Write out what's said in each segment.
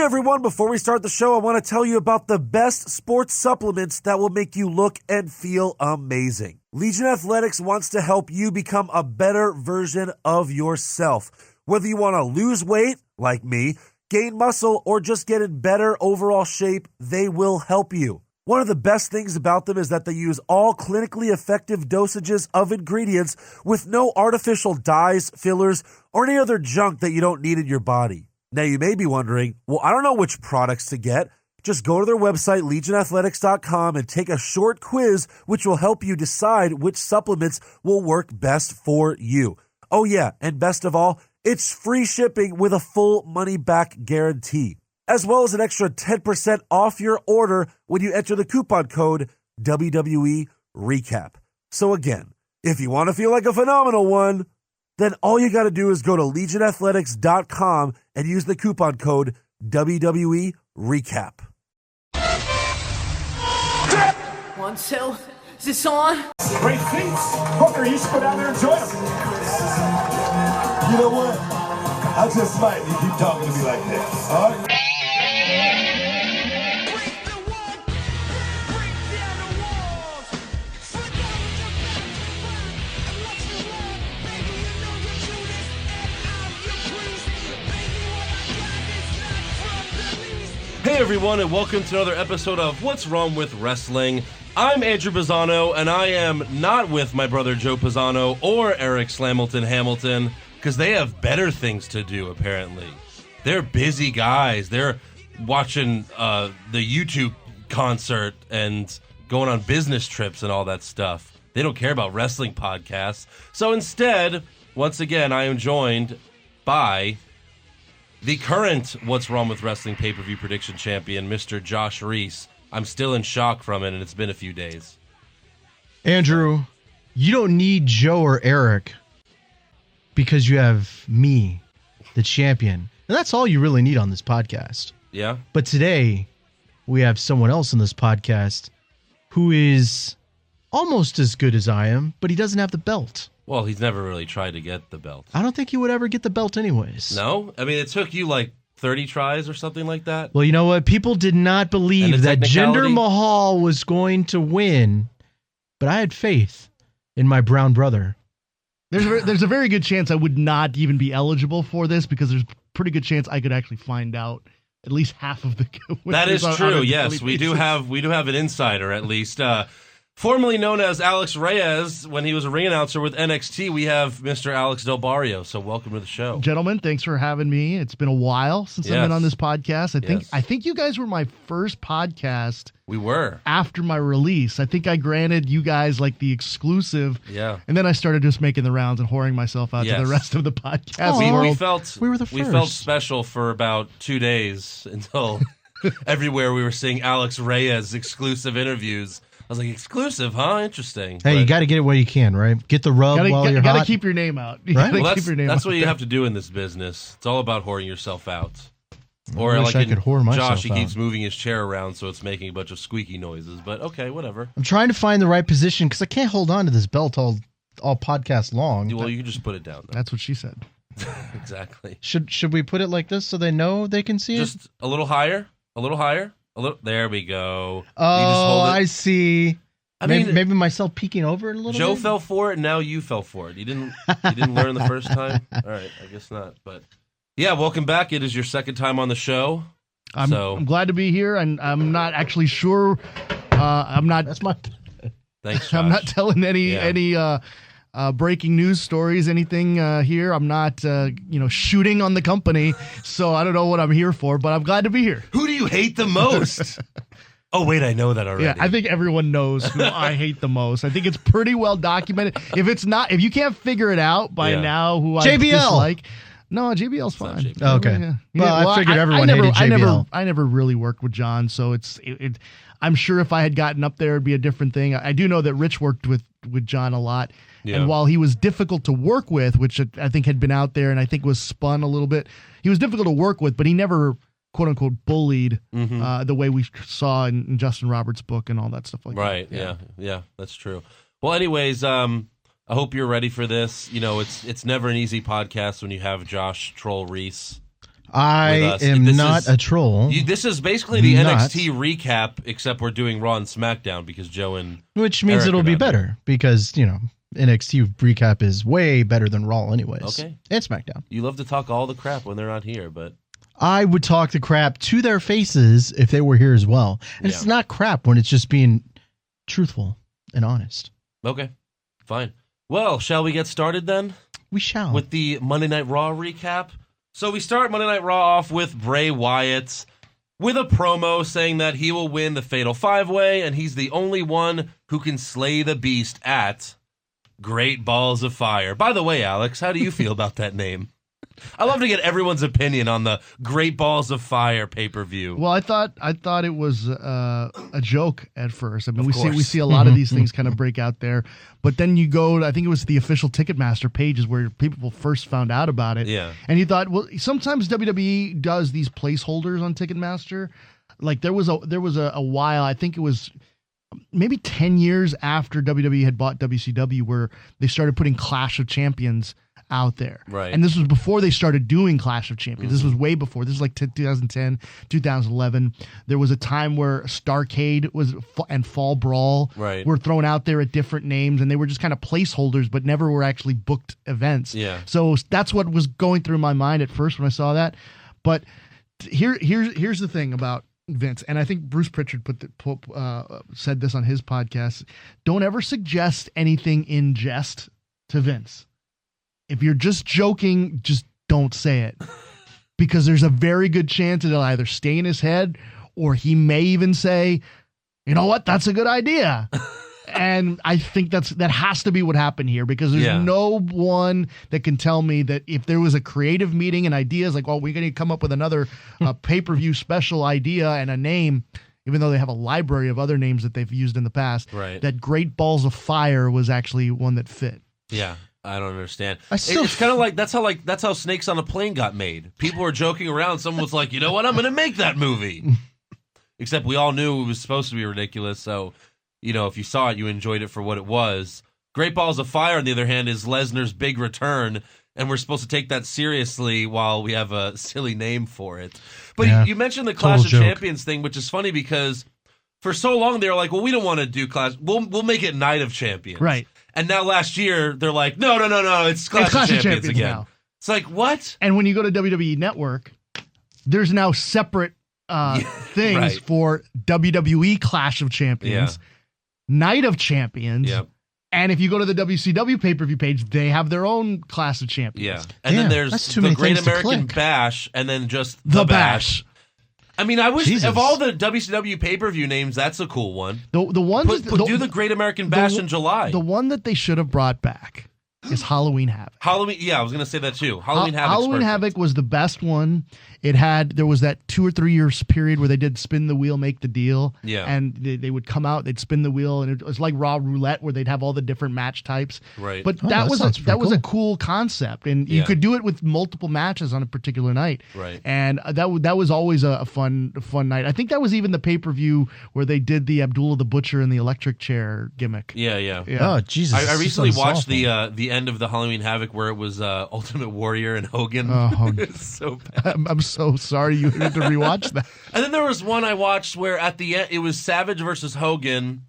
everyone, before we start the show, I want to tell you about the best sports supplements that will make you look and feel amazing. Legion Athletics wants to help you become a better version of yourself. Whether you want to lose weight, like me, gain muscle, or just get in better overall shape, they will help you. One of the best things about them is that they use all clinically effective dosages of ingredients with no artificial dyes, fillers, or any other junk that you don't need in your body. Now, you may be wondering, well, I don't know which products to get. Just go to their website, legionathletics.com, and take a short quiz, which will help you decide which supplements will work best for you. Oh, yeah, and best of all, it's free shipping with a full money-back guarantee, as well as an extra 10% off your order when you enter the coupon code WWE Recap. So again, if you want to feel like a phenomenal one, then all you got to do is go to legionathletics.com and use the coupon code WWE Recap. 1, 2, is this on? Great feats. Hooker, you should go down there and join them. You know what? I just might. You keep talking to me like this. All right? Hey everyone, and welcome to another episode of What's Wrong with Wrestling. I'm Andrew Pisano, and I am not with my brother Joe Pisano or Eric Hamilton, because they have better things to do, apparently. They're busy guys. They're watching the YouTube concert and going on business trips and all that stuff. They don't care about wrestling podcasts. So instead, once again, I am joined by the current What's Wrong with Wrestling pay-per-view prediction champion, Mr. Josh Reyes. I'm still in shock from it, and it's been a few days. Andrew, you don't need Joe or Eric because you have me, the champion. And that's all you really need on this podcast. Yeah? But today, we have someone else on this podcast who is almost as good as I am, but he doesn't have the belt. Well, he's never really tried to get the belt. I don't think he would ever get the belt anyways. No? I mean, it took you like 30 tries or something like that? Well, you know what? People did not believe that Jinder Mahal was going to win, but I had faith in my brown brother. There's a very good chance I would not even be eligible for this because there's a pretty good chance I could actually find out at least half of the That is true, yes. We do have an insider, at least. Formerly known as Alex Reyes, when he was a ring announcer with NXT, we have Mr. Alex Del Barrio. So welcome to the show. Gentlemen, thanks for having me. It's been a while since I've been on this podcast. I think you guys were my first podcast. We were. After my release. I think I granted you guys like the exclusive. Yeah. And then I started just making the rounds and whoring myself out to the rest of the podcast. We were the first. We felt special for about 2 days until everywhere we were seeing Alex Reyes exclusive interviews. I was like, exclusive, huh? Interesting. Hey, you got to get it where you can, right? Get the rub while you're hot. Got to keep your name out. Right? Well, that's what you have to do in this business. It's all about whoring yourself out. Or like I could whore myself Josh, he out. keeps moving his chair around, so it's making a bunch of squeaky noises. But okay, whatever. I'm trying to find the right position because I can't hold on to this belt all podcast long. Well, you can just put it down. That's what she said. Exactly. Should we put it like this so they know they can see it? Just a little higher. A little higher. There we go. Oh, you just hold it. I see. I mean, maybe myself peeking over it a little bit. Joe fell for it, and now you fell for it. You didn't learn the first time? All right, I guess not. But yeah, welcome back. It is your second time on the show. I'm glad to be here, and I'm not actually sure. I'm not. That's my. Thanks, Josh. I'm not telling any breaking news stories, anything here. I'm not, shooting on the company, so I don't know what I'm here for. But I'm glad to be here. Who do you hate the most? Oh, wait, I know that already. Yeah, I think everyone knows who I hate the most. I think it's pretty well documented. If you can't figure it out by now who I dislike. No, JBL's fine. JBL. Oh, okay. Yeah. Well, I figured everyone hated JBL. I never really worked with John, so I'm sure if I had gotten up there, it'd be a different thing. I do know that Rich worked with John a lot. Yeah. And while he was difficult to work with, which I think had been out there and I think was spun a little bit, he was difficult to work with, but he never quote unquote bullied the way we saw in Justin Roberts' book and all that stuff like that. Right. Yeah, that's true. Well, anyways, I hope you're ready for this. You know, it's never an easy podcast when you have Josh Troll Reyes I am not a troll. This is basically the NXT recap, except we're doing Raw and SmackDown because Joe and which means Eric it'll be better here. Because NXT recap is way better than Raw, anyways. Okay, and SmackDown. You love to talk all the crap when they're not here, but I would talk the crap to their faces if they were here as well. And it's not crap when it's just being truthful and honest. Okay, fine. Well, shall we get started then? We shall. With the Monday Night Raw recap. So we start Monday Night Raw off with Bray Wyatt with a promo saying that he will win the Fatal 5-Way and he's the only one who can slay the beast at Great Balls of Fire. By the way, Alex, how do you feel about that name? I love to get everyone's opinion on the Great Balls of Fire pay-per-view. Well, I thought it was a joke at first. I mean, we see a lot of these things kind of break out there, but then you go to, I think it was the official Ticketmaster pages where people first found out about it. Yeah. And you thought, well, sometimes WWE does these placeholders on Ticketmaster. Like there was a while, I think it was maybe 10 years after WWE had bought WCW, where they started putting Clash of Champions out there. Right. And this was before they started doing Clash of Champions. This was way before. This was like 2010, 2011. There was a time where Starrcade and Fall Brawl were thrown out there at different names, and they were just kind of placeholders, but never were actually booked events. Yeah. So that's what was going through my mind at first when I saw that. But here's the thing about Vince, and I think Bruce Pritchard said this on his podcast. Don't ever suggest anything in jest to Vince. If you're just joking, just don't say it, because there's a very good chance it'll either stay in his head or he may even say, you know what, that's a good idea. And I think that has to be what happened here, because there's no one that can tell me that if there was a creative meeting and ideas like, well, we're going to come up with another pay-per-view special idea and a name, even though they have a library of other names that they've used in the past, that Great Balls of Fire was actually one that fit. Yeah. I don't understand. It's kind of like that's how Snakes on a Plane got made. People were joking around. Someone was like, you know what? I'm going to make that movie. Except we all knew it was supposed to be ridiculous. So, if you saw it, you enjoyed it for what it was. Great Balls of Fire, on the other hand, is Lesnar's big return. And we're supposed to take that seriously while we have a silly name for it. But you mentioned the Clash of Champions thing, which is funny because for so long they were like, well, we don't want to do Clash. We'll make it Night of Champions. Right. And now last year, they're like, no, it's Clash of Champions again. Now. It's like, what? And when you go to WWE Network, there's now separate things for WWE Clash of Champions, Night of Champions, and if you go to the WCW pay-per-view page, they have their own Clash of Champions. Yeah. And then there's the Great American Bash, and then just the Bash. I mean, I wish of all the WCW pay-per-view names, that's a cool one. The ones do the Great American Bash in July. The one that they should have brought back is Halloween Havoc. I was going to say that too. Halloween Havoc was the best one. There was that 2 or 3 years period where they did spin the wheel, make the deal. Yeah. And they would come out, they'd spin the wheel, and it was like Raw Roulette where they'd have all the different match types. Right. But that was a cool concept, and you could do it with multiple matches on a particular night. Right. And that was always a fun night. I think that was even the pay-per-view where they did the Abdullah the Butcher and the electric chair gimmick. Yeah. Oh, Jesus. I recently watched the end of the Halloween Havoc where it was Ultimate Warrior and Hogan. Oh, it's so bad. I'm so sorry you had to rewatch that. And then there was one I watched where at the end it was Savage versus Hogan,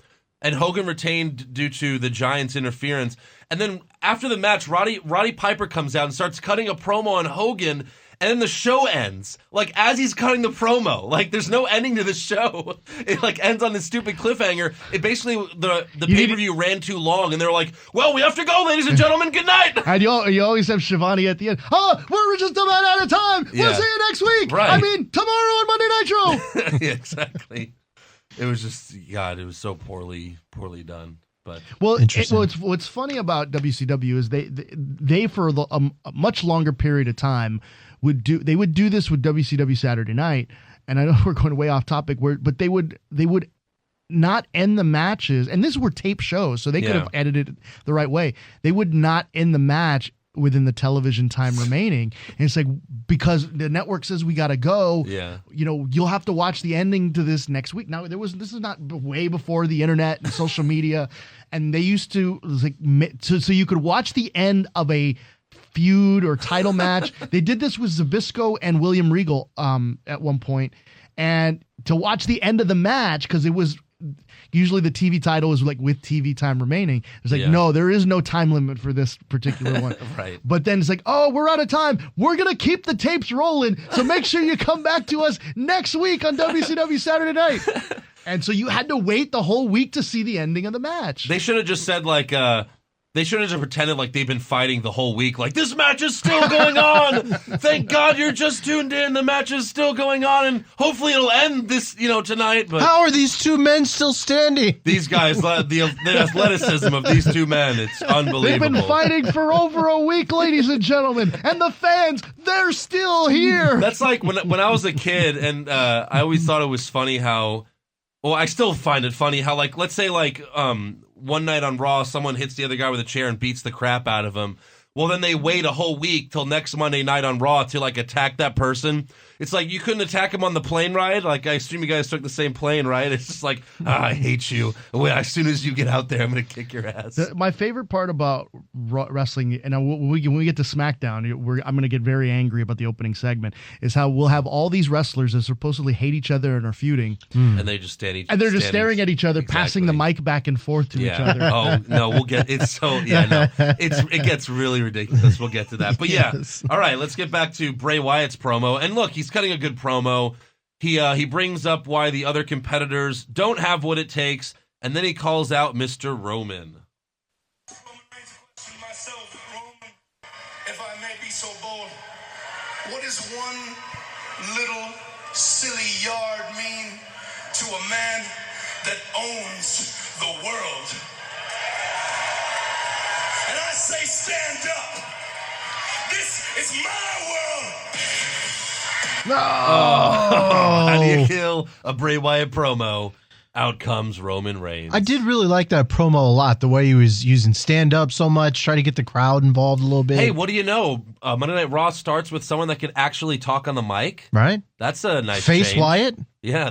and Hogan retained due to the Giants' interference. And then after the match, Roddy Piper comes out and starts cutting a promo on Hogan, and then the show ends. Like, as he's cutting the promo. Like, there's no ending to the show. It, like, ends on this stupid cliffhanger. It basically, the pay-per-view ran too long, and they're like, well, we have to go, ladies and gentlemen, good night! And you always have Shivani at the end. Oh, we're just about out of time! Yeah. We'll see you next week! Right. I mean, tomorrow on Monday Nitro! Yeah, exactly. It was just, God, it was so poorly done. But what's funny about WCW is they for a much longer period of time would do this with WCW Saturday Night, and I know we're going way off topic, but they would not end the matches, and these were tape shows, so they could have edited it the right way. They would not end the match within the television time remaining, and it's like, because the network says we got to go. Yeah, you'll have to watch the ending to this next week. Now this is not way before the internet and social media, and they used to so you could watch the end of a feud or title match. They did this with Zbyszko and William Regal at one point, and to watch the end of the match, because it was usually the TV title is like with TV time remaining. It's like, no, there is no time limit for this particular one. Right. But then it's like, oh, we're out of time. We're going to keep the tapes rolling. So make sure you come back to us next week on WCW Saturday Night. And so you had to wait the whole week to see the ending of the match. They should have just said like, they should have just pretended like they've been fighting the whole week. Like, this match is still going on. Thank God you're just tuned in. The match is still going on, and hopefully it'll end this, tonight. But how are these two men still standing? These guys, the athleticism of these two men, it's unbelievable. They've been fighting for over a week, ladies and gentlemen, and the fans, they're still here. That's like when I was a kid, and I always thought it was funny how, well, I still find it funny how, like, let's say, like, one night on Raw, someone hits the other guy with a chair and beats the crap out of him. Well, then they wait a whole week till next Monday night on Raw to, like, attack that person. It's like, you couldn't attack him on the plane ride? Like, I assume you guys took the same plane, right? It's just like, I hate you. As soon as you get out there, I'm going to kick your ass. My favorite part about wrestling, and when we get to SmackDown, I'm going to get very angry about the opening segment, is how we'll have all these wrestlers that supposedly hate each other and are feuding. And they just stand and they're just staring at each other, passing the mic back and forth to each other. Oh, no, we'll get it. So, it gets really ridiculous. We'll get to that. But all right, let's get back to Bray Wyatt's promo. And look, he's cutting a good promo. He brings up why the other competitors don't have what it takes, and then he calls out Mr. Roman. Roman, if I may be so bold, what does one little silly yard mean to a man that owns the world? And I say, stand up. This is my world. No! How do you kill a Bray Wyatt promo? Out comes Roman Reigns. I did really like that promo a lot, the way he was using stand-up so much, try to get the crowd involved a little bit. Hey, what do you know? Monday Night Raw starts with someone that can actually talk on the mic. Right? That's a nice Face change. Wyatt? Yeah,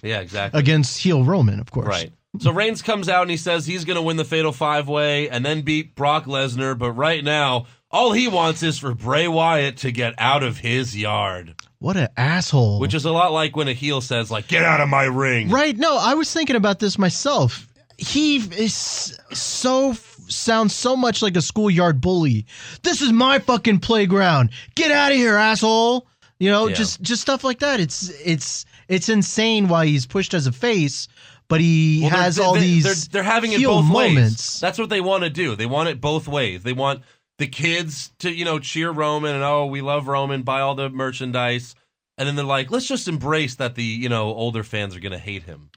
exactly. Against heel Roman, of course. Right. So Reigns comes out and he says he's going to win the Fatal 5-Way and then beat Brock Lesnar, but right now, all he wants is for Bray Wyatt to get out of his yard. What an asshole. Which is a lot like when a heel says, like, get out of my ring. Right. No, I was thinking about this myself. He is sounds so much like a schoolyard bully. This is my fucking playground. Get out of here, asshole. Just stuff like that. It's insane why he's pushed as a face, but he has all these they're having it both ways. That's what they want to do. They want it both ways. They want the kids to, cheer Roman and, we love Roman, buy all the merchandise. And then they're like, let's just embrace that the, older fans are going to hate him.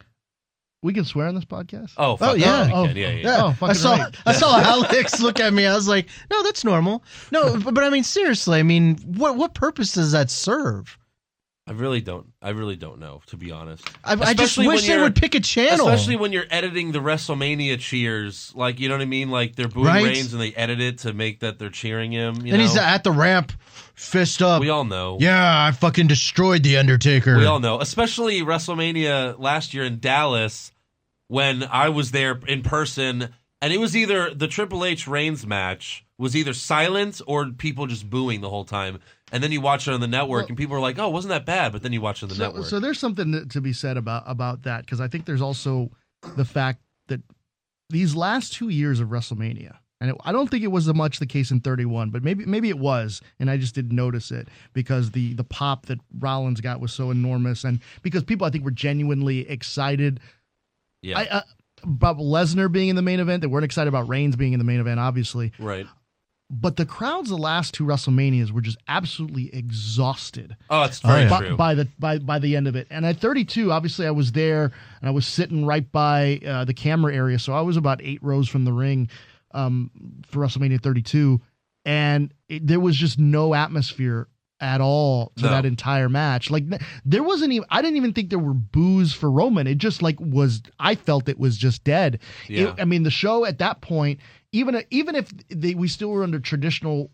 We can swear on this podcast? Oh, fuck yeah. Yeah. I saw Alex look at me. I was like, no, that's normal. No, but I mean, seriously, what purpose does that serve? I really don't know, to be honest. I just wish they would pick a channel. Especially when you're editing the WrestleMania cheers. Like, you know what I mean? Like, they're booing Reigns and they edit it to make that they're cheering him. And he's at the ramp, fist up. We all know. Yeah, I fucking destroyed The Undertaker. We all know. Especially WrestleMania last year in Dallas, when I was there in person, and it was either the Triple H Reigns match was either silent or people just booing the whole time. And then you watch it on the network, and people are like, "Oh, wasn't that bad?" But then you watch it on the network. So there's something to be said about that, because I think there's also the fact that these last 2 years of WrestleMania, and I don't think it was so much the case in 31, but maybe it was, and I just didn't notice it because the pop that Rollins got was so enormous, and because people I think were genuinely excited. Yeah. About Lesnar being in the main event. They weren't excited about Reigns being in the main event, obviously. Right. But the crowds the last two WrestleManias were just absolutely exhausted. Oh, it's very true. By the end of it. And at 32, obviously I was there and I was sitting right by the camera area, so I was about 8 rows from the ring for WrestleMania 32, and there was just no atmosphere at all to that entire match. Like, there wasn't even, I didn't even think there were boos for Roman. It just I felt it was just dead. Yeah. The show at that point, even if we still were under traditional,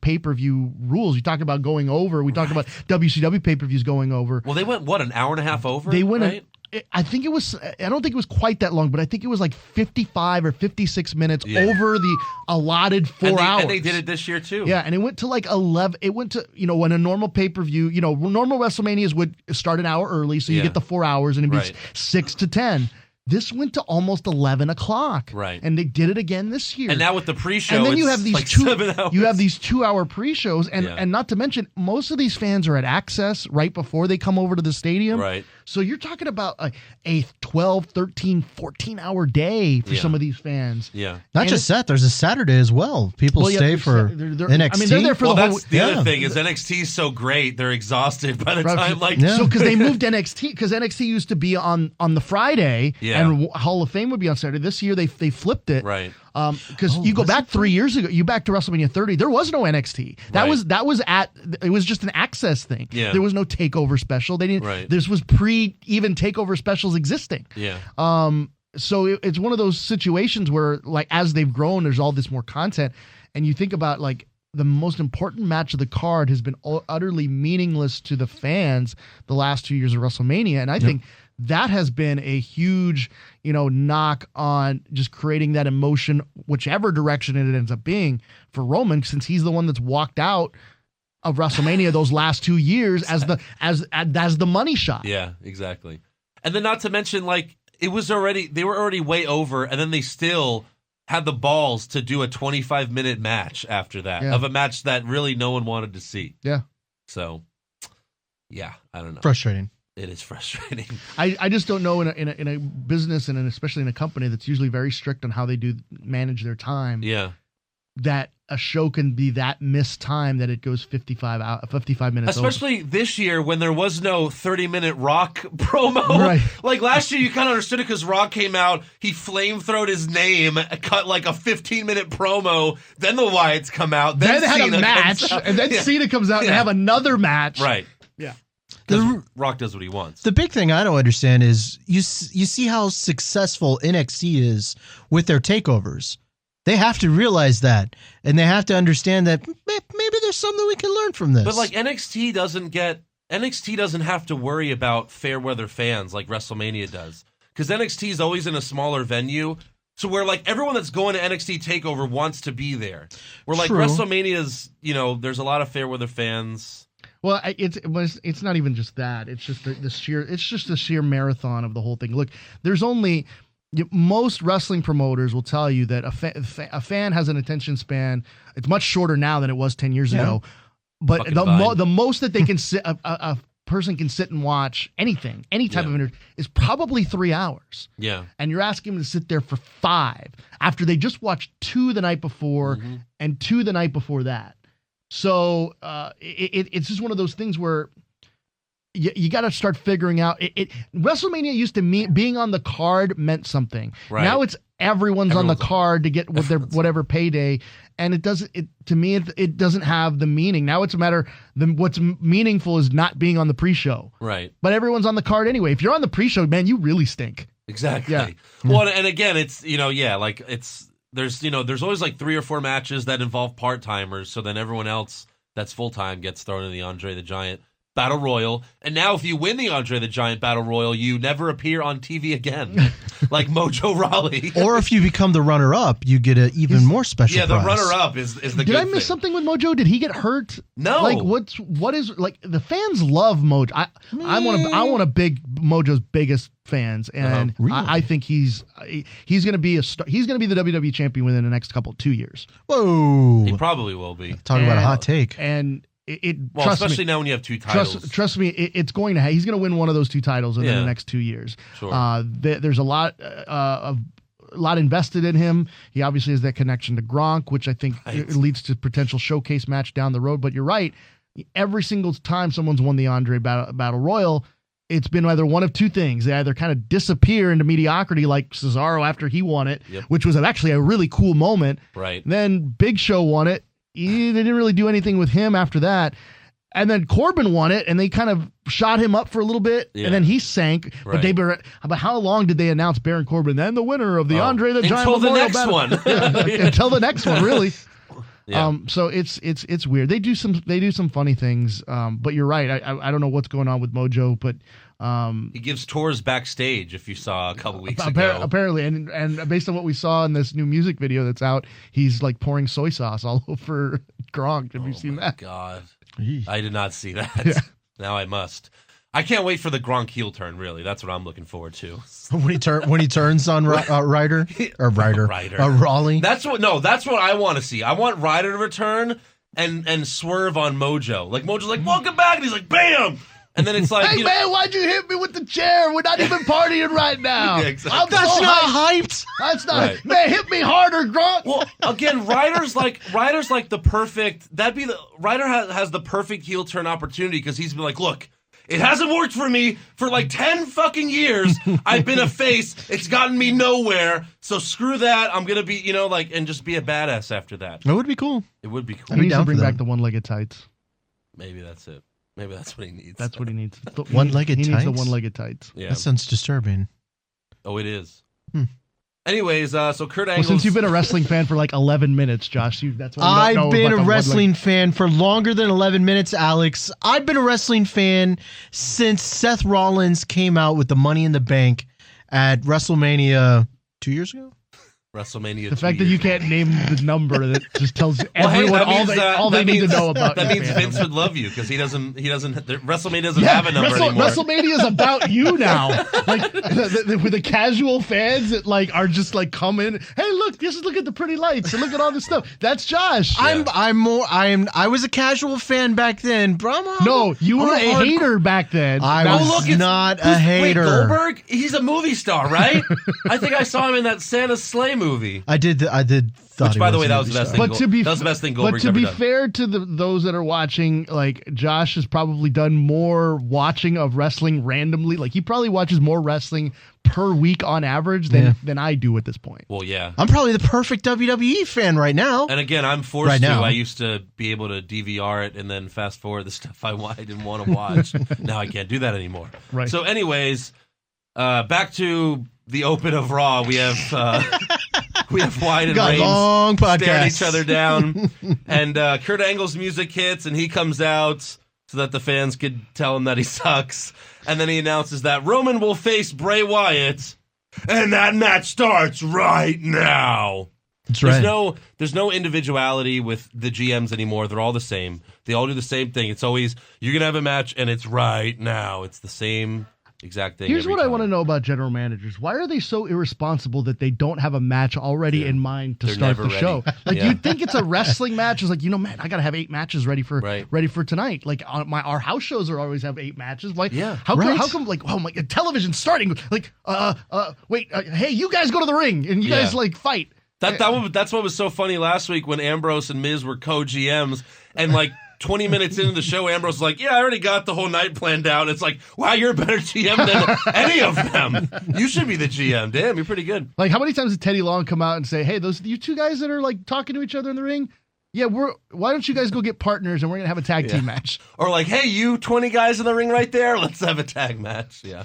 pay-per-view rules, you talk about going over, we talked about WCW pay-per-views going over. Well, they went, an hour and a half over? They went, right? I think it was, I don't think it was quite that long, but I think it was like 55 or 56 minutes over the allotted 4 hours. And they did it this year too. Yeah, and it went to like 11. It went to, when a normal pay-per-view, normal WrestleManias would start an hour early, so you get the 4 hours, and it'd be 6 to 10. This went to almost 11 o'clock. Right. And they did it again this year. And now with the pre-show, and then you have these like 7 hours. You have these 2 hour pre-shows, and not to mention, most of these fans are at Access right before they come over to the stadium. Right. So you're talking about a 12, 13, 14-hour day for some of these fans. Yeah. Not just that, there's a Saturday as well. People stay for NXT. I mean, they're there for the whole... The other thing is NXT is so great, they're exhausted by the time, So, because they moved NXT, because NXT used to be on the Friday, and Hall of Fame would be on Saturday. This year, they flipped it. Right. Because you go back 3 years ago, you back to WrestleMania 30, there was no NXT. It was just an Access thing. Yeah. There was no takeover special. They didn't. Right. This was pre even takeover specials existing. Yeah. So it's one of those situations where, like, as they've grown, there's all this more content, and you think about, like, the most important match of the card has been utterly meaningless to the fans the last 2 years of WrestleMania, and I think that has been a huge, knock on just creating that emotion, whichever direction it ends up being for Roman, since he's the one that's walked out of WrestleMania those last 2 years as the money shot. Yeah, exactly. And then not to mention, like, they were already way over, and then they still had the balls to do a 25-minute match after that, of a match that really no one wanted to see. Yeah. So, yeah, I don't know. Frustrating. It is frustrating. I just don't know in a business and especially in a company that's usually very strict on how they manage their time. Yeah. That a show can be that missed time that it goes 55 minutes Especially over. this year when there was no 30-minute Rock promo. Right. Like last year you kind of understood it because Rock came out, he flamethrowed his name, cut like a 15-minute promo, then the Wyatts come out, then had Cena a match, and then Cena comes out and have another match. Right. Yeah. Rock does what he wants. The big thing I don't understand is you see how successful NXT is with their takeovers. They have to realize that, and they have to understand that maybe there's something we can learn from this. But like NXT doesn't have to worry about fair weather fans like WrestleMania does, because NXT is always in a smaller venue, so where like everyone that's going to NXT Takeover wants to be there. Where like WrestleMania's, there's a lot of fair weather fans. Well, it's not even just that. It's just the sheer marathon of the whole thing. Look, there's only. Most wrestling promoters will tell you that a fan has an attention span. It's much shorter now than it was 10 years ago. But the most that they can sit, a person can sit and watch any type of interview is probably 3 hours. Yeah. And you're asking them to sit there for 5 after they just watched 2 the night before and 2 the night before that. So it's just one of those things where you got to start figuring out WrestleMania used to mean being on the card meant something. Right. Now it's everyone's on the card to get whatever payday, and it doesn't have the meaning. Now it's a matter what's meaningful is not being on the pre-show. Right. But everyone's on the card anyway. If you're on the pre-show, man, you really stink. Exactly. Yeah. Well, and again, it's there's always like 3 or 4 matches that involve part-timers, so then everyone else that's full-time gets thrown in the Andre the Giant Battle Royal, and now if you win the Andre the Giant Battle Royal, you never appear on TV again, like Mojo Rawley. Or if you become the runner-up, you get an even more special prize. The runner-up is the good thing. Did I miss something with Mojo? Did he get hurt? No. Like what is like the fans love Mojo. I want a big Mojo's biggest fans, and really? I think he's going to be he's going to be the WWE champion within the next 2 years. Whoa. He probably will be. Talk about a hot take. And especially now when you have 2 titles. Trust me, it's going to. He's going to win one of those 2 titles in the next 2 years. Sure. There's a lot invested in him. He obviously has that connection to Gronk, which I think leads to potential showcase match down the road. But you're right. Every single time someone's won the Andre Battle Royal, it's been either one of 2 things. They either kind of disappear into mediocrity like Cesaro after he won it, which was actually a really cool moment. Right. Then Big Show won it. They didn't really do anything with him after that. And then Corbin won it, and they kind of shot him up for a little bit, and then he sank. Right. But how long did they announce Baron Corbin then the winner of the Andre the Giant Memorial Battle? One. Until the next one, really. Yeah. So it's weird. They do some funny things. But you're right. I don't know what's going on with Mojo, but he gives tours backstage. If you saw a couple weeks ago, apparently, and based on what we saw in this new music video that's out, he's like pouring soy sauce all over Gronk. Have you seen that? God, Eesh. I did not see that. Yeah. Now I must. I can't wait for the Gronk heel turn. Really, that's what I'm looking forward to. when he turns on Ryder. Raleigh. That's what I want to see. I want Ryder to return and swerve on Mojo. Like Mojo's like, welcome back, and he's like, bam. And then it's like, hey man, why'd you hit me with the chair? We're not even partying right now. Yeah, exactly. That's not hyped. That's not. Right. Man, hit me harder, Gronk. Well, again, Ryder's like the perfect. Ryder has the perfect heel turn opportunity because he's been like, look, it hasn't worked for me for like 10 fucking years. I've been a face. It's gotten me nowhere. So screw that. I'm gonna be, and just be a badass after that. That would be cool. It would be cool. He needs to down bring for back that. the one-legged tights. Maybe that's it. Maybe that's what he needs. That's what he needs. One-legged He needs the tights? one-legged tights. Yeah. That sounds disturbing. Oh, it is. Anyways, so Kurt Well, Angle's... since you've been a wrestling fan for like 11 minutes, Josh, that's why you don't I've know been about a the wrestling fan for longer than 11 minutes, Alex. I've been a wrestling fan since Seth Rollins came out with the Money in the Bank at WrestleMania 2 years ago. WrestleMania. The fact that you can't name the number that just tells everyone all they need to know about. That your means fandom. Vince would love you because he doesn't. WrestleMania doesn't have a number anymore. WrestleMania is about you now. Like with the casual fans that like are just like coming. Hey, look! Just look at the pretty lights and look at all this stuff. That's Josh. I was a casual fan back then, but No, you were a hater back then. I Now- was not a Wait, hater. Goldberg? He's a movie star, right? I think I saw him in that Santa Sleigh movie. I did. Thought Which, he by the way, a that was the movie best star. thing. That was the best thing Goldberg's But to ever be done. fair to those that are watching, like Josh has probably done more watching of wrestling randomly. Like he probably watches more wrestling per week on average than I do at this point. Well, yeah. I'm probably the perfect WWE fan right now. And again, I'm forced Right to. now. I used to be able to DVR it and then fast forward the stuff I didn't want to watch. Now I can't do that anymore. Right. So, anyways, back to the open of Raw. We have Wyatt and Got Reigns long staring podcast. each other down, and Kurt Angle's music hits, and he comes out so that the fans could tell him that he sucks. And then he announces that Roman will face Bray Wyatt, and that match starts right now. That's right. There's no individuality with the GMs anymore. They're all the same. They all do the same thing. It's always, you're going to have a match, and it's right now. It's the same exact thing. Here's what I want to know about general managers. Why are they so irresponsible that they don't have a match already in mind to They're start never the show? ready. Like Yeah. you'd think it's a wrestling match. It's like, man, I got to have 8 matches ready for tonight. Like our house shows are always have 8 matches. Why? Yeah. How come like, oh my, television's starting. Like, wait, hey, you guys go to the ring and you guys like fight. That's what was so funny last week when Ambrose and Miz were co-GMs, and like 20 minutes into the show, Ambrose was like, yeah, I already got the whole night planned out. It's like, wow, you're a better GM than any of them. You should be the GM. Damn, you're pretty good. Like, how many times did Teddy Long come out and say, hey, those you two guys that are like talking to each other in the ring? Yeah, why don't you guys go get partners and we're going to have a tag team match? Or like, hey, you 20 guys in the ring right there, let's have a tag match. Yeah.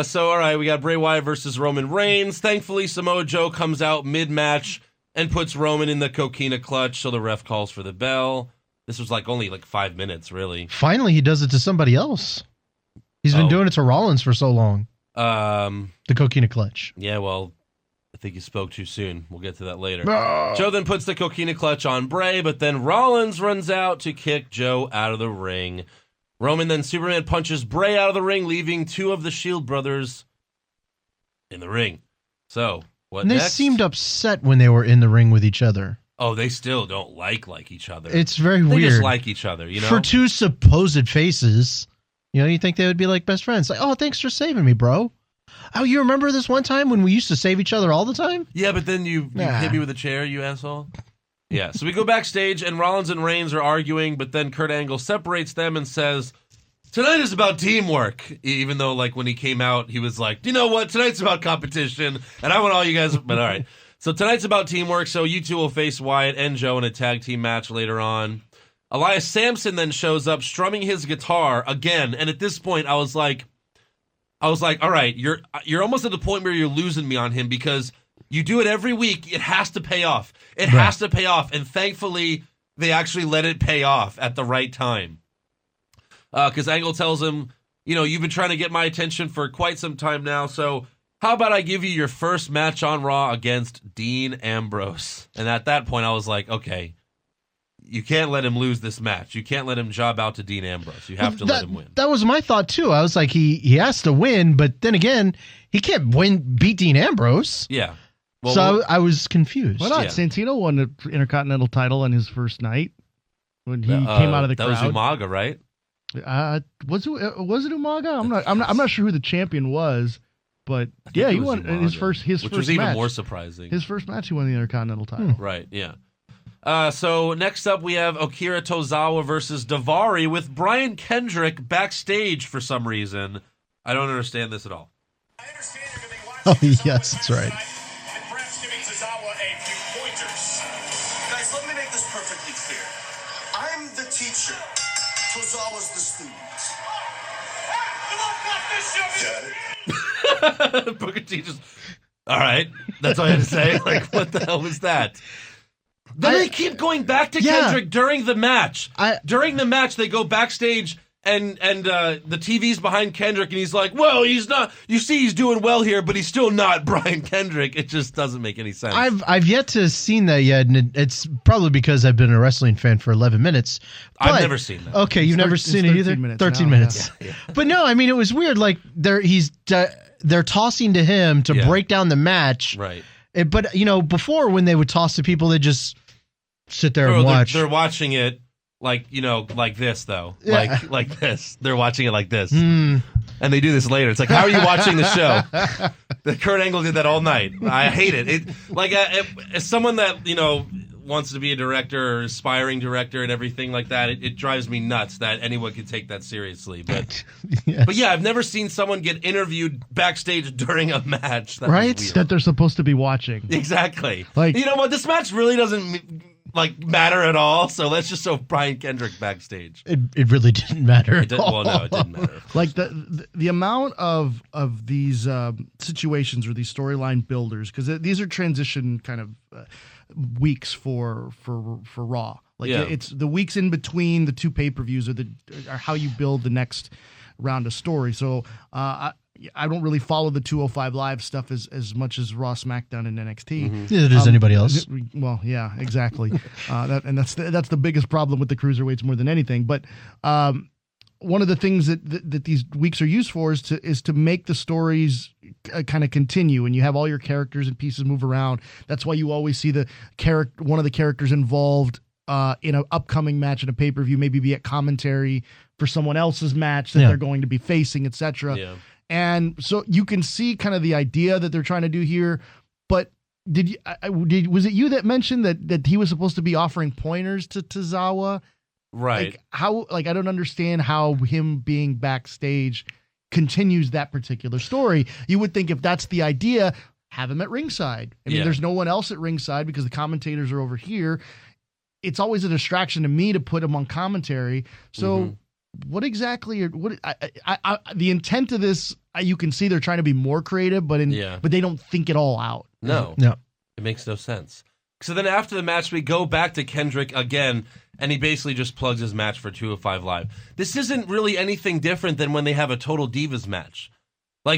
So, all right, we got Bray Wyatt versus Roman Reigns. Thankfully, Samoa Joe comes out mid-match and puts Roman in the coquina clutch, so the ref calls for the bell. This was only 5 minutes, really. Finally, he does it to somebody else. He's been doing it to Rollins for so long. The coquina clutch. Yeah, well, I think you spoke too soon. We'll get to that later. Joe then puts the coquina clutch on Bray, but then Rollins runs out to kick Joe out of the ring. Roman then Superman punches Bray out of the ring, leaving 2 of the Shield brothers in the ring. So, what And they next? seemed upset when they were in the ring with each other. Oh, they still don't like each other. It's very they weird. They just like each other, For 2 supposed faces, you think they would be like best friends. Like, oh, thanks for saving me, bro. Oh, you remember this one time when we used to save each other all the time? Yeah, but then you hit me with a chair, you asshole. Yeah, so we go backstage, and Rollins and Reigns are arguing, but then Kurt Angle separates them and says, tonight is about teamwork, even though, when he came out, he was like, you know what, tonight's about competition, and I want all you guys, but all right. So tonight's about teamwork, so you two will face Wyatt and Joe in a tag team match later on. Elias Samson then shows up strumming his guitar again, and at this point, I was like, all right, you're almost at the point where you're losing me on him because You do it every week. It has to pay off. It has to pay off. And thankfully, they actually let it pay off at the right time. Because Angle tells him, you've been trying to get my attention for quite some time now, so how about I give you your first match on Raw against Dean Ambrose? And at that point, I was like, okay, you can't let him lose this match. You can't let him job out to Dean Ambrose. You have to let him win. That was my thought, too. I was like, he has to win, but then again, he can't beat Dean Ambrose. Yeah. Well, so I was confused. Why not? Yeah. Santino won the Intercontinental title on his first night when he came out of the crowd. That was Umaga, right? Was it Umaga? I'm not sure who the champion was, but yeah, he won his first which was match. Even more surprising. His first match, he won the Intercontinental title. Right. Yeah. So next up, we have Akira Tozawa versus Daivari with Brian Kendrick backstage for some reason. I don't understand this at all. I understand you're going to be watching. Yes, that's right. And perhaps giving Tozawa a few pointers. Guys, let me make this perfectly clear. I'm the teacher. Tozawa's the student. Got it. Booker T just. All right, that's all I had to say. Like, what the hell was that? Then they keep going back to Kendrick during the match. During the match, they go backstage, and the TV's behind Kendrick, and he's like, well, he's not. You see, he's doing well here, but he's still not Brian Kendrick. It just doesn't make any sense. I've yet to seen that yet, and it's probably because I've been a wrestling fan for 11 minutes. I've never seen that. Okay, you've never seen it either? 13 minutes. Yeah. But no, I mean, it was weird. Like, they're tossing to him to break down the match. Right. But, before when they would toss to people, they just sit there and watch. They're watching it like this, though. Yeah. Like this. They're watching it like this. And they do this later. It's like, how are you watching the show? The Kurt Angle did that all night. I hate it. As someone that, wants to be a director or aspiring director and everything like that, it drives me nuts that anyone could take that seriously. But yes. But yeah, I've never seen someone get interviewed backstage during a match. Right? That they're supposed to be watching. Exactly. Like, you know what? This match really doesn't matter at all. So let's just show Brian Kendrick backstage. It really didn't matter. Well, no, it didn't matter. Like the amount of these situations or these storyline builders, because these are transition kind of weeks for Raw. Like it's the weeks in between the two pay-per-views are how you build the next round of story. So I don't really follow the 205 Live stuff as much as Raw, SmackDown, and NXT. Mm-hmm. Neither does anybody else. Well, yeah, exactly. That's the biggest problem with the cruiserweights more than anything. But one of the things that these weeks are used for is to make the stories kind of continue, and you have all your characters and pieces move around. That's why you always see one of the characters involved in an upcoming match in a pay-per-view, maybe be at commentary for someone else's match that they're going to be facing, etc. Yeah. And so you can see kind of the idea that they're trying to do here. But was it you that mentioned that he was supposed to be offering pointers to Tozawa? Right. I don't understand how him being backstage continues that particular story. You would think if that's the idea, have him at ringside. I mean, there's no one else at ringside because the commentators are over here. It's always a distraction to me to put him on commentary. So what exactly the intent of this, you can see they're trying to be more creative, but they don't think it all out. No. It makes no sense. So then after the match, we go back to Kendrick again, and he basically just plugs his match for 205 Live. This isn't really anything different than when they have a Total Divas match. They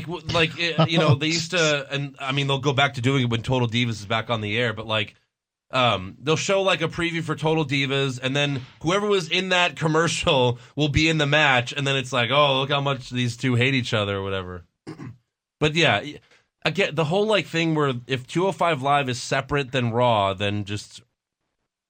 used to, and I mean, they'll go back to doing it when Total Divas is back on the air, but they'll show a preview for Total Divas, and then whoever was in that commercial will be in the match, and then it's like, oh, look how much these two hate each other or whatever. But yeah, again, the whole thing where if 205 Live is separate than Raw, then just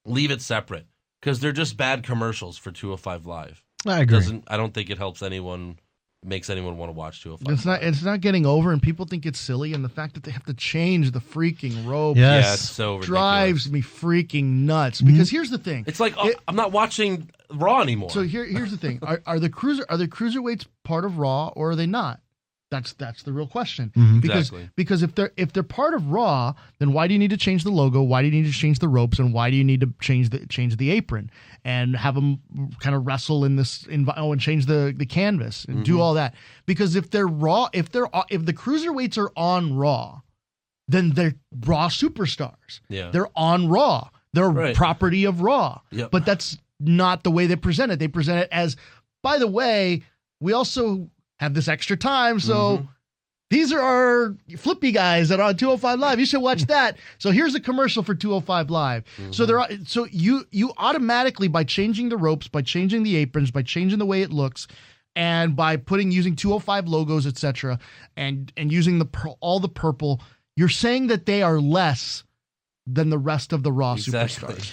leave it separate, because they're just bad commercials for 205 Live. I agree. I don't think it helps anyone. Makes anyone want to watch 205. It's not getting over, and people think it's silly, and the fact that they have to change the freaking rope it's so ridiculous. Drives me freaking nuts. Because here's the thing. It's like I'm not watching Raw anymore. So here's the thing. Are the cruiserweights part of Raw, or are they not? That's the real question. Because if they're part of Raw, then why do you need to change the logo? Why do you need to change the ropes? And why do you need to change the apron and have them kind of wrestle in this and change the canvas and do all that? Because if they're Raw, if the cruiserweights are on Raw, then they're Raw superstars. Yeah. They're on Raw. They're Right. property of Raw. Yep. But that's not the way they present it. They present it as, by the way, we also have this extra time, so these are our flippy guys that are on 205 Live. You should watch that. So here's a commercial for 205 Live. So you automatically, by changing the ropes, by changing the aprons, by changing the way it looks, and by using 205 logos, etc., and using all the purple, you're saying that they are less than the rest of the Raw superstars.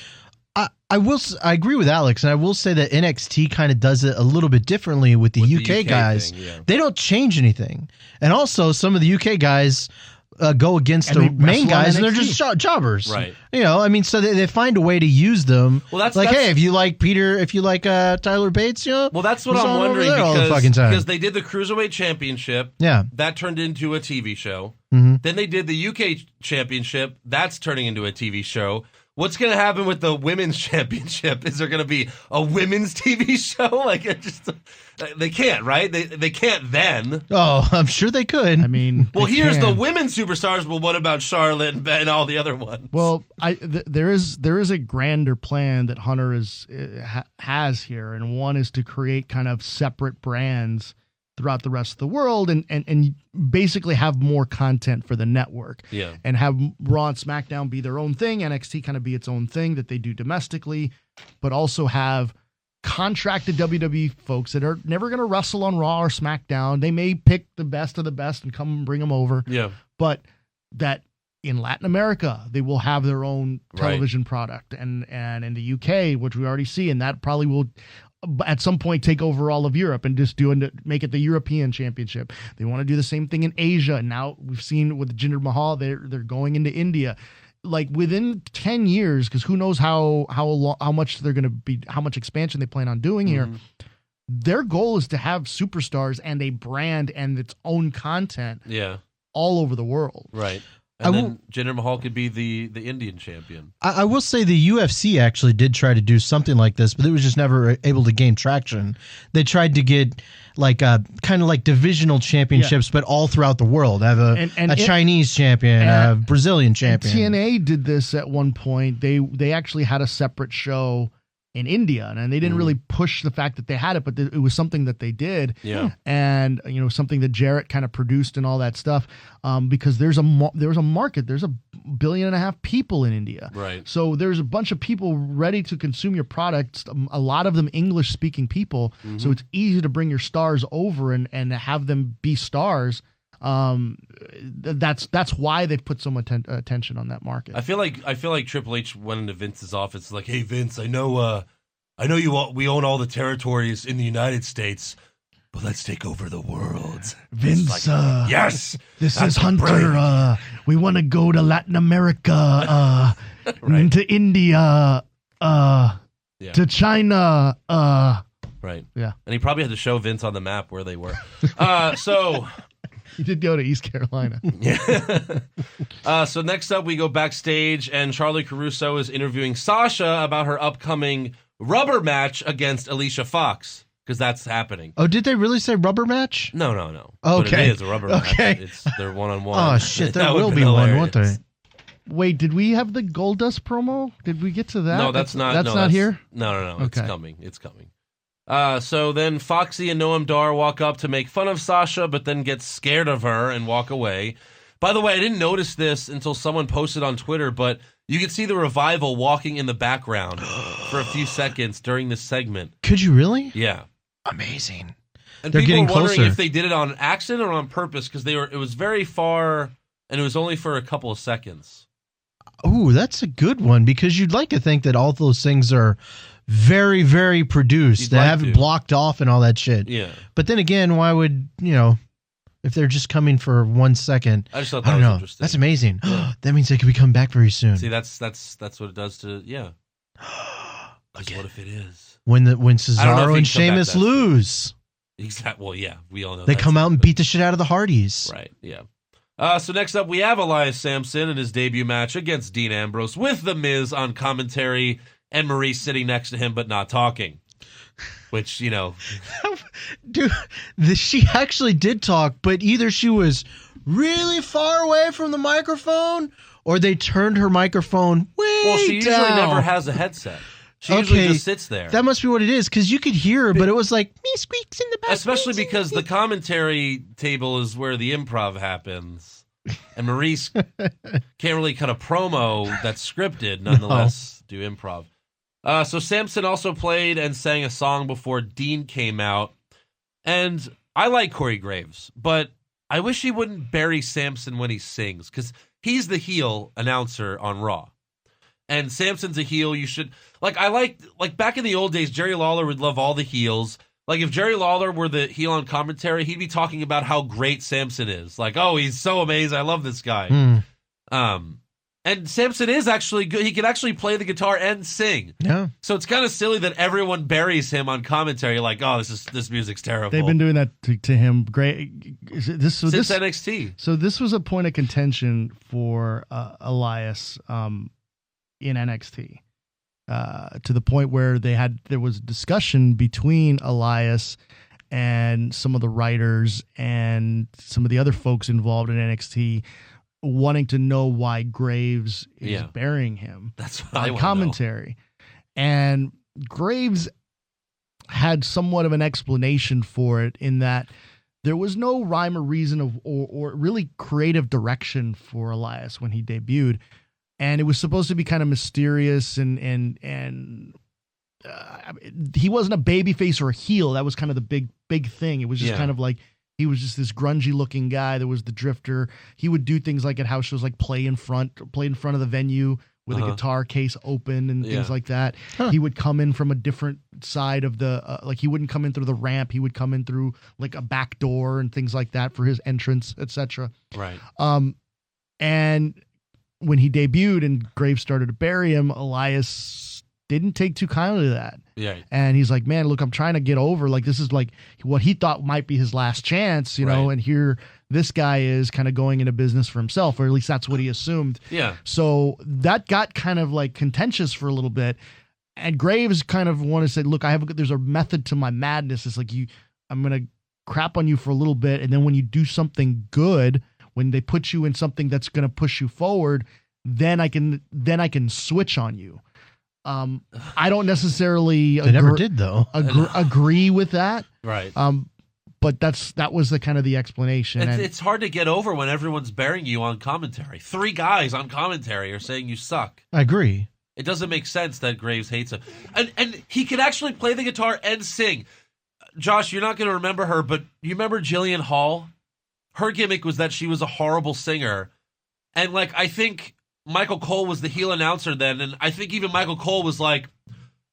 I agree with Alex, and I will say that NXT kind of does it a little bit differently with the UK guys. thing, yeah. They don't change anything, and also some of the UK guys go against the main guys, and they're just jobbers, Right. You know, I mean, so they find a way to use them. Well, that's like, hey, if you like Tyler Bates, you know, Well, that's what he's I'm on over wondering there all the fucking time. because they did the Cruiserweight Championship. Yeah. That turned into a TV show. Mm-hmm. Then they did the UK Championship. That's turning into a TV show. What's going to happen with the Women's Championship? Is there going to be a women's TV show? Like, it just they can't, right? They can't then. Oh, I'm sure they could. I mean, Well, they here's can. the women's superstars. Well, what about Charlotte and all the other ones? Well, there is a grander plan that Hunter has here, and one is to create kind of separate brands throughout the rest of the world, and basically have more content for the network. Yeah. And have Raw and SmackDown be their own thing, NXT kind of be its own thing that they do domestically, but also have contracted WWE folks that are never going to wrestle on Raw or SmackDown. They may pick the best of the best and come and bring them over. Yeah. But that in Latin America, they will have their own television product, and in the UK, which we already see, and that probably will at some point take over all of Europe and just make it the European Championship. They want to do the same thing in Asia. And now we've seen with Jinder Mahal, they're going into India. Like within 10 years, because who knows how much they're going to be, how much expansion they plan on doing here. Their goal is to have superstars and a brand and its own content all over the world. Right. And then Jinder Mahal could be the Indian champion. I will say the UFC actually did try to do something like this, but it was just never able to gain traction. They tried to get like kind of like divisional championships, but all throughout the world. Have a Chinese champion, a Brazilian champion. TNA did this at one point. They actually had a separate show in India, and they didn't really push the fact that they had it, but it was something that they did. Yeah. And something that Jarrett kind of produced and all that stuff, because there's a market. There's 1.5 billion people in India. Right. So there's a bunch of people ready to consume your products, a lot of them English speaking people. So it's easy to bring your stars over and have them be stars. That's why they've put so much attention on that market. I feel like Triple H went into Vince's office like, "Hey Vince, I know we own all the territories in the United States, but let's take over the world." Vince, yes, this is Hunter. We want to go to Latin America, to India, to China. Right. Yeah. And he probably had to show Vince on the map where they were. So. He did go to East Carolina. Yeah. So next up, we go backstage, and Charlie Caruso is interviewing Sasha about her upcoming rubber match against Alicia Fox, because that's happening. Oh, did they really say rubber match? No. Okay. But it is a rubber Okay. match. They're one-on-one. Oh, shit, there will be one, won't there? Wait, did we have the Goldust promo? Did we get to that? No, that's not. That's not here? No. Okay. It's coming. So then Foxy and Noam Dar walk up to make fun of Sasha, but then get scared of her and walk away. By the way, I didn't notice this until someone posted on Twitter, but you could see the Revival walking in the background for a few seconds during this segment. Could you really? Yeah. Amazing. And They're people getting were wondering closer. if they did it on accident or on purpose, because it was very far, and it was only for a couple of seconds. Ooh, that's a good one, because you'd like to think that all those things are very, very produced. You'd They like have to. it blocked off and all that shit. Yeah. But then again, why would, if they're just coming for 1 second? I just thought I that don't was know. interesting. That's amazing. That means they could be coming back very soon. See, that's what it does to, yeah. Because what if it is? When I don't know if Cesaro he and can come back Sheamus that soon. lose, Exactly. Well, yeah, we all know they that's come it, out and but- beat the shit out of the Hardys. Right, yeah. So next up, we have Elias Samson in his debut match against Dean Ambrose with The Miz on commentary and Maurice sitting next to him but not talking. Which, Dude, she actually did talk, but either she was really far away from the microphone, or they turned her microphone way down. Well, she usually never has a headset. She usually just sits there. That must be what it is, because you could hear her, but it was like, me squeaks in the back. Especially because the commentary table is where the improv happens. And Maurice can't really cut a promo that's scripted, nonetheless, do improv. So Samson also played and sang a song before Dean came out. And I like Corey Graves, but I wish he wouldn't bury Samson when he sings, because he's the heel announcer on Raw. And Samson's a heel. You should like back in the old days, Jerry Lawler would love all the heels. Like if Jerry Lawler were the heel on commentary, he'd be talking about how great Samson is. Like, oh, he's so amazing. I love this guy. And Samson is actually good. He can actually play the guitar and sing. Yeah. So it's kind of silly that everyone buries him on commentary. Like, oh, this music's terrible. They've been doing that to him. Great. Since NXT. So this was a point of contention for Elias. In NXT, to the point where there was discussion between Elias and some of the writers and some of the other folks involved in NXT, wanting to know why Graves is burying him. That's what on commentary. And Graves had somewhat of an explanation for it, in that there was no rhyme or reason or really creative direction for Elias when he debuted. And it was supposed to be kind of mysterious, and he wasn't a babyface or a heel. That was kind of the big thing. It was just kind of like he was just this grungy looking guy. There was the Drifter. He would do things like at house shows, like play in front of the venue with a guitar case open and things like that. He would come in from a different side of the like he wouldn't come in through the ramp. He would come in through like a back door and things like that for his entrance, etc. Right. And when he debuted and Graves started to bury him, Elias didn't take too kindly to that. Yeah. And he's like, man, look, I'm trying to get over. Like, this is like what he thought might be his last chance, you know, and here this guy is kind of going into business for himself, or at least that's what he assumed. Yeah. So that got kind of like contentious for a little bit. And Graves kind of wanted to say, look, there's a method to my madness. It's like I'm going to crap on you for a little bit. And then when you do something good, when they put you in something that's going to push you forward, then I can switch on you. I don't necessarily never did though. Agree with that. Right. But that was the kind of the explanation. It's hard to get over when everyone's burying you on commentary. 3 guys on commentary are saying you suck. I agree. It doesn't make sense that Graves hates him. And he can actually play the guitar and sing. Josh, you're not going to remember her, but you remember Jillian Hall? Her gimmick was that she was a horrible singer. And, like, I think Michael Cole was the heel announcer then, and I think even Michael Cole was like,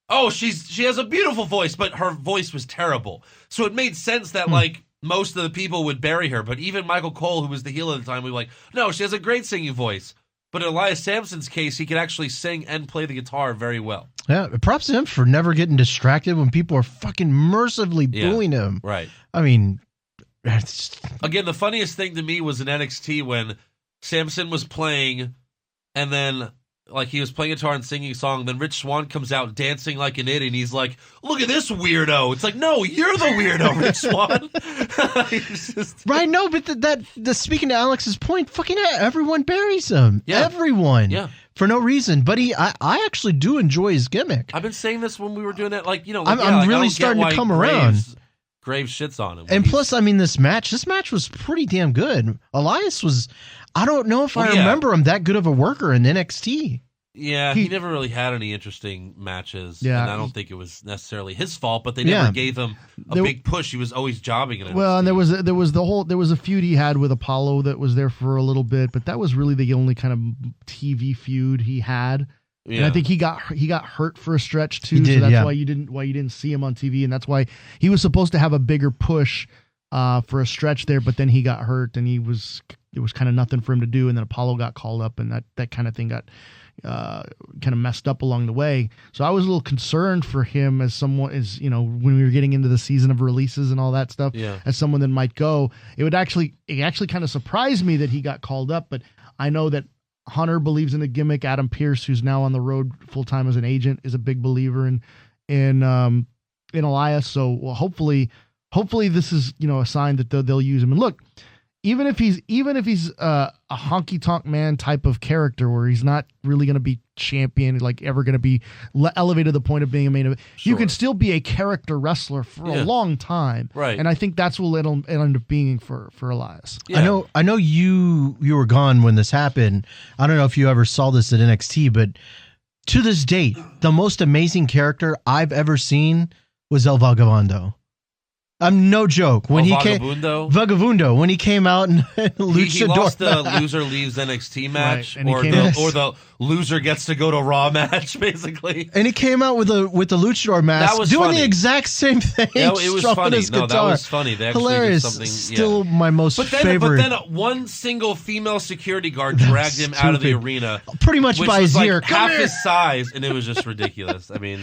oh, she has a beautiful voice, but her voice was terrible. So it made sense that, like, most of the people would bury her. But even Michael Cole, who was the heel at the time, would be like, no, she has a great singing voice. But in Elias Samson's case, he could actually sing and play the guitar very well. Yeah, props to him for never getting distracted when people are fucking mercifully booing him. Right. I mean... Again, the funniest thing to me was in NXT when Samson was playing, and then like he was playing guitar and singing a song, then Rich Swann comes out dancing like an idiot, and he's like, look at this weirdo. It's like, no, you're the weirdo, Rich Swann. Right, no, but speaking to Alex's point, fucking everyone buries him. Yeah. Everyone. Yeah. For no reason. But I actually do enjoy his gimmick. I've been saying this when we were doing that, like, you know, I'm really starting to come around. Graves shits on him. And plus, I mean, this match was pretty damn good. Elias was, I don't know if I remember him that good of a worker in NXT. Yeah, he never really had any interesting matches. Yeah. And I don't think it was necessarily his fault, but they never gave him a big push. He was always jobbing in it. Well, and there was a feud he had with Apollo that was there for a little bit, but that was really the only kind of TV feud he had. Yeah. And I think he got hurt for a stretch too, so that's why you didn't see him on TV, and that's why he was supposed to have a bigger push for a stretch there, but then he got hurt, and it was kind of nothing for him to do, and then Apollo got called up, and that kind of thing got kind of messed up along the way. So I was a little concerned for him as someone, as you know, when we were getting into the season of releases and all that stuff, as someone that might go. It actually kind of surprised me that he got called up, but I know that Hunter believes in the gimmick. Adam Pearce, who's now on the road full time as an agent, is a big believer in Elias. So hopefully this is, you know, a sign that they'll use him. And look, even if he's a honky tonk man type of character where he's not really going to be champion, like ever going to be elevated to the point of being a main event, you can still be a character wrestler for a long time, right? And I think that's what it'll end up being for Elias. Yeah. I know you were gone when this happened. I don't know if you ever saw this at NXT, but to this date, the most amazing character I've ever seen was El Vagabundo. I'm no joke. When Vagabundo, when he came out and Luchador, he lost the loser leaves NXT match, right. or the loser gets to go to Raw match, basically. And he came out with the Luchador mask, doing the exact same thing. Yeah, it was funny. No, that was funny. They actually hilarious. Did something. Still my most favorite. But then one single female security guard dragged him out of the arena, pretty much by his ear, half his size, and it was just ridiculous. I mean,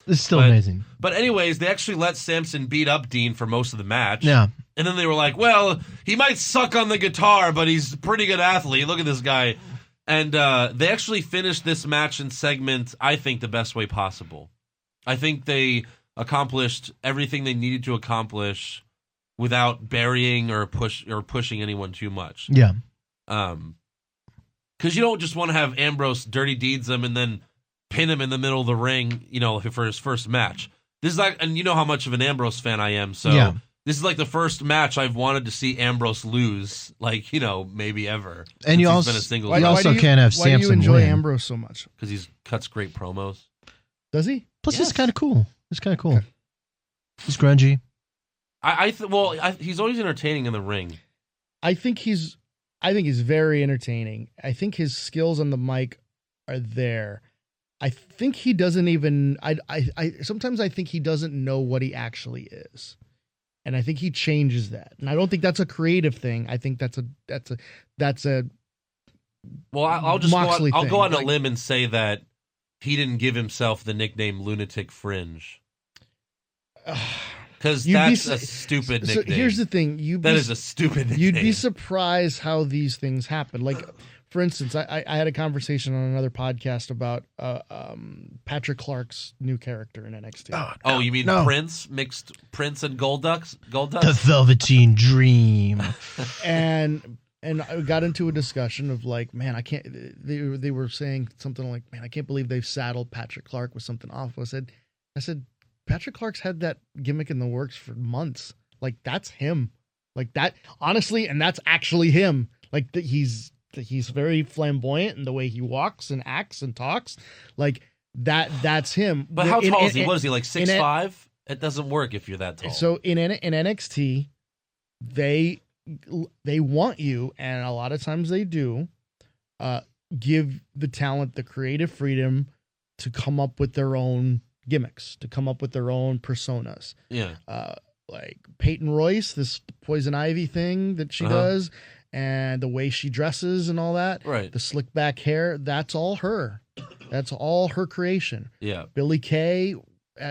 it's still amazing. But anyways, they actually let Samson beat up Dean for most of the match. Yeah. And then they were like, well, he might suck on the guitar, but he's a pretty good athlete. Look at this guy. And they actually finished this match and segment, I think, the best way possible. I think they accomplished everything they needed to accomplish without burying or pushing anyone too much. Yeah. Because you don't just want to have Ambrose dirty deeds him and then pin him in the middle of the ring, for his first match. This is like, and you know how much of an Ambrose fan I am, so this is like the first match I've wanted to see Ambrose lose, maybe ever. And you also, can't have Samson why do you enjoy win. Ambrose so much? Because he cuts great promos. Does he? Plus, he's kind of cool. Okay. He's grungy. He's always entertaining in the ring. I think he's very entertaining. I think his skills on the mic are there. I think he doesn't even. Sometimes I think he doesn't know what he actually is, and I think he changes that. And I don't think that's a creative thing. I think that's a. Well, I'll go on a limb and say that he didn't give himself the nickname Lunatic Fringe. Because that's a stupid nickname. So here's the thing: that is a stupid nickname. You'd be surprised how these things happen. Like, for instance, I had a conversation on another podcast about Patrick Clark's new character in NXT. Oh, you mean Prince mixed Prince and Goldust? The Velveteen Dream. and I got into a discussion of like, man, I can't. They were saying something like, man, I can't believe they've saddled Patrick Clark with something awful. I said, Patrick Clark's had that gimmick in the works for months. Like, that's him. Like, that, honestly, and that's actually him. Like, he's very flamboyant in the way he walks and acts and talks. Like, that's him. But how tall is he? What is he, like 6'5"? It doesn't work if you're that tall. So in NXT, they want you, and a lot of times they do, give the talent the creative freedom to come up with their own gimmicks, to come up with their own personas. Yeah. Like Peyton Royce, this Poison Ivy thing that she does, and the way she dresses and all that. Right. The slick back hair, that's all her. That's all her creation. Yeah. Billie Kay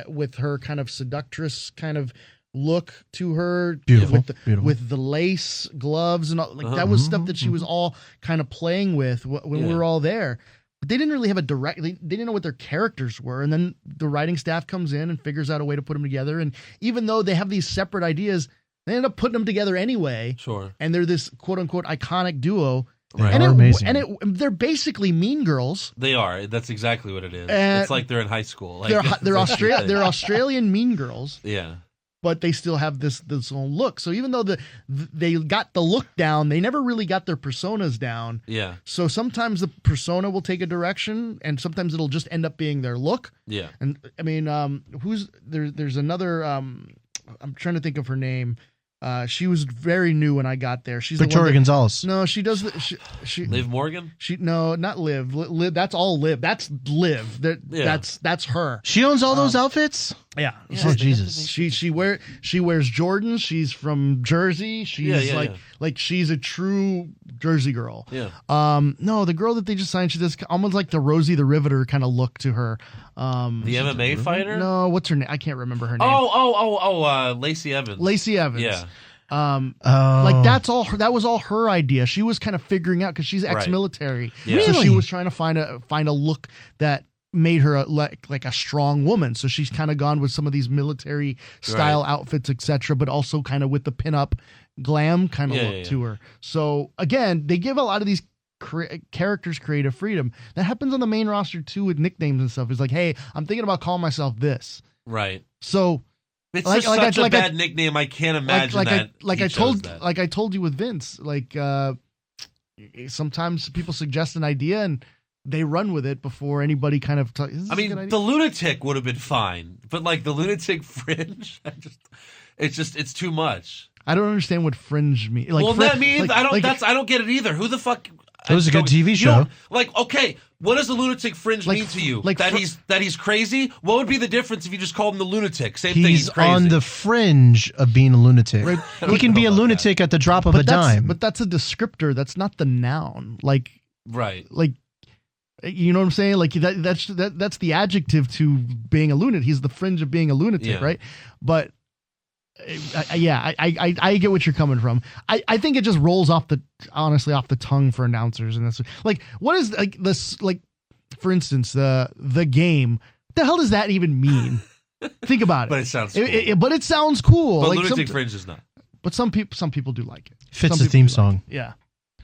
with her kind of seductress kind of look to her. Beautiful. With the lace gloves and all, like that was stuff that she was all kind of playing with when we were all there. But they didn't really have they didn't know what their characters were. And then the writing staff comes in and figures out a way to put them together. And even though they have these separate ideas, they end up putting them together anyway. Sure. And they're this quote unquote iconic duo. Right. And amazing. They're basically Mean Girls. They are. That's exactly what it is. It's like they're in high school. Like, they're Australian Mean Girls. Yeah. But they still have this own look. So even though they got the look down, they never really got their personas down. Yeah. So sometimes the persona will take a direction, and sometimes it'll just end up being their look. Yeah. And I mean, there's another. I'm trying to think of her name. She was very new when I got there. She's Victoria Gonzalez. No, she does. She Liv Morgan. No, not Liv. Liv. That's all Liv. That's Liv. That's her. She owns all those outfits. Yeah. Oh Jesus. She wears Jordans. She's from Jersey. She's like she's a true Jersey girl. Yeah. No, the girl that they just signed, she does almost like the Rosie the Riveter kind of look to her. The MMA fighter? No, what's her name? I can't remember her name. Lacey Evans. Lacey Evans. Yeah. Like that's all her, that was all her idea. She was kind of figuring out because she's ex-military. Yeah. So Really? she was trying to find a look that made her like a strong woman. So she's kind of gone with some of these military style outfits, etc., but also kind of with the pinup glam kind of look to her. So again, they give a lot of these characters creative freedom. That happens on the main roster too with nicknames and stuff. It's like, hey, I'm thinking about calling myself this. Right. So it's just such a bad nickname. I can't imagine that. I told you with Vince, sometimes people suggest an idea and they run with it before anybody kind of. The lunatic would have been fine, but like the lunatic fringe, it's too much. I don't understand what fringe means. That means I don't get it either. Who the fuck? It was a good TV show. Okay, what does the lunatic fringe mean to you? That he's crazy? What would be the difference if you just called him the lunatic? Same thing. He's crazy. On the fringe of being a lunatic. Right. He can be a lunatic at the drop of a dime. But that's a descriptor. That's not the noun. Right. You know what I'm saying? That's the adjective to being a lunatic. He's the fringe of being a lunatic, right? But I get what you're coming from. I think it just rolls off the tongue for announcers, and that's what is this, for instance, the game. What the hell does that even mean? Think about it. But it sounds cool. It sounds cool. But lunatic fringe is not. But some people do like it. Fits the theme song. Yeah.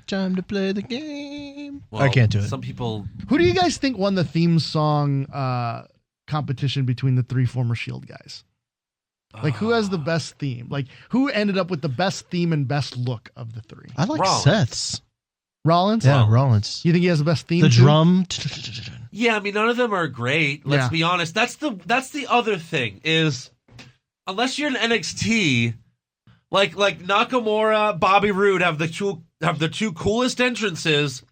Time to play the game. Well, I can't do it. Some people. Who do you guys think won the theme song competition between the 3 former Shield guys? Who has the best theme? Who ended up with the best theme and best look of the 3? I like Rollins. Seth's. Rollins? Yeah, Rollins. You think he has the best theme? The drum. Yeah, none of them are great. Let's be honest. That's the other thing is, unless you're in NXT, like Nakamura, Bobby Roode have the two coolest entrances,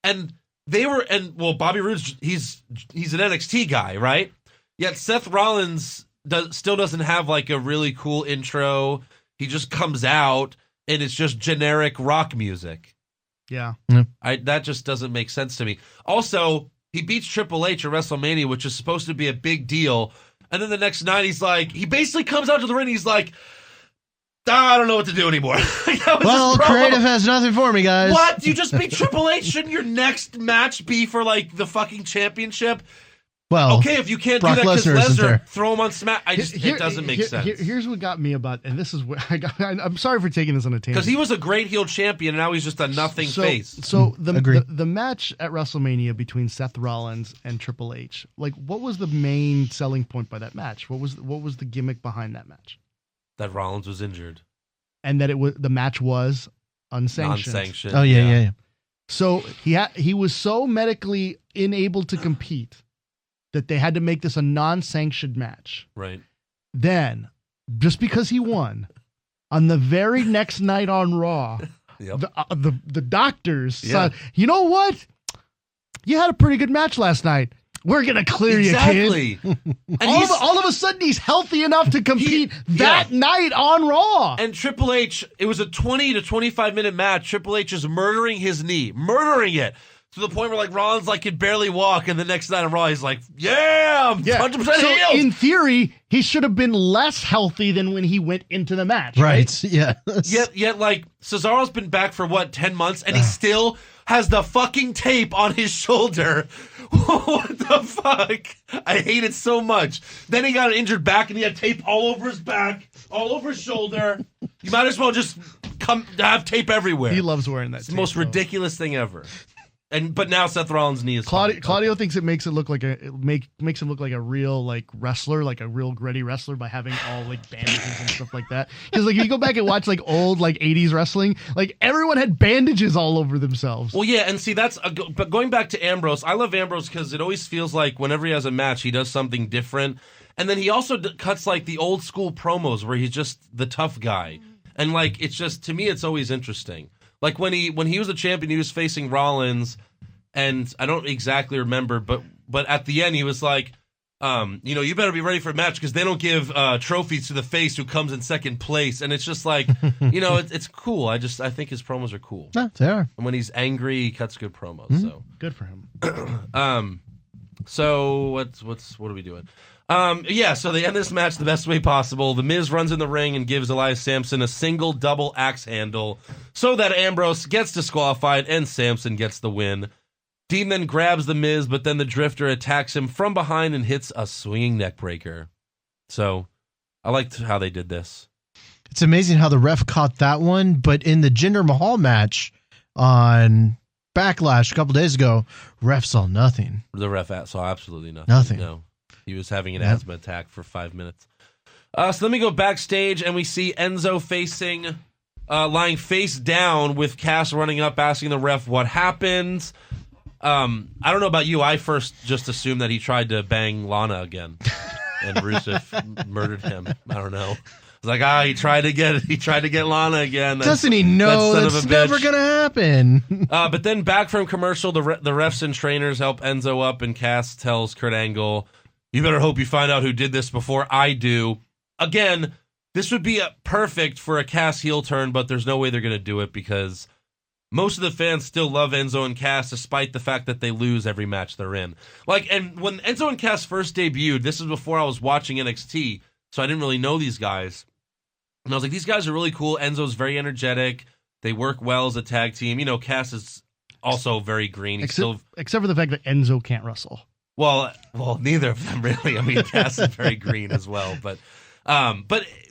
and Bobby Roode's he's an NXT guy, right? Yet Seth Rollins still doesn't have a really cool intro. He just comes out and it's just generic rock music. Yeah. That just doesn't make sense to me. Also, he beats Triple H at WrestleMania, which is supposed to be a big deal. And then the next night he basically comes out to the ring and he's like, I don't know what to do anymore. Creative has nothing for me, guys. What? You just beat Triple H? Shouldn't your next match be for the fucking championship? Well, okay, if you can't Brock do that because Lesnar, throw him on Smack. It doesn't make sense. Here's what got me about, and this is what I'm sorry for taking this on a tangent. Because he was a great heel champion, and now he's just a nothing face. So the match at WrestleMania between Seth Rollins and Triple H, what was the main selling point by that match? What was the gimmick behind that match? That Rollins was injured, and that the match was unsanctioned. Non-sanctioned. Oh yeah. So he was so medically unable to compete that they had to make this a non-sanctioned match. Right. Then, just because he won, on the very next night on Raw, the doctors said, you know what? You had a pretty good match last night. We're going to clear you, kid. And all of a sudden, he's healthy enough to compete that night on Raw. And Triple H, it was a 20 to 25-minute match. Triple H is murdering his knee. Murdering it. To the point where Rollins could barely walk, and the next night on Raw, he's like, I'm 100% healed. In theory, he should have been less healthy than when he went into the match. Right? Yeah. Yet Cesaro's been back for 10 months, and he still has the fucking tape on his shoulder. What the fuck? I hate it so much. Then he got an injured back, and he had tape all over his back, all over his shoulder. You might as well just have tape everywhere. He loves wearing that. It's the most ridiculous thing ever. But now Seth Rollins' knee is Claudio thinks it makes him look like a real wrestler, like a real gritty wrestler by having all bandages and stuff like that. Because if you go back and watch old 80s wrestling, everyone had bandages all over themselves. Well, yeah, and see but going back to Ambrose, I love Ambrose because it always feels like whenever he has a match, he does something different, and then he also cuts the old school promos where he's just the tough guy, and it's just, to me, it's always interesting. When he was a champion, he was facing Rollins, and I don't exactly remember, but at the end he was like, you better be ready for a match because they don't give trophies to the face who comes in second place, and it's just it's cool. I think his promos are cool. No, they are. And when he's angry, he cuts good promos. Mm-hmm. So good for him. So what are we doing? So they end this match the best way possible. The Miz runs in the ring and gives Elias Samson a single double axe handle so that Ambrose gets disqualified and Samson gets the win. Dean then grabs The Miz, but then the Drifter attacks him from behind and hits a swinging neck breaker. So I liked how they did this. It's amazing how the ref caught that one, but in the Jinder Mahal match on Backlash a couple days ago, ref saw nothing. The ref saw absolutely nothing. Nothing. No. He was having an asthma attack for 5 minutes. So then we go backstage and we see Enzo lying face down with Cass running up, asking the ref what happened. I don't know about you. I first just assumed that he tried to bang Lana again, and Rusev murdered him. I don't know. It's like, he tried to get Lana again. Doesn't he know that's never gonna happen? But then back from commercial, the refs and trainers help Enzo up, and Cass tells Kurt Angle, "You better hope you find out who did this before I do." Again, this would be perfect for a Cass heel turn, but there's no way they're gonna do it because most of the fans still love Enzo and Cass, despite the fact that they lose every match they're in. And when Enzo and Cass first debuted, this is before I was watching NXT, so I didn't really know these guys. And I was like, these guys are really cool. Enzo's very energetic. They work well as a tag team. Cass is also very green. Except for the fact that Enzo can't wrestle. Well, neither of them really. I mean, Cass is very green as well, but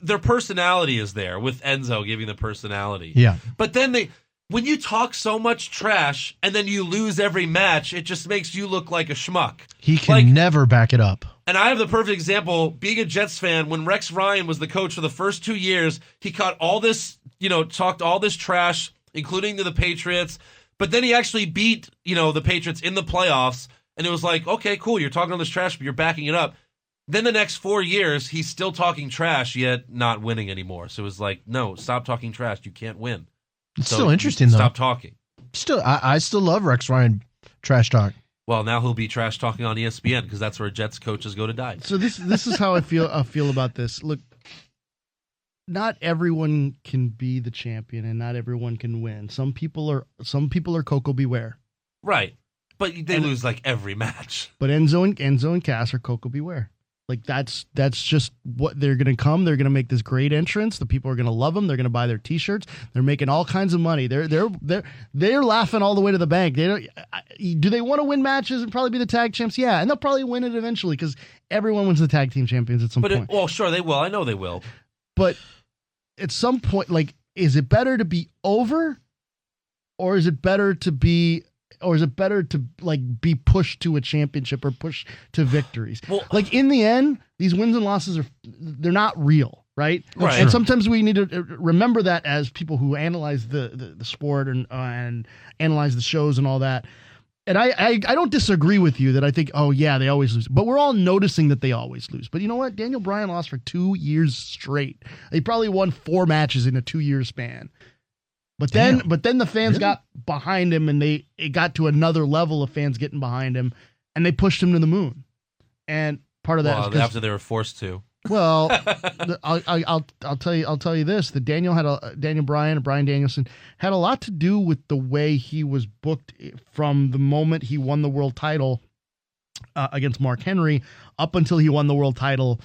their personality is there with Enzo giving the personality. Yeah. But then when you talk so much trash and then you lose every match, it just makes you look like a schmuck. He can never back it up. And I have the perfect example, being a Jets fan, when Rex Ryan was the coach for the first 2 years, he caught all this, talked all this trash, including to the Patriots, but then he actually beat, the Patriots in the playoffs, and it was like, okay, cool, you're talking all this trash, but you're backing it up. Then the next 4 years, he's still talking trash, yet not winning anymore. So it was like, no, stop talking trash, you can't win. It's still interesting, though. Stop talking. I still love Rex Ryan trash talk. Well, now he'll be trash talking on ESPN because that's where Jets coaches go to die. So this is how I feel about this. Look, not everyone can be the champion, and not everyone can win. Some people are Coco Beware. Right, but they lose like every match. But Enzo and Cass are Coco Beware. Like that's just what they're going to come. They're going to make this great entrance. The people are going to love them. They're going to buy their T-shirts. They're making all kinds of money. They're laughing all the way to the bank. Do they want to win matches and probably be the tag champs? Yeah, and they'll probably win it eventually because everyone wins the tag team champions at some point. Sure they will. I know they will. But at some point, is it better to be over, or is it better to be be pushed to a championship or pushed to victories? Well, in the end, these wins and losses they're not real, right? Right. And sometimes we need to remember that as people who analyze the sport and analyze the shows and all that. And I don't disagree with you that I think, oh yeah, they always lose. But we're all noticing that they always lose. But you know what? Daniel Bryan lost for 2 years straight. He probably won 4 matches in a 2-year span. But then the fans got behind him, and it got to another level of fans getting behind him, and they pushed him to the moon. And part of that is after they were forced to. Well, I'll tell you this: that Daniel Bryan and Bryan Danielson had a lot to do with the way he was booked from the moment he won the world title against Mark Henry up until he won the world title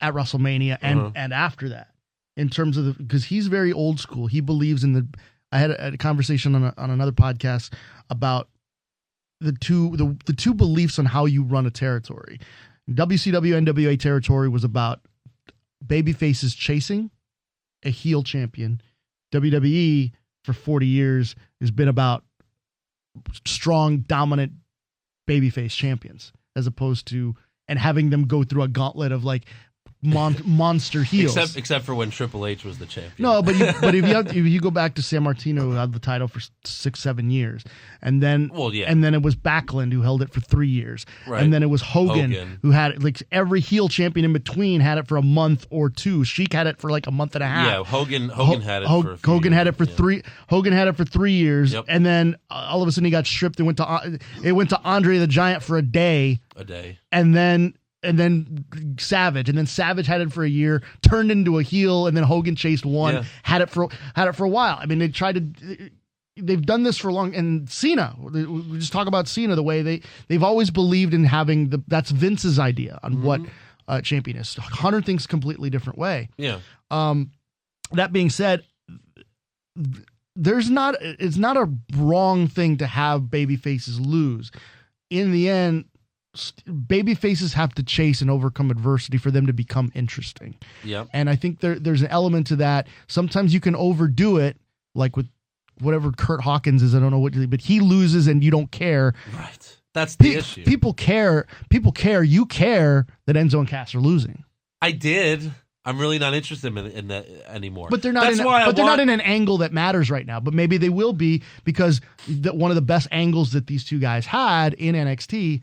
at WrestleMania and after that. In terms of because he's very old school. He believes in I had a conversation on another podcast about the two beliefs on how you run a territory. WCW NWA territory was about baby faces chasing a heel champion. WWE for 40 years has been about strong, dominant babyface champions, as opposed to and having them go through a gauntlet of monster heels. Except for when Triple H was the champion. No, but if you go back to San Martino, who had the title for 6-7 years, and then it was Backlund who held it for 3 years, right. And then it was Hogan. Who had it, every heel champion in between had it for a month or two. Sheik had it for a month and a half. Yeah, Hogan had it for a few Hogan years, had it for 3. Hogan had it for 3 years, yep. And then all of a sudden he got stripped and went to Andre the Giant for a day, and then Savage, and then Savage had it for a year, turned into a heel, and then Hogan chased one, had it for a while. I mean, they've done this for long. And Cena, we just talk about Cena, the way they've always believed in having that's Vince's idea on what champion is. Hunter thinks completely different way. Yeah. That being said, it's not a wrong thing to have baby faces lose. In the end, baby faces have to chase and overcome adversity for them to become interesting. Yep. And I think there's an element to that. Sometimes you can overdo it, like with whatever Kurt Hawkins is. I don't know what, but he loses and you don't care. Right. That's the issue. People care. You care that Enzo and Cass are losing. I did. I'm really not interested in that anymore. But they're not. They're not in an angle that matters right now. But maybe they will be, because one of the best angles that these two guys had in NXT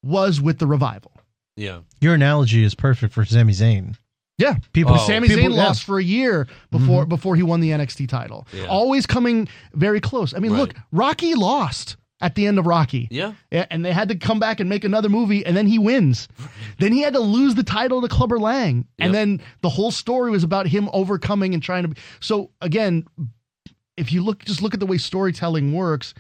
was with the Revival. Yeah. Your analogy is perfect for Sami Zayn. Yeah, Sami Zayn lost for a year before he won the NXT title. Yeah. Always coming very close. I mean, look, Rocky lost at the end of Rocky. Yeah. And they had to come back and make another movie, and then he wins. Then he had to lose the title to Clubber Lang. And then the whole story was about him overcoming and trying to... So, again, if you look at the way storytelling works,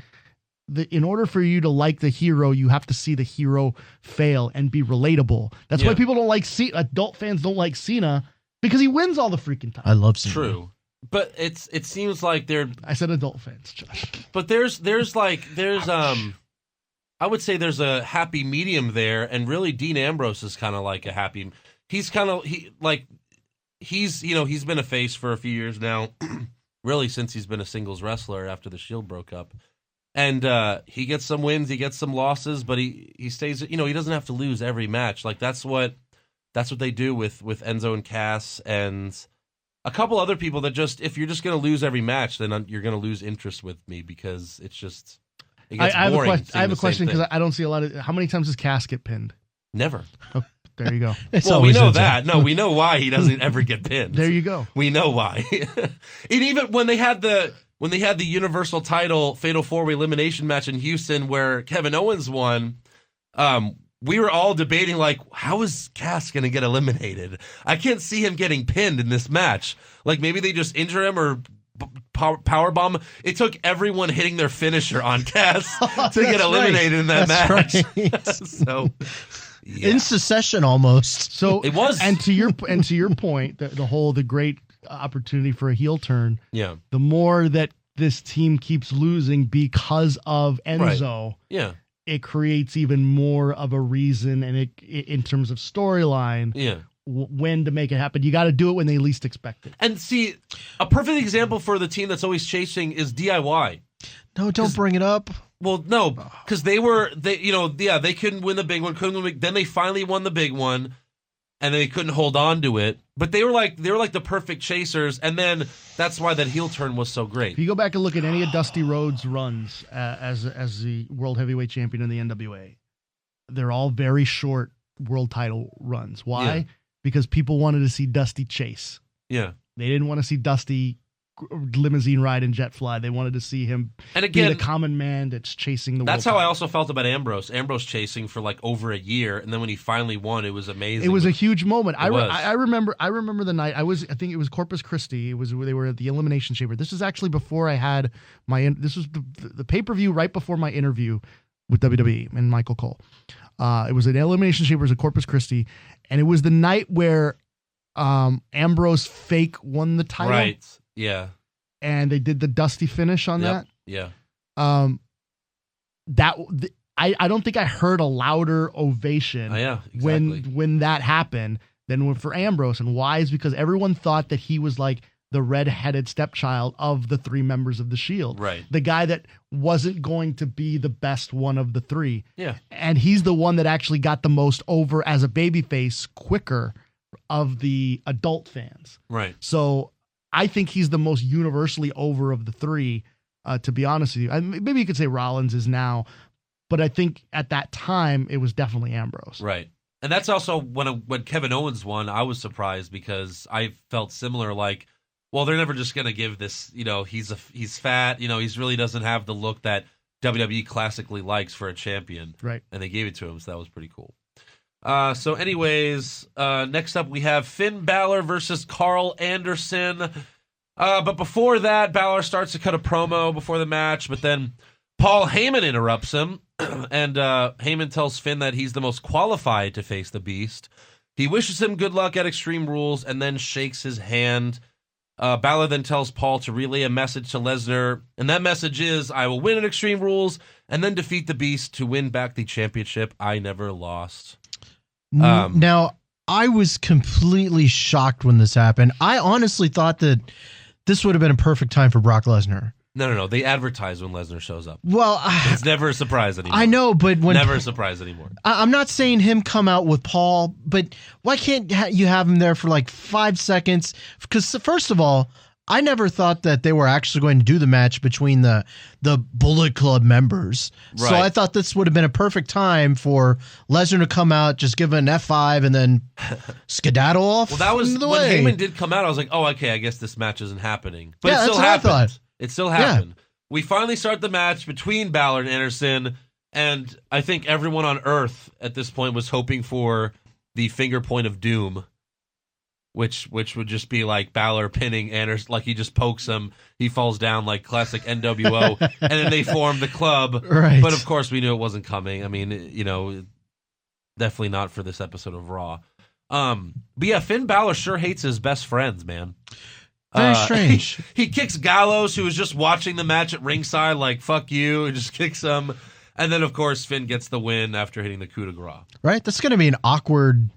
in order for you to like the hero, you have to see the hero fail and be relatable. That's why people don't like adult fans don't like Cena, because he wins all the freaking time. I love Cena. True. But it seems like I said adult fans, Josh. But there's I would say there's a happy medium there, and really Dean Ambrose is kind of like a happy. He's been a face for a few years now, really since he's been a singles wrestler after the Shield broke up, and he gets some wins, he gets some losses, but he stays. He doesn't have to lose every match. Like that's what they do with Enzo and Cass and a couple other people that if you're just going to lose every match, then you're going to lose interest with me, because it gets boring. I have a question, because I don't see a lot of... How many times does Cass get pinned? Never. Oh, there you go. Well, we know that. No, we know why he doesn't ever get pinned. There you go. We know why. And even when they had the Universal title Fatal 4-Way elimination match in Houston where Kevin Owens won, we were all debating, like, how is Cass going to get eliminated? I can't see him getting pinned in this match. Like, maybe they just injure him or powerbomb. It took everyone hitting their finisher on Cass to get eliminated in that match. Right. So, in succession almost. So it was. And to your point, the great opportunity for a heel turn. Yeah. The more that this team keeps losing because of Enzo. Right. Yeah. It creates even more of a reason, and it in terms of storyline, when to make it happen. You got to do it when they least expect it. And see, a perfect example for the team that's always chasing is DIY. No, don't bring it up. Well, no, because they couldn't win the big one, then they finally won the big one, and they couldn't hold on to it. But they were like the perfect chasers, and then that's why that heel turn was so great. If you go back and look at any of Dusty Rhodes' runs as the World Heavyweight Champion in the NWA, they're all very short world title runs. Why? Yeah. Because people wanted to see Dusty chase. Yeah. They didn't want to see Dusty limousine ride and jet fly. They wanted to see him be the common man that's chasing the world. That's how I also felt about Ambrose. Ambrose chasing for like over a year, and then when he finally won, it was amazing. It was a huge moment. I remember the night. I think it was Corpus Christi. They were at the Elimination Chamber. This is actually before I had this was the pay-per-view right before my interview with WWE and Michael Cole. It was an Elimination Chamber at Corpus Christi, and it was the night where Ambrose fake won the title. Right. Yeah. And they did the Dusty finish on that. Yeah. I don't think I heard a louder ovation when that happened than for Ambrose. And why is because everyone thought that he was like the red-headed stepchild of the three members of the Shield. Right. The guy that wasn't going to be the best one of the three. Yeah. And he's the one that actually got the most over as a babyface quicker of the adult fans. Right. So I think he's the most universally over of the three, to be honest with you. Maybe you could say Rollins is now, but I think at that time it was definitely Ambrose. Right. And that's also when Kevin Owens won, I was surprised because I felt similar, like, well, they're never just going to give this, he's fat, he really doesn't have the look that WWE classically likes for a champion. Right. And they gave it to him, so that was pretty cool. So anyways, next up we have Finn Balor versus Carl Anderson. But before that, Balor starts to cut a promo before the match, but then Paul Heyman interrupts him, and Heyman tells Finn that he's the most qualified to face the Beast. He wishes him good luck at Extreme Rules and then shakes his hand. Balor then tells Paul to relay a message to Lesnar, and that message is, I will win at Extreme Rules and then defeat the Beast to win back the championship I never lost. Now, I was completely shocked when this happened. I honestly thought that this would have been a perfect time for Brock Lesnar. No. They advertise when Lesnar shows up. Well, it's never a surprise anymore. I know, but when never a surprise anymore. I'm not saying him come out with Paul, but why can't you have him there for like 5 seconds? Because first of all, I never thought that they were actually going to do the match between the Bullet Club members. Right. So I thought this would have been a perfect time for Lesnar to come out, just give an F5, and then skedaddle off. Well, that was the when way. Heyman did come out. I was like, oh, okay, I guess this match isn't happening. But yeah, it still that's happened. What I thought. It still happened. Yeah. We finally start the match between Balor and Anderson, and I think everyone on Earth at this point was hoping for the finger point of doom, which would just be like Balor pinning Anderson, like he just pokes him, he falls down like classic NWO, and then they form the club. Right. But of course, we knew it wasn't coming. I mean, definitely not for this episode of Raw. But yeah, Finn Balor sure hates his best friends, man. Very strange. He kicks Gallows, who was just watching the match at ringside, like, fuck you, and just kicks him. And then, of course, Finn gets the win after hitting the coup de grace. Right? That's going to be an awkward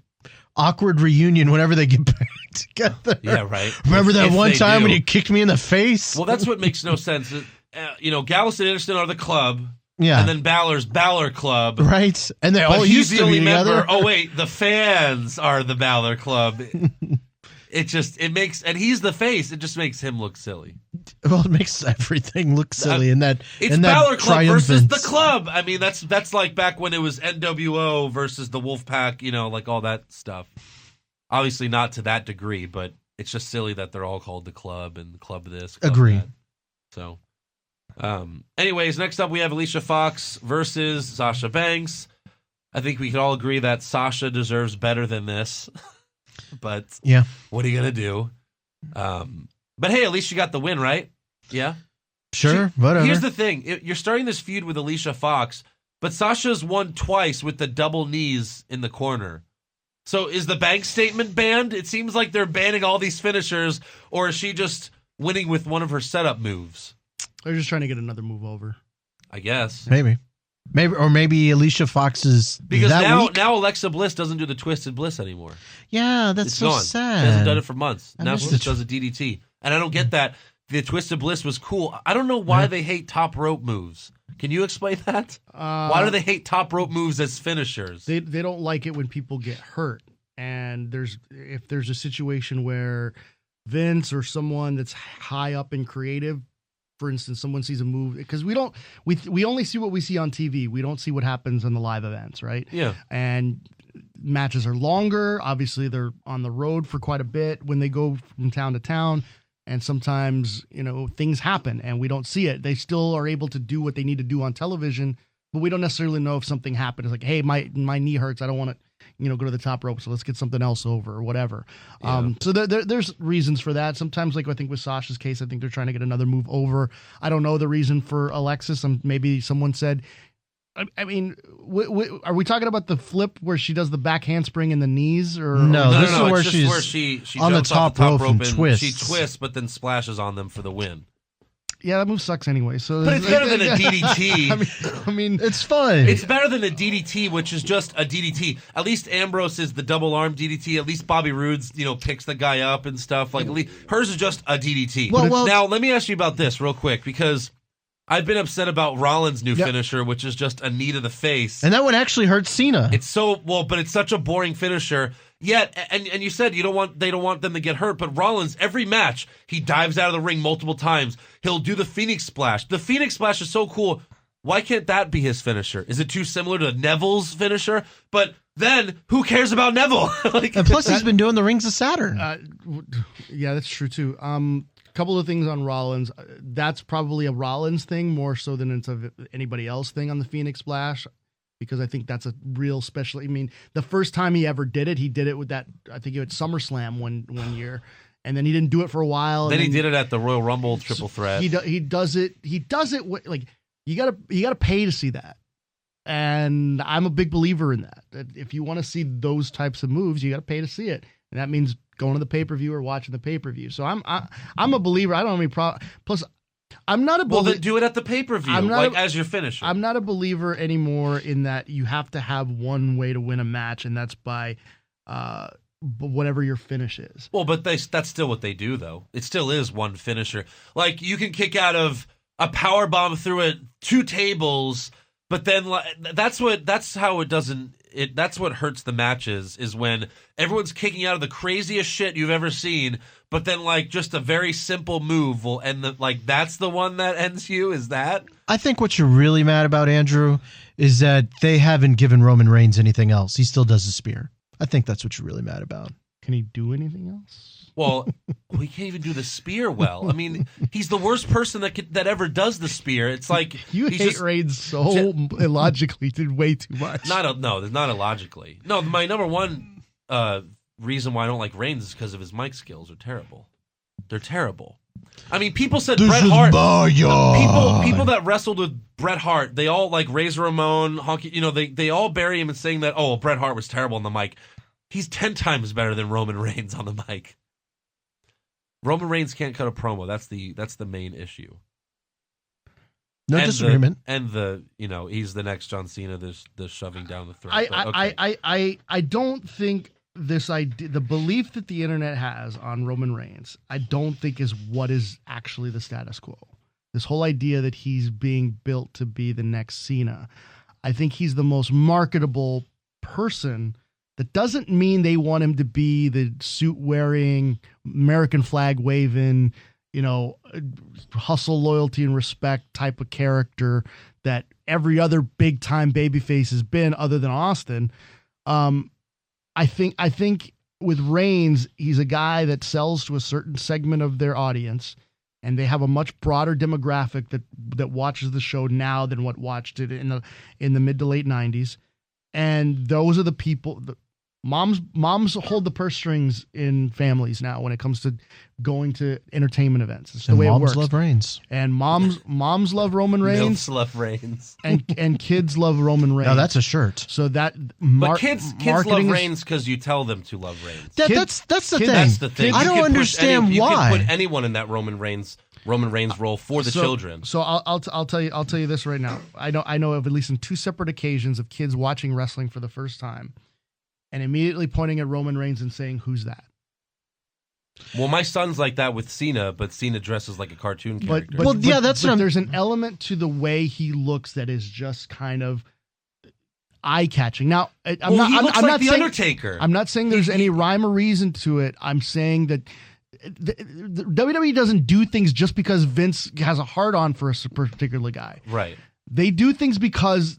reunion whenever they get back together. Yeah, right. Remember that one time when you kicked me in the face? Well, that's what makes no sense. Gallows and Anderson are the club. Yeah. And then Balor's Balor Club. Right. And they all used to be together. Member. Oh, wait. The fans are the Balor Club. It makes, and he's the face. It just makes him look silly. Well, it makes everything look silly in that. It's Balor Club versus the club. I mean, that's like back when it was NWO versus the Wolfpack. Like all that stuff. Obviously, not to that degree, but it's just silly that they're all called the club and club this. Club Agree. That. So, anyways, next up we have Alicia Fox versus Sasha Banks. I think we can all agree that Sasha deserves better than this. But yeah, what are you gonna do? But hey, at least you got the win, right? Yeah, sure. Whatever. Here's the thing: you're starting this feud with Alicia Fox, but Sasha's won twice with the double knees in the corner. So is the Banks statement banned? It seems like they're banning all these finishers, or is she just winning with one of her setup moves? They're just trying to get another move over. I guess Maybe Alicia Fox is because that now weak? now Alexa Bliss doesn't do the Twisted Bliss anymore. Yeah, that's it's so gone. sad. She hasn't done it for months. Now she just does a DDT, and I don't get that. The Twisted Bliss was cool. I don't know why they hate top rope moves. Can you explain that? Why do they hate top rope moves as finishers? They don't like it when people get hurt, and if there's a situation where Vince or someone that's high up in creative. For instance, someone sees a move because we only see what we see on TV. We don't see what happens in the live events, right? Yeah. And matches are longer. Obviously, they're on the road for quite a bit when they go from town to town. And sometimes, things happen and we don't see it. They still are able to do what they need to do on television, but we don't necessarily know if something happened. It's like, hey, my knee hurts. I don't want to, go to the top rope. So let's get something else over or whatever. Yeah. So there's reasons for that. Sometimes, like I think with Sasha's case, I think they're trying to get another move over. I don't know the reason for Alexis. Maybe someone said, I mean, are we talking about the flip where she does the back handspring in the knees? Or no, no, this is where it's she's where she on the jumps top off the top rope and twists. She twists, but then splashes on them for the win. Yeah, that move sucks anyway. So, but it's better than a DDT. I mean, it's fun. It's better than a DDT, which is just a DDT. At least Ambrose is the double arm DDT. At least Bobby Roode's, picks the guy up and stuff. Like hers is just a DDT. Well, now let me ask you about this real quick because I've been upset about Rollins' new finisher, which is just a knee to the face, and that one actually hurts Cena. It's so but it's such a boring finisher. Yet, and you said they don't want them to get hurt, but Rollins, every match, he dives out of the ring multiple times. He'll do the Phoenix Splash. The Phoenix Splash is so cool. Why can't that be his finisher? Is it too similar to Neville's finisher? But then, who cares about Neville? And plus, he's been doing the Rings of Saturn. Yeah, that's true, too. Couple of things on Rollins. That's probably a Rollins thing more so than it's anybody else thing on the Phoenix Splash. Because I think that's a real special. I mean, the first time he ever did it with that. I think it was SummerSlam one year, and then he didn't do it for a while. Then he did it at the Royal Rumble Triple Threat. He does it. He does it like you gotta pay to see that, and I'm a big believer in that. That if you want to see those types of moves, you gotta pay to see it, and that means going to the pay-per-view or watching the pay-per-view. So I'm a believer. I don't have any problem. Plus, I'm not a believer. Well, then do it at the pay-per-view, as your finisher. I'm not a believer anymore in that you have to have one way to win a match, and that's by whatever your finish is. Well, but that's still what they do, though. It still is one finisher. Like, you can kick out of a power bomb through 2 tables, but then that's how it doesn't. That's what hurts the matches, is when everyone's kicking out of the craziest shit you've ever seen, but then like just a very simple move will end that's the one that ends you. Is that? I think what you're really mad about, Andrew, is that they haven't given Roman Reigns anything else. He still does the spear. I think that's what you're really mad about. Can he do anything else? Well, he can't even do the spear well. I mean, he's the worst person that ever does the spear. It's like you hate Reigns so illogically, did way too much. Not illogically. No, my number one reason why I don't like Reigns is because of his mic skills are terrible. They're terrible. I mean, people said this Bret Hart. People that wrestled with Bret Hart, they all like Razor Ramon, Honky. They all bury him in saying that Bret Hart was terrible on the mic. He's 10 times better than Roman Reigns on the mic. Roman Reigns can't cut a promo. That's the main issue. No disagreement. He's the next John Cena. This shoving down the throat. I don't think this idea, the belief that the internet has on Roman Reigns, I don't think is what is actually the status quo. This whole idea that he's being built to be the next Cena, I think he's the most marketable person. That doesn't mean they want him to be the suit-wearing, American flag waving, hustle, loyalty, and respect type of character that every other big-time babyface has been, other than Austin. I think with Reigns, he's a guy that sells to a certain segment of their audience, and they have a much broader demographic that watches the show now than what watched it in the mid to late 90s. And those are the people. Moms hold the purse strings in families now when it comes to going to entertainment events. It's the way it works. Moms love Reigns. And moms love Roman Reigns. Milfs love Reigns. And kids love Roman Reigns. No, that's a shirt. So that but kids love Reigns because you tell them to love Reigns. That's the thing. That's the thing. I don't understand why. You can put anyone in that Roman Reigns role for the children. So I'll tell you this right now. I know of at least in 2 separate occasions of kids watching wrestling for the first time and immediately pointing at Roman Reigns and saying, "Who's that?" Well, my son's like that with Cena, but Cena dresses like a cartoon character. But there's an element to the way he looks that is just kind of eye-catching. Now, I'm not the saying, Undertaker. I'm not saying there's any rhyme or reason to it. I'm saying that the WWE doesn't do things just because Vince has a hard-on for a particular guy. Right. They do things because,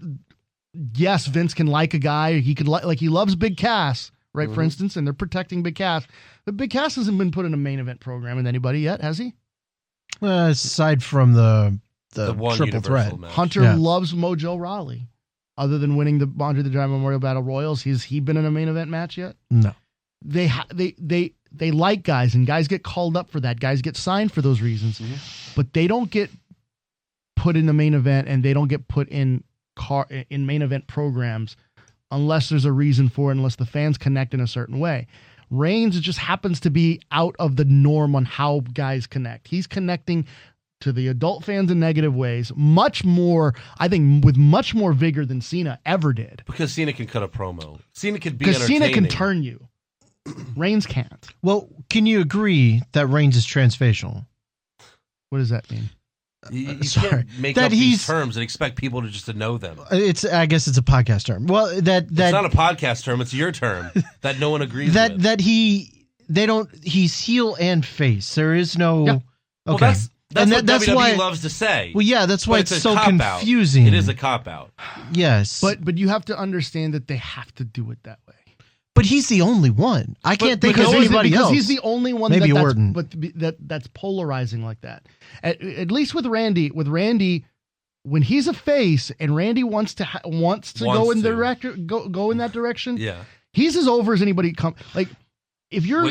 yes, Vince can like a guy. He can like he loves Big Cass, right? Mm-hmm. For instance, and they're protecting Big Cass. But Big Cass hasn't been put in a main event program with anybody yet, has he? Aside from the one triple threat, match. Hunter loves Mojo Rawley. Other than winning the Andre the Giant Memorial Battle Royals, has he been in a main event match yet? No. They like guys, and guys get called up for that. Guys get signed for those reasons, but they don't get put in the main event, and they don't get put in main event programs unless there's a reason for it, unless the fans connect in a certain way. Reigns just happens to be out of the norm on how guys connect. He's connecting to the adult fans in negative ways, much more, I think, with much more vigor than Cena ever did. Because Cena can cut a promo. Cena can be entertaining. Cena can turn you. Reigns can't. Well, can you agree that Reigns is transfacial? What does that mean? You can't make up these terms and expect people to know them. I guess it's a podcast term. Well, it's not a podcast term. It's your term that no one agrees with. He's heel and face. There is no. Yeah. Okay. Well, that's what WWE why, loves to say. Well, yeah, that's why it's so confusing. It is a cop-out. Yes. But you have to understand that they have to do it that way. But he's the only one. I can't think of anybody else. Because he's the only one that's polarizing like that. At least with Randy. With Randy, when he's a face and Randy wants to go in that direction. Yeah. He's as over as anybody like. If you're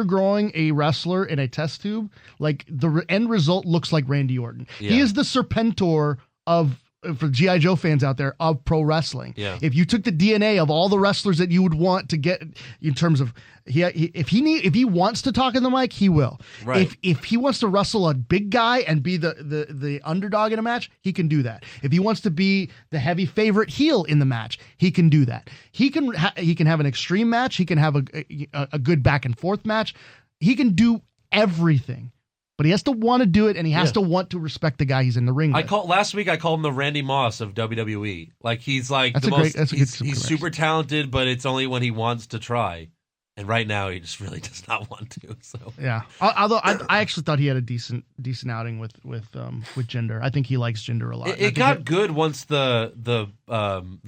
growing a wrestler in a test tube, like the end result looks like Randy Orton. Yeah. He is the Serpentor of for G.I. Joe fans out there, of pro wrestling. Yeah. If you took the DNA of all the wrestlers that you would want to get in terms of if he wants to talk in the mic, he will. Right. If he wants to wrestle a big guy and be the underdog in a match, he can do that. If he wants to be the heavy favorite heel in the match, he can do that. He can have an extreme match. He can have a good back and forth match. He can do everything. But he has to want to do it, and he has to want to respect the guy he's in the ring with. Last week I called him the Randy Moss of WWE. Like he's like he's super talented, but it's only when he wants to try. And right now he just really does not want to. So yeah, although I actually thought he had a decent outing with Jinder. I think he likes Jinder a lot. It got good once the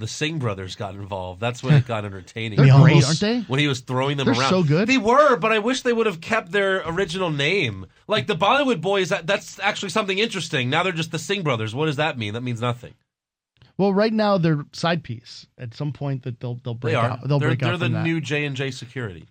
Singh brothers got involved. That's when it got entertaining. They're great, aren't they? When he was throwing them They're around, so good. They were, but I wish they would have kept their original name. Like the Bollywood Boys. That's actually something interesting. Now they're just the Singh brothers. What does that mean? That means nothing. Well, right now they're side piece. At some point that they'll break out. They're the new J&J Security.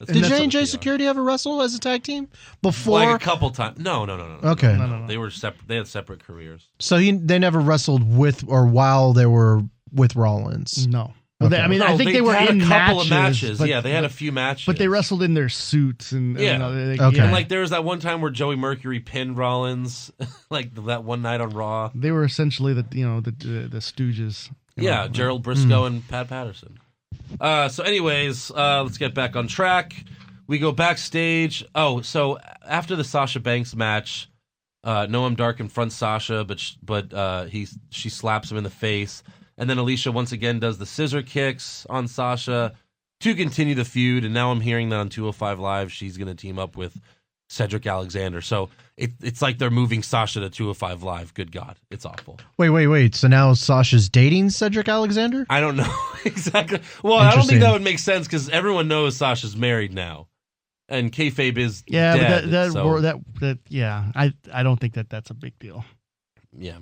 Did J&J Security ever wrestle as a tag team before? Like a couple times. No. Okay. No. They were separate. They had separate careers. So they never wrestled with or while they were with Rollins. No. Okay. I think they were in a couple of matches. But, yeah, they had a few matches. But they wrestled in their suits and Okay. And like there was that one time where Joey Mercury pinned Rollins, like that one night on Raw. They were essentially the Stooges. Yeah, Gerald Briscoe and Pat Patterson. So anyways, let's get back on track. We go backstage. Oh, so after the Sasha Banks match, Noam Dar confronts Sasha, but she slaps him in the face. And then Alicia once again does the scissor kicks on Sasha to continue the feud. And now I'm hearing that on 205 Live, she's going to team up with Cedric Alexander. So it's like they're moving Sasha to 205 Live. Good God. It's awful. Wait. So now Sasha's dating Cedric Alexander? I don't know exactly. Well, I don't think that would make sense because everyone knows Sasha's married now. And kayfabe is dead. I don't think that's a big deal. Yeah.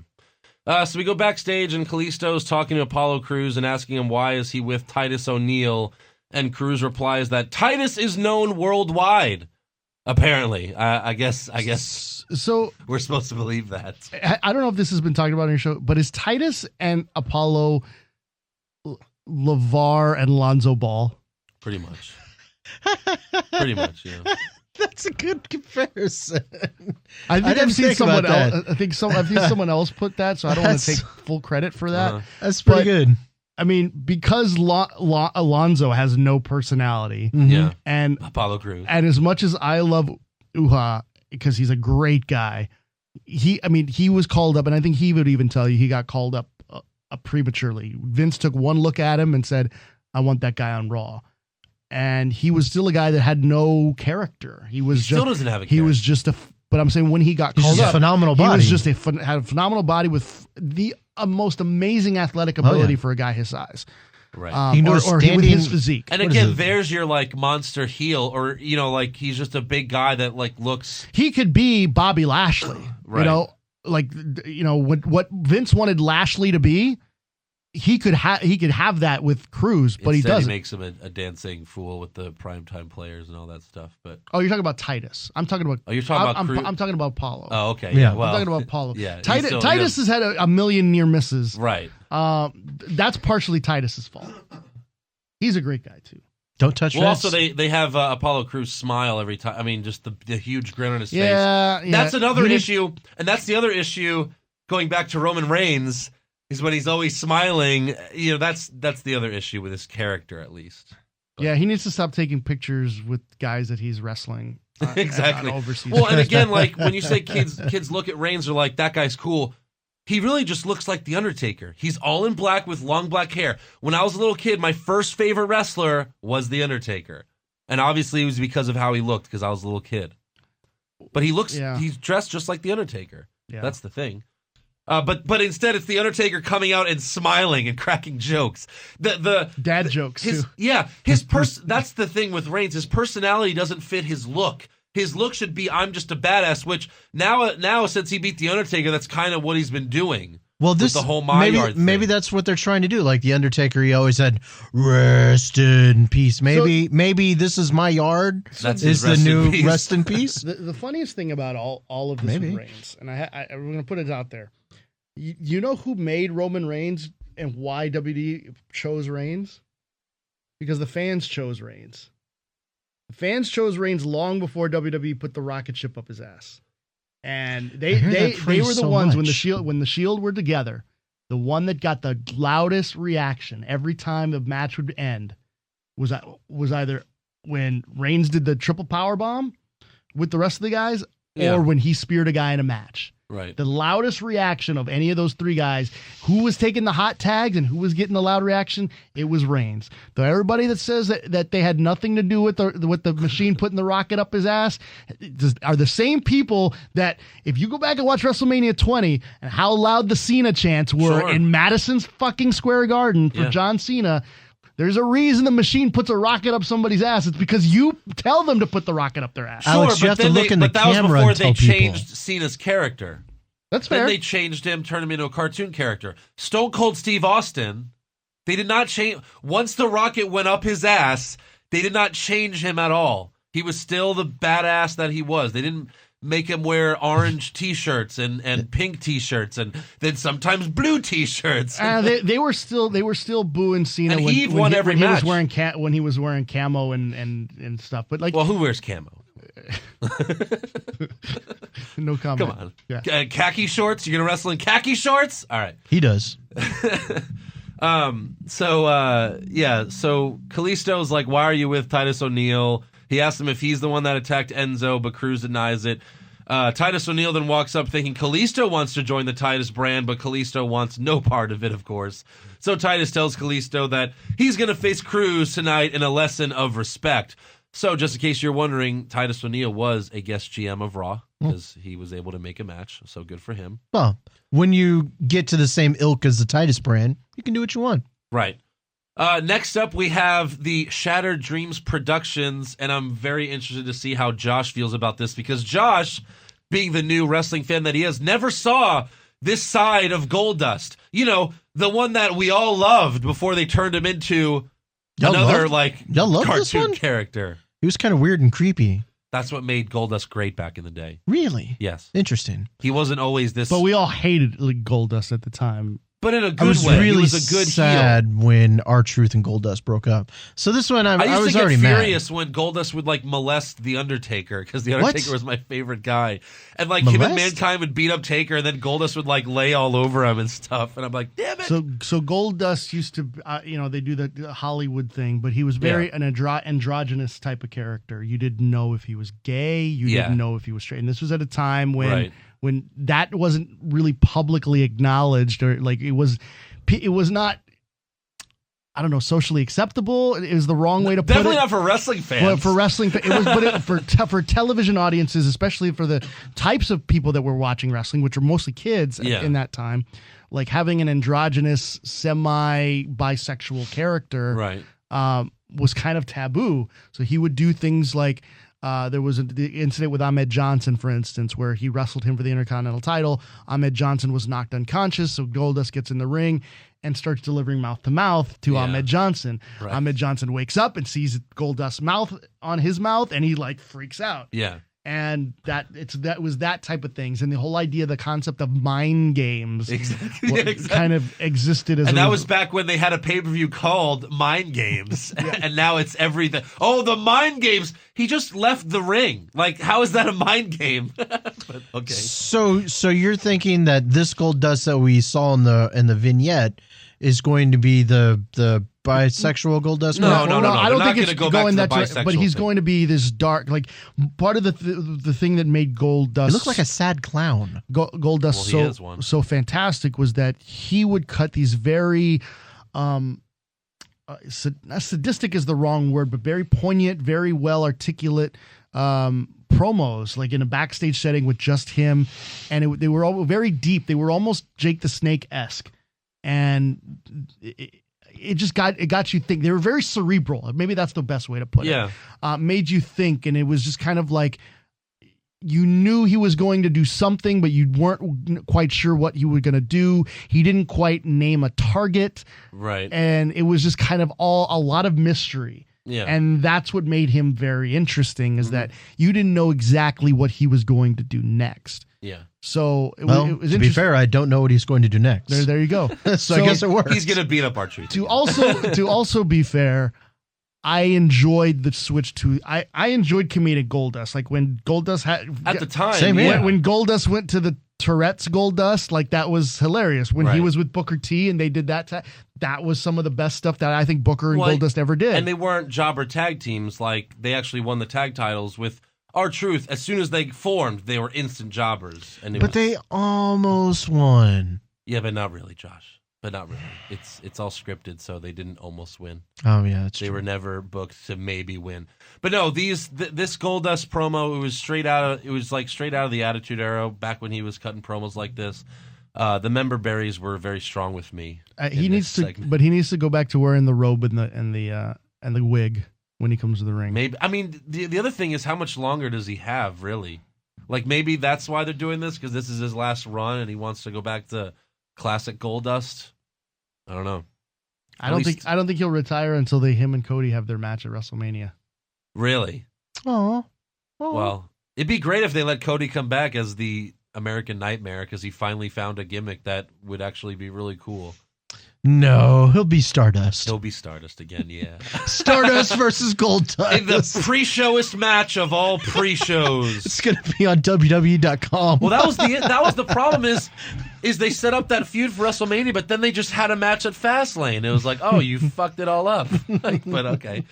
So we go backstage, and Kalisto's talking to Apollo Crews and asking him why is he with Titus O'Neil, and Crews replies that Titus is known worldwide. Apparently, I guess. So we're supposed to believe that. I don't know if this has been talked about on your show, but is Titus and Apollo LeVar and Lonzo Ball? Pretty much. Yeah. That's a good comparison. I think I've seen someone else. I've seen someone else put that, so I don't want to take full credit for that. That's pretty good. I mean, because Alonzo has no personality, yeah, and Apollo Crews, and as much as I love Uha because he's a great guy, he was called up, and I think he would even tell you he got called up prematurely. Vince took one look at him and said, "I want that guy on Raw." And he was still a guy that had no character. He still doesn't have a character. He was just but I'm saying when he got called up, phenomenal body. He was just had a phenomenal body with the most amazing athletic ability for a guy his size. Right. Or with his physique. And again, there's your like monster heel, or like he's just a big guy that like looks. He could be Bobby Lashley. Right. What Vince wanted Lashley to be. He could have that with Crews, but he doesn't. He makes him a dancing fool with the primetime players and all that stuff. But you're talking about Titus. I'm talking about. Oh, you're talking about Crews. I'm talking about Apollo. Oh, okay. Yeah. Well, I'm talking about Apollo. Yeah. Titus has had a million near misses. Right. That's partially Titus's fault. He's a great guy too. Don't touch. Well, also they have Apollo Crews smile every time. I mean, just the huge grin on his face. Yeah. That's another issue, and that's the other issue. Going back to Roman Reigns. Is when he's always smiling. That's the other issue with his character, at least. But. Yeah, he needs to stop taking pictures with guys that he's wrestling. Exactly. Overseas. Well, and again, like when you say kids look at Reigns, they're like, that guy's cool. He really just looks like The Undertaker. He's all in black with long black hair. When I was a little kid, my first favorite wrestler was The Undertaker, and obviously it was because of how he looked because I was a little kid. But he's dressed just like The Undertaker. Yeah. That's the thing. But instead, it's The Undertaker coming out and smiling and cracking jokes. The dad jokes, too. Yeah, that's the thing with Reigns. His personality doesn't fit his look. His look should be, I'm just a badass, which now since he beat The Undertaker, that's kind of what he's been doing. Well, this the whole My Yard thing. Maybe that's what they're trying to do. Like The Undertaker, he always had rest in peace. Maybe this is my yard. Is the new rest in peace. The funniest thing about all of this with Reigns, and we're going to put it out there. You know who made Roman Reigns and why WWE chose Reigns? Because the fans chose Reigns. The fans chose Reigns long before WWE put the rocket ship up his ass. And they were the ones when the Shield were together, the one that got the loudest reaction every time the match would end was either when Reigns did the triple power bomb with the rest of the guys or when he speared a guy in a match. Right. The loudest reaction of any of those three guys, who was taking the hot tags and who was getting the loud reaction, it was Reigns. Though everybody that says that they had nothing to do with the machine putting the rocket up his ass are the same people that, if you go back and watch WrestleMania 20 and how loud the Cena chants were in Madison's fucking Square Garden for John Cena, there's a reason the machine puts a rocket up somebody's ass. It's because you tell them to put the rocket up their ass. Alex, you have to look in the camera and tell people. But that was before they changed Cena's character. That's fair. Then they changed him, turned him into a cartoon character. Stone Cold Steve Austin, they did not change. Once the rocket went up his ass, they did not change him at all. He was still the badass that he was. They didn't make him wear orange T-shirts and pink T-shirts and then sometimes blue T-shirts. They were still booing Cena and he won every match. When he was wearing camo and stuff. But like, well, who wears camo? No comment. Come on. Yeah. Khaki shorts? You're gonna wrestle in khaki shorts? All right. He does. So Kalisto's like, why are you with Titus O'Neil? He asked him if he's the one that attacked Enzo, but Cruz denies it. Titus O'Neil then walks up thinking Kalisto wants to join the Titus brand, but Kalisto wants no part of it, of course. So Titus tells Kalisto that he's going to face Cruz tonight in a lesson of respect. So just in case you're wondering, Titus O'Neil was a guest GM of Raw because he was able to make a match, so good for him. Well, when you get to the same ilk as the Titus brand, you can do what you want. Right. Next up, we have the Shattered Dreams Productions, and I'm very interested to see how Josh feels about this because Josh, being the new wrestling fan that he is, never saw this side of Goldust. You know, the one that we all loved before they turned him into another cartoon character. He was kind of weird and creepy. That's what made Goldust great back in the day. Really? Yes. Interesting. He wasn't always this. But we all hated Goldust at the time. But in a good way. Really he was a good sad heel. when R-Truth and Goldust broke up. So this one, I was already mad. I used to get furious when Goldust would like molest the Undertaker because the Undertaker was my favorite guy, and like him and Mankind would beat up Taker, and then Goldust would like lay all over him and stuff, and I'm like, damn it. So Goldust used to, they do the Hollywood thing, but he was very an androgynous type of character. You didn't know if he was gay, you didn't know if he was straight, and this was at a time when. Right. When that wasn't really publicly acknowledged, or like it was not, I don't know, socially acceptable. It was the wrong way to put it. Definitely not for wrestling fans. Well, for wrestling, it was, for television audiences, especially for the types of people that were watching wrestling, which were mostly kids in that time, like having an androgynous, semi-bisexual character, was kind of taboo. So he would do things like. There was the incident with Ahmed Johnson, for instance, where he wrestled him for the Intercontinental title. Ahmed Johnson was knocked unconscious, so Goldust gets in the ring and starts delivering mouth-to-mouth to Ahmed Johnson. Right. Ahmed Johnson wakes up and sees Goldust's mouth on his mouth, and he, like, freaks out. Yeah. And that was that type of things, and the whole idea, the concept of mind games, kind of existed as. And that was back when they had a pay-per-view called Mind Games, and now it's everything. Oh, the mind games! He just left the ring. Like, how is that a mind game? But, okay. So you're thinking that this Goldust that we saw in the vignette is going to be the bisexual Goldust? No. I don't think it's going that direction. But he's going to be this dark, like part of the thing that made Goldust. He looked like a sad clown. Goldust so fantastic was that he would cut these very, sadistic is the wrong word, but very poignant, very well articulate promos, like in a backstage setting with just him, and they were all very deep. They were almost Jake the Snake-esque. And it got you think. They were very cerebral. Maybe that's the best way to put it. Made you think, and it was just kind of like you knew he was going to do something, but you weren't quite sure what he was going to do. He didn't quite name a target, right? And it was just kind of a lot of mystery. Yeah. And that's what made him very interesting, is that you didn't know exactly what he was going to do next. Yeah. So it was to be fair, I don't know what he's going to do next. There you go. so I guess it works. He's going to beat up our truth. To also be fair, I enjoyed the switch to I enjoyed comedic Goldust. Like when Goldust had at the time. Same here. when Goldust went to the Tourette's Goldust, like that was hilarious. When he was with Booker T and they did that, that was some of the best stuff that I think Booker and Goldust ever did. And they weren't jobber tag teams. Like they actually won the tag titles with R-Truth. As soon as they formed, they were instant jobbers. And they almost won. Yeah, but not really, Josh. But not really. It's all scripted, so they didn't almost win. Oh yeah, that's They true. were never booked to maybe win. But no, this Goldust promo, it was straight out of the Attitude Era, back when he was cutting promos like this. The member berries were very strong with me. He needs to go back to wearing the robe and the wig when he comes to the ring. Maybe. I mean, the other thing is, how much longer does he have, really? Like, maybe that's why they're doing this, because this is his last run and he wants to go back to classic Goldust. I don't know. I don't think he'll retire until him and Cody have their match at WrestleMania. Really? Oh. Well, it'd be great if they let Cody come back as the American Nightmare, because he finally found a gimmick that would actually be really cool. No, he'll be Stardust. He'll be Stardust again, yeah. Stardust versus Goldust. In the pre-showest match of all pre-shows. It's gonna be on WWE.com. Well, that was the problem is they set up that feud for WrestleMania, but then they just had a match at Fastlane. It was like, oh, you fucked it all up. But okay.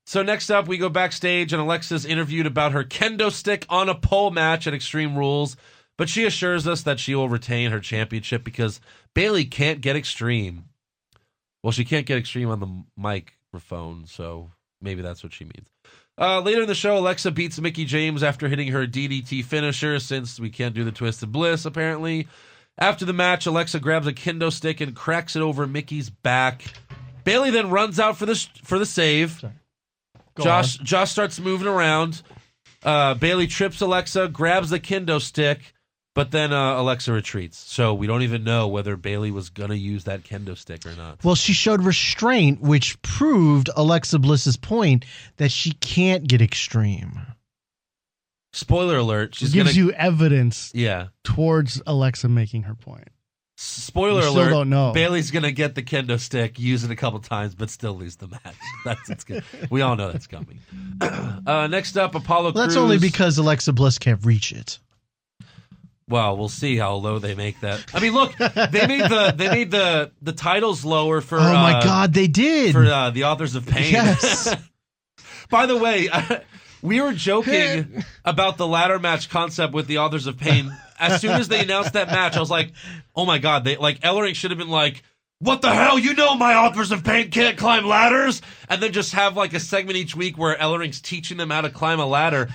So next up, we go backstage, and Alexa's interviewed about her kendo stick on a pole match at Extreme Rules, but she assures us that she will retain her championship because Bayley can't get Extreme. Well, she can't get Extreme on the microphone, so maybe that's what she means. Later in the show, Alexa beats Mickie James after hitting her DDT finisher, since we can't do the Twisted Bliss, apparently. After the match, Alexa grabs a kendo stick and cracks it over Mickey's back. Bayley then runs out for the save. Josh starts moving around. Bayley trips Alexa, grabs the kendo stick, but then Alexa retreats. So we don't even know whether Bayley was going to use that kendo stick or not. Well, she showed restraint, which proved Alexa Bliss's point that she can't get Extreme. Spoiler alert. She gives you evidence yeah. towards Alexa making her point. Spoiler you alert. Still don't know. Bayley's going to get the kendo stick, use it a couple times, but still lose the match. It's good. We all know that's coming. Next up, Apollo Crews. That's only because Alexa Bliss can't reach it. Well, we'll see how low they make that. I mean, look, they made the titles lower for. Oh my God, they did for the Authors of Pain. Yes. By the way, we were joking about the ladder match concept with the Authors of Pain. As soon as they announced that match, I was like, "Oh my God!" Ellering should have been like, "What the hell? You know my Authors of Pain can't climb ladders," and then just have like a segment each week where Ellering's teaching them how to climb a ladder.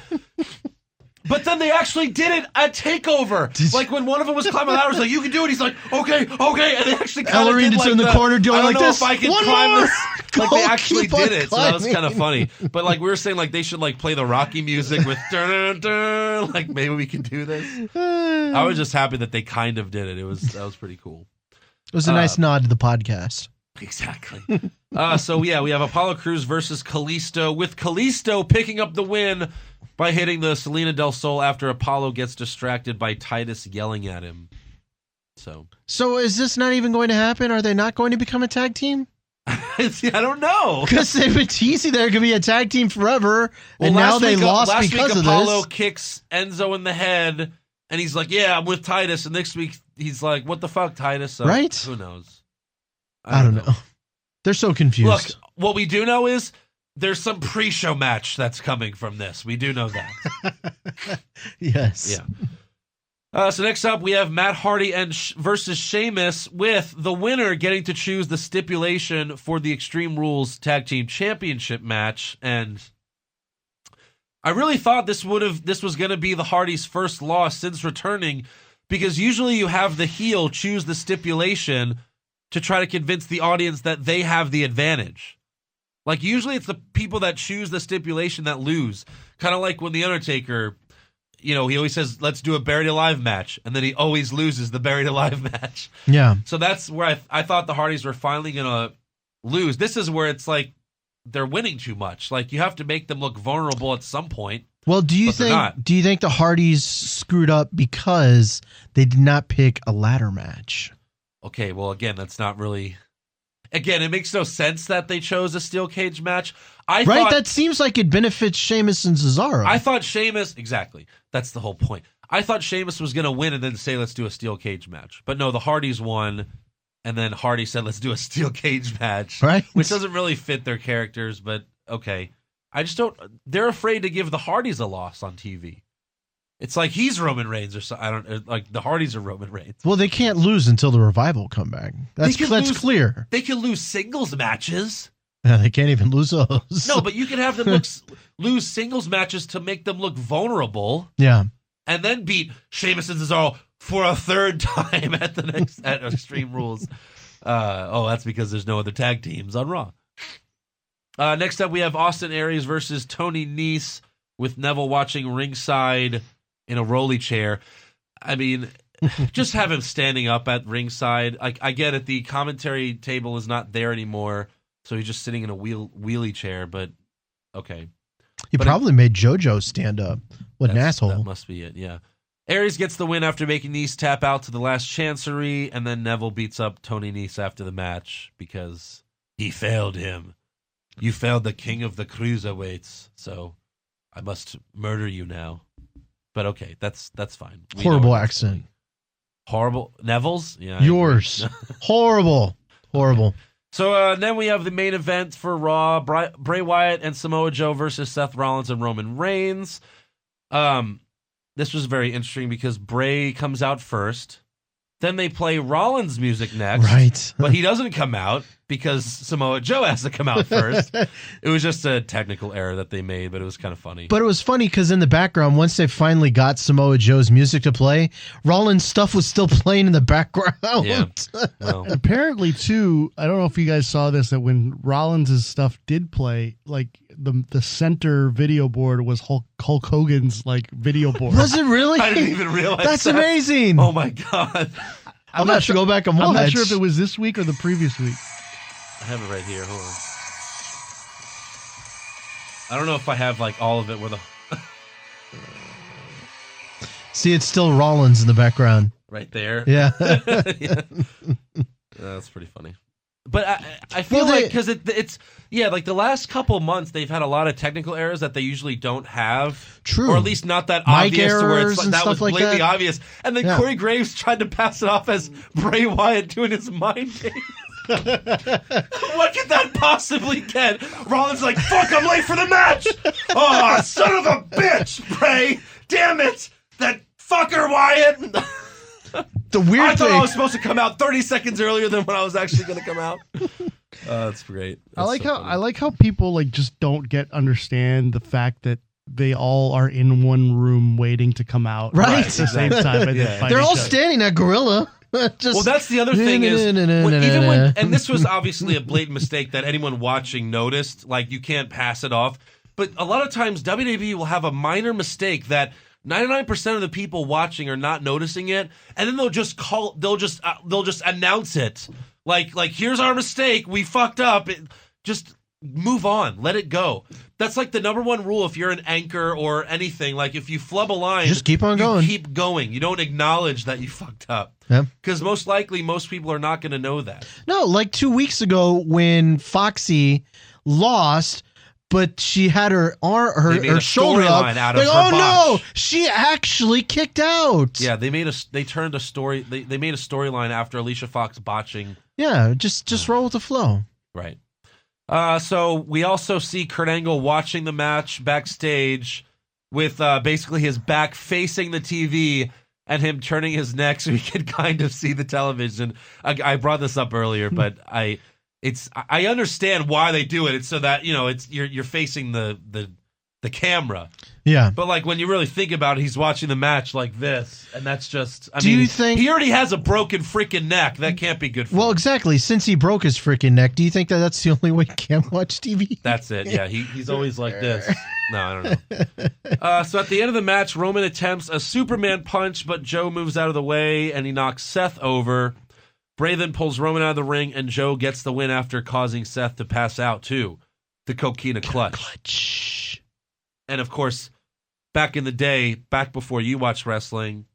But then they actually did it at TakeOver. Like when one of them was climbing a ladder, was like, "You can do it." He's like, "Okay," and they actually kind of did like in the corner doing like this. I don't know if I can climb this. Like they actually did it, so that was kind of funny. But like we were saying, like they should like play the Rocky music with dun dun dun. Like maybe we can do this. I was just happy that they kind of did it. That was pretty cool. It was a nice nod to the podcast. Exactly. So yeah, we have Apollo Crews versus Kalisto, with Kalisto picking up the win by hitting the Selena Del Sol after Apollo gets distracted by Titus yelling at him. So is this not even going to happen? Are they not going to become a tag team? I don't know. Because they've been teasing they're going to be a tag team forever, and now they lost because of this. Apollo kicks Enzo in the head, and he's like, "Yeah, I'm with Titus." And next week he's like, "What the fuck, Titus?" So, right? Who knows? I don't know. They're so confused. Look, what we do know is there's some pre-show match that's coming from this. We do know that. Yes. Yeah. So next up, we have Matt Hardy versus Sheamus, with the winner getting to choose the stipulation for the Extreme Rules Tag Team Championship match. And I really thought this was going to be the Hardys' first loss since returning, because usually you have the heel choose the stipulation to try to convince the audience that they have the advantage. Like, usually it's the people that choose the stipulation that lose. Kind of like when The Undertaker, he always says, "Let's do a Buried Alive match," and then he always loses the Buried Alive match. Yeah. So that's where I thought the Hardys were finally going to lose. This is where it's like, they're winning too much. Like, you have to make them look vulnerable at some point. Well, do you think the Hardys screwed up because they did not pick a ladder match? Okay, well, again, that's not really. Again, it makes no sense that they chose a steel cage match. That seems like it benefits Sheamus and Cesaro. I thought Sheamus, exactly. That's the whole point. I thought Sheamus was going to win and then say, let's do a steel cage match. But no, the Hardys won, and then Hardy said, let's do a steel cage match. Right. Which doesn't really fit their characters, but okay. I just don't. They're afraid to give the Hardys a loss on TV. It's like he's Roman Reigns or something. I don't like the Hardys are Roman Reigns. Well, they can't lose until the Revival come back. That's clear. They can lose singles matches. Yeah, they can't even lose those. No, but you can have them lose singles matches to make them look vulnerable. Yeah, and then beat Sheamus and Cesaro for a third time at the next at Extreme Rules. That's because there's no other tag teams on Raw. Next up, we have Austin Aries versus Tony Nese with Neville watching ringside in a rolly chair. I mean, just have him standing up at ringside. I get it. The commentary table is not there anymore, so he's just sitting in a wheelie chair, but okay. He probably made JoJo stand up. What an asshole. That must be it, yeah. Aries gets the win after making Nese tap out to the last chancery, and then Neville beats up Tony Nese after the match because he failed him. You failed the king of the cruiserweights, so I must murder you now. But okay, that's fine. Horrible accent. Horrible. Neville's? Yeah. Yours. Horrible. Okay. So then we have the main event for Raw, Bray Wyatt and Samoa Joe versus Seth Rollins and Roman Reigns. This was very interesting because Bray comes out first. Then they play Rollins music next. Right. But he doesn't come out because Samoa Joe has to come out first. It was just a technical error that they made, but it was kind of funny. But it was funny because in the background, once they finally got Samoa Joe's music to play, Rollins' stuff was still playing in the background. Yeah. Well. Apparently, too, I don't know if you guys saw this, that when Rollins' stuff did play, like the center video board was Hulk Hogan's like video board. Was it really? I didn't even realize That's that. Amazing. Oh my God. I'm not sure. Go back and watch. I'm not sure if it was this week or the previous week. I have it right here. Hold on. I don't know if I have like all of it where the See, it's still Rollins in the background. Right there. Yeah. Yeah. That's pretty funny. But I feel like because it's like the last couple months they've had a lot of technical errors that they usually don't have. True. Or at least not that Mic obvious to where it's errors and that was stuff like blatantly that. obvious. And then Corey Graves tried to pass it off as Bray Wyatt doing his mind game. What could that possibly get? Rollins like, fuck, I'm late for the match. Oh, son of a bitch, Bray. Damn it. That fucker Wyatt. The weird I thought thing, I was supposed to come out 30 seconds earlier than when I was actually going to come out. That's great. That's I like how people like just don't understand the fact that they all are in one room waiting to come out Right. at the same time. And then fight they're each all other. standing at Gorilla. Well, that's the other thing is, and this was obviously a blatant mistake that anyone watching noticed. Like, you can't pass it off. But a lot of times, WWE will have a minor mistake that 99% of the people watching are not noticing it, and then they'll just announce it. Like here's our mistake. We fucked up. Just move on. Let it go. That's like the number one rule if you're an anchor or anything. Like, if you flub a line, just keep on going. Keep going. You don't acknowledge that you fucked up. Yeah. Because most likely, most people are not going to know that. No, like 2 weeks ago when Foxy lost, but she had her shoulder up. Out of like, her oh botch. no, she actually kicked out. Yeah, they made a storyline after Alicia Fox botching. Yeah, just roll with the flow. Right. So we also see Kurt Angle watching the match backstage with basically his back facing the TV and him turning his neck so he can kind of see the television. I brought this up earlier, but I understand why they do it. It's so that you're facing the camera. Yeah. But like when you really think about it, he's watching the match like this, and that's just. You think he already has a broken freaking neck? That can't be good for him. Well, exactly. Since he broke his freaking neck, do you think that's the only way he can watch TV? That's it. Yeah, he's always like this. No, I don't know. So at the end of the match, Roman attempts a Superman punch, but Joe moves out of the way and he knocks Seth over. Bray then pulls Roman out of the ring, and Joe gets the win after causing Seth to pass out too. the Coquina Clutch. And of course, back in the day, back before you watched wrestling,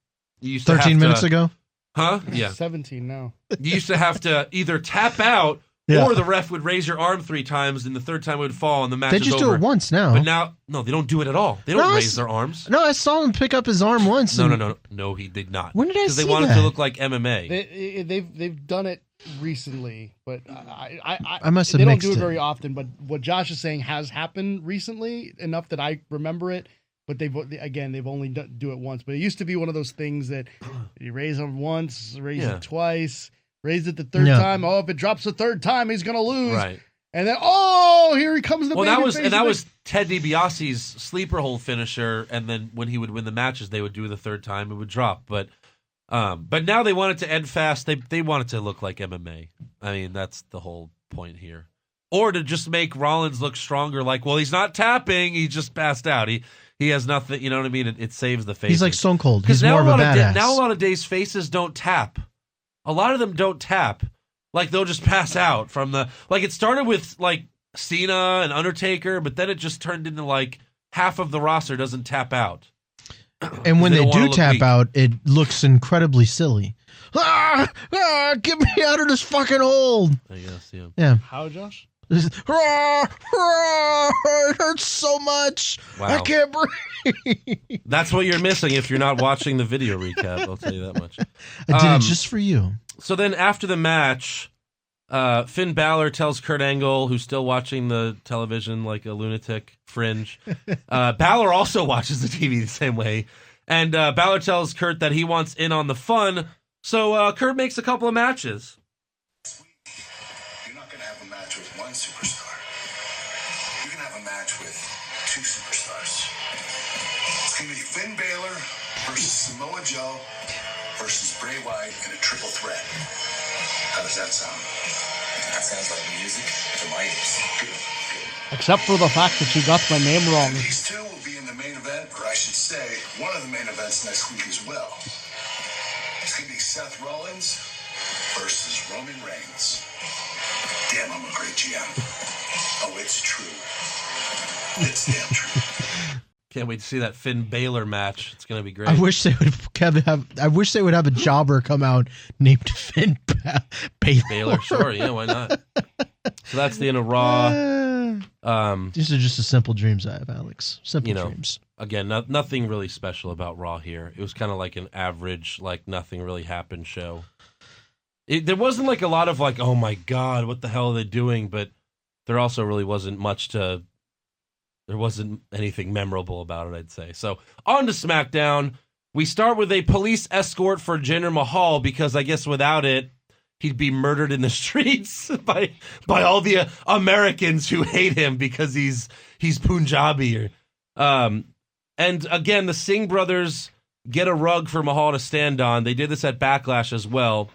you used to 13 minutes ago? Huh? Yeah. 17 now. You used to have to either tap out or the ref would raise your arm 3 times and the third time it would fall and the match They is just over. do it once now. But now, no, they don't do it at all. They don't raise their arms. No, I saw him pick up his arm once. No, he did not. When did I see that? Because they wanted to look like MMA. They've done it recently, but I must have they don't mixed do it it. very often. But what Josh is saying has happened recently enough that I remember it. But they've only do it once. But it used to be one of those things that you raise them once, raise it twice, raise it the third time. Oh, if it drops the third time, he's gonna lose. Right. And then here he comes the. Well, that was Ted DiBiase's sleeper hold finisher. And then when he would win the matches, they would do the third time, it would drop. But now they want it to end fast. They want it to look like MMA. I mean, that's the whole point here. Or to just make Rollins look stronger. Like, well, he's not tapping. He just passed out. He has nothing, you know what I mean? It saves the face. He's like Stone Cold. He's more of a badass. Now a lot of days faces don't tap. A lot of them don't tap. Like they'll just pass out from the like it started with like Cena and Undertaker, but then it just turned into like half of the roster doesn't tap out. And when they do tap out, it looks incredibly silly. Get me out of this fucking hole. I guess, yeah. How, Josh? It hurts so much. Wow. I can't breathe. That's what you're missing if you're not watching the video recap. I'll tell you that much. I did it just for you. So then after the match, Finn Balor tells Kurt Angle, who's still watching the television like a lunatic fringe. Balor also watches the TV the same way. And Balor tells Kurt that he wants in on the fun. So Kurt makes a couple of matches. Superstar. You can have a match with 2 superstars. It's going to be Finn Balor versus Samoa Joe versus Bray Wyatt in a triple threat. How does that sound? That sounds like music to my ears. Good. Except for the fact that you got my name wrong. These 2 will be in the main event, or I should say, one of the main events next week as well. It's going to be Seth Rollins versus Roman Reigns. Damn, I'm a great GM. Oh, it's true. It's damn true. Can't wait to see that Finn Balor match. It's going to be great. I wish they would have a jobber come out named Finn Balor. Balor, sure, yeah, why not? So that's the end of Raw. These are just the simple dreams I have, Alex. Simple dreams. Again, nothing really special about Raw here. It was kind of like an average, like nothing really happened show. There wasn't like a lot of like, oh my God, what the hell are they doing? But there also really wasn't there wasn't anything memorable about it, I'd say. So on to SmackDown. We start with a police escort for Jinder Mahal because I guess without it, he'd be murdered in the streets by all the Americans who hate him because he's Punjabi. And again, the Singh brothers get a rug for Mahal to stand on. They did this at Backlash as well.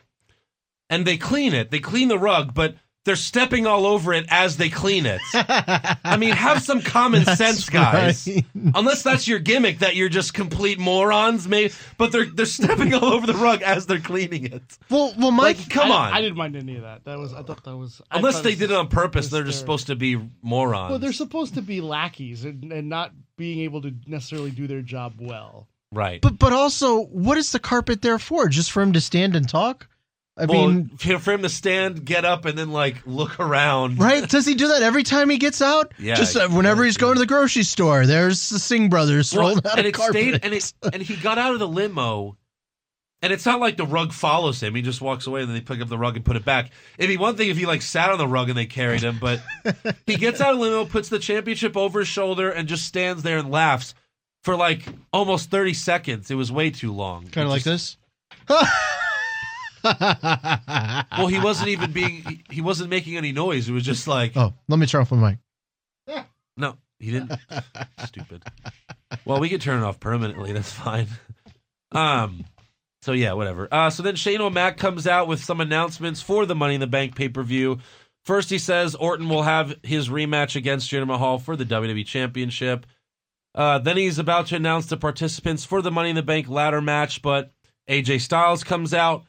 And they clean it. They clean the rug, but they're stepping all over it as they clean it. I mean, have some common sense, guys. Right. Unless that's your gimmick, that you're just complete morons, maybe. But they're stepping all over the rug as they're cleaning it. Well, Mike, like, come on. I didn't mind any of that. I thought that was. Unless they did it on purpose, they're just supposed to be morons. Well, they're supposed to be lackeys and not being able to necessarily do their job well. Right. But also, what is the carpet there for? Just for him to stand and talk? I mean, for him to stand, get up, and then like look around. Right? Does he do that every time he gets out? Yeah. Just whenever he's going to the grocery store, there's the Singh brothers rolling out of carpet. And he got out of the limo, and it's not like the rug follows him. He just walks away, and then they pick up the rug and put it back. It'd be one thing if he like sat on the rug and they carried him, but he gets out of the limo, puts the championship over his shoulder, and just stands there and laughs for like almost 30 seconds. It was way too long. Kind of like this. Well, he wasn't making any noise. It was just like, oh, let me turn off my mic. No, he didn't. Stupid. Well, we could turn it off permanently. That's fine. So yeah, whatever. So then Shane O'Mac comes out with some announcements for the Money in the Bank pay-per-view. First, he says Orton will have his rematch against Jinder Mahal for the WWE Championship. Then he's about to announce the participants for the Money in the Bank ladder match, but AJ Styles comes out,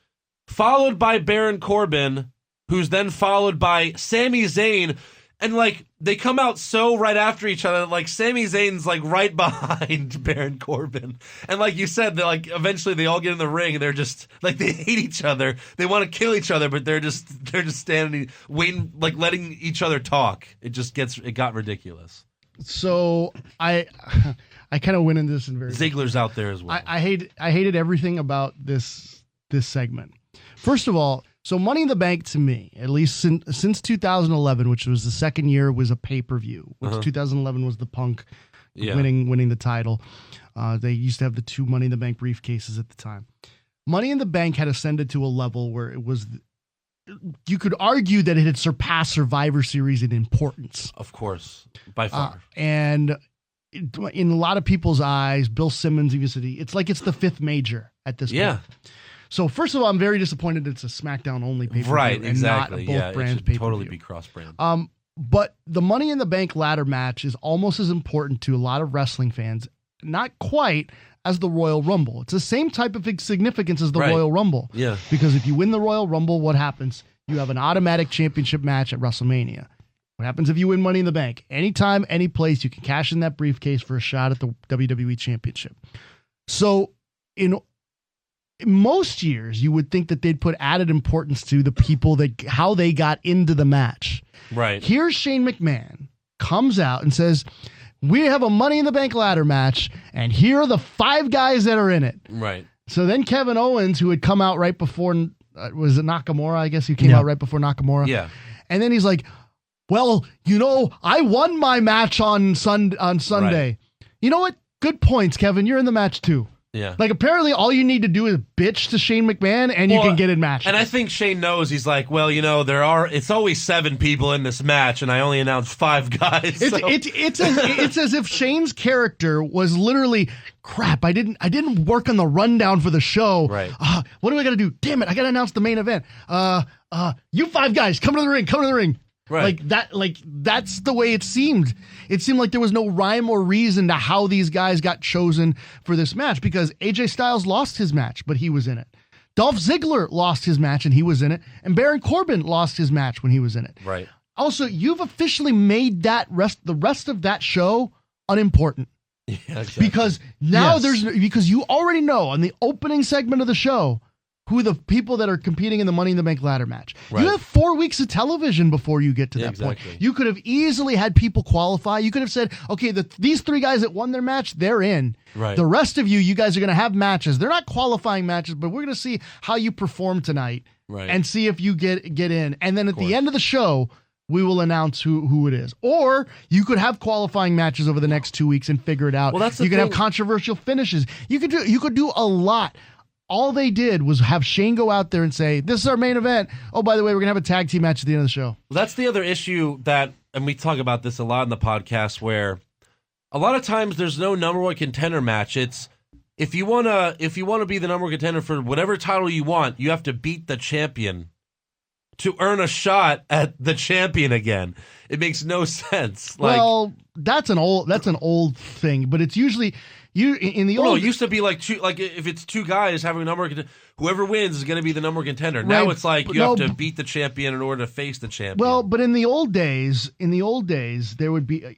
followed by Baron Corbin, who's then followed by Sami Zayn. And, like, they come out so right after each other. Like, Sami Zayn's, like, right behind Baron Corbin. And like you said, like, eventually they all get in the ring and they're just, like, they hate each other. They want to kill each other, but they're just standing, waiting, like, letting each other talk. It got ridiculous. So I kind of went into this in very... Ziggler's out there as well. I hated everything about this segment. First of all, so Money in the Bank to me, at least since 2011, which was the second year, was a pay-per-view, which 2011 was the Punk winning the title. They used to have the 2 Money in the Bank briefcases at the time. Money in the Bank had ascended to a level where it was, you could argue that it had surpassed Survivor Series in importance. Of course, by far. And in a lot of people's eyes, Bill Simmons even said it's like it's the 5th major at this point. So first of all, I'm very disappointed it's a SmackDown only pay-per-view and exactly. not a both brands pay-per-view. Totally be cross-brand. But the Money in the Bank ladder match is almost as important to a lot of wrestling fans, not quite as the Royal Rumble. It's the same type of significance as the Royal Rumble. Yeah. Because if you win the Royal Rumble, what happens? You have an automatic championship match at WrestleMania. What happens if you win Money in the Bank? Anytime, any place, you can cash in that briefcase for a shot at the WWE Championship. So in most years, you would think that they'd put added importance to the people how they got into the match. Right. Here's Shane McMahon comes out and says, we have a Money in the Bank ladder match, and here are the 5 guys that are in it. Right. So then Kevin Owens, who had come out right before, was it Nakamura? I guess he came out right before Nakamura. Yeah. And then he's like, well, I won my match on Sunday. Right. You know what? Good points, Kevin. You're in the match too. Yeah. Like, apparently all you need to do is bitch to Shane McMahon and you can get in matches. And I think Shane knows. He's like, well, it's always 7 people in this match and I only announced 5 guys. It's as if Shane's character was literally, crap, I didn't work on the rundown for the show. Right. What do I got to do? Damn it, I got to announce the main event. You 5 guys, come to the ring. Right. That's the way it seemed. It seemed like there was no rhyme or reason to how these guys got chosen for this match, because AJ Styles lost his match, but he was in it. Dolph Ziggler lost his match and he was in it. And Baron Corbin lost his match when he was in it. Right. Also, you've officially made the rest of that show unimportant. Yeah, exactly. Because now because you already know on the opening segment of the show who the people that are competing in the Money in the Bank ladder match. Right. You have 4 weeks of television before you get to that point. You could have easily had people qualify. You could have said, okay, these 3 guys that won their match, they're in. Right. The rest of you guys are going to have matches. They're not qualifying matches, but we're going to see how you perform tonight and see if you get in. And then at the end of the show, we will announce who it is. Or you could have qualifying matches over the next 2 weeks and figure it out. Well, you could have controversial finishes. You could do a lot. All they did was have Shane go out there and say, this is our main event. Oh, by the way, we're going to have a tag team match at the end of the show. Well, that's the other issue and we talk about this a lot in the podcast, where a lot of times there's no number 1 contender match. It's if you want to be the number 1 contender for whatever title you want, you have to beat the champion to earn a shot at the champion again. It makes no sense. Well, that's an old thing, but it's usually it used to be if it's 2 guys having a number 1 contender, whoever wins is going to be the number 1 contender. Now it's like you have to beat the champion in order to face the champion. Well, but in the old days, there would be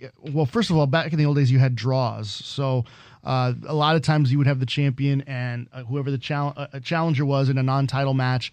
first of all, back in the old days you had draws. So a lot of times you would have the champion and whoever the challenger was in a non-title match,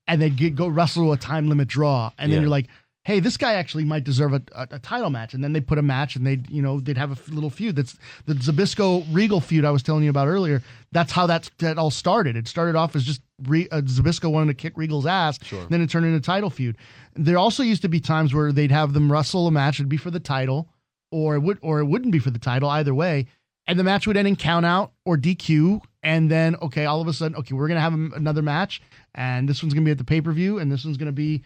and they'd go wrestle to a time limit draw, and then you're like, hey, this guy actually might deserve a title match. And then they put a match and they'd have a little feud. That's the Zbyszko Regal feud I was telling you about earlier. That's how that all started. It started off as just Zbyszko wanted to kick Regal's ass. Sure. Then it turned into a title feud. There also used to be times where they'd have them wrestle a match. It'd be for the title or it wouldn't be for the title, either way. And the match would end in count out or DQ. And then, okay, all of a sudden, okay, we're going to have another match. And this one's going to be at the pay-per-view. And this one's going to be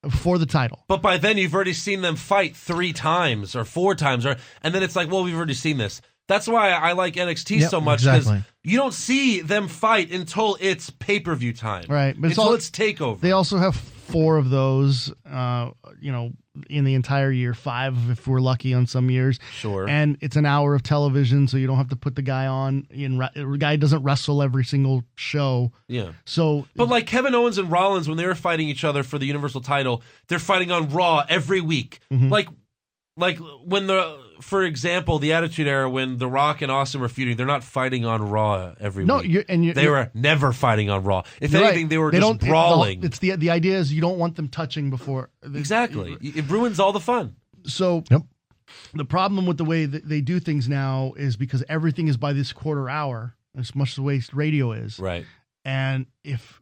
for the title. But by then you've already seen them fight 3 times or 4 times, and then it's like, well, we've already seen this. That's why I like NXT so much, because you don't see them fight until it's pay-per-view time. Right. But it's TakeOver. They also have 4 of those, in the entire year, 5 if we're lucky on some years. Sure. And it's an hour of television, so you don't have to put the guy on. The guy doesn't wrestle every single show. Yeah. So, but like Kevin Owens and Rollins, when they were fighting each other for the Universal title, they're fighting on Raw every week. Mm-hmm. Like, Like for example, the Attitude Era, when The Rock and Austin were feuding, they're not fighting on Raw every week. They were never fighting on Raw. If anything, they were just brawling. It's the idea is you don't want them touching before. Exactly. It ruins all the fun. So the problem with the way that they do things now is because everything is by this quarter hour, as much the way radio is. Right. And if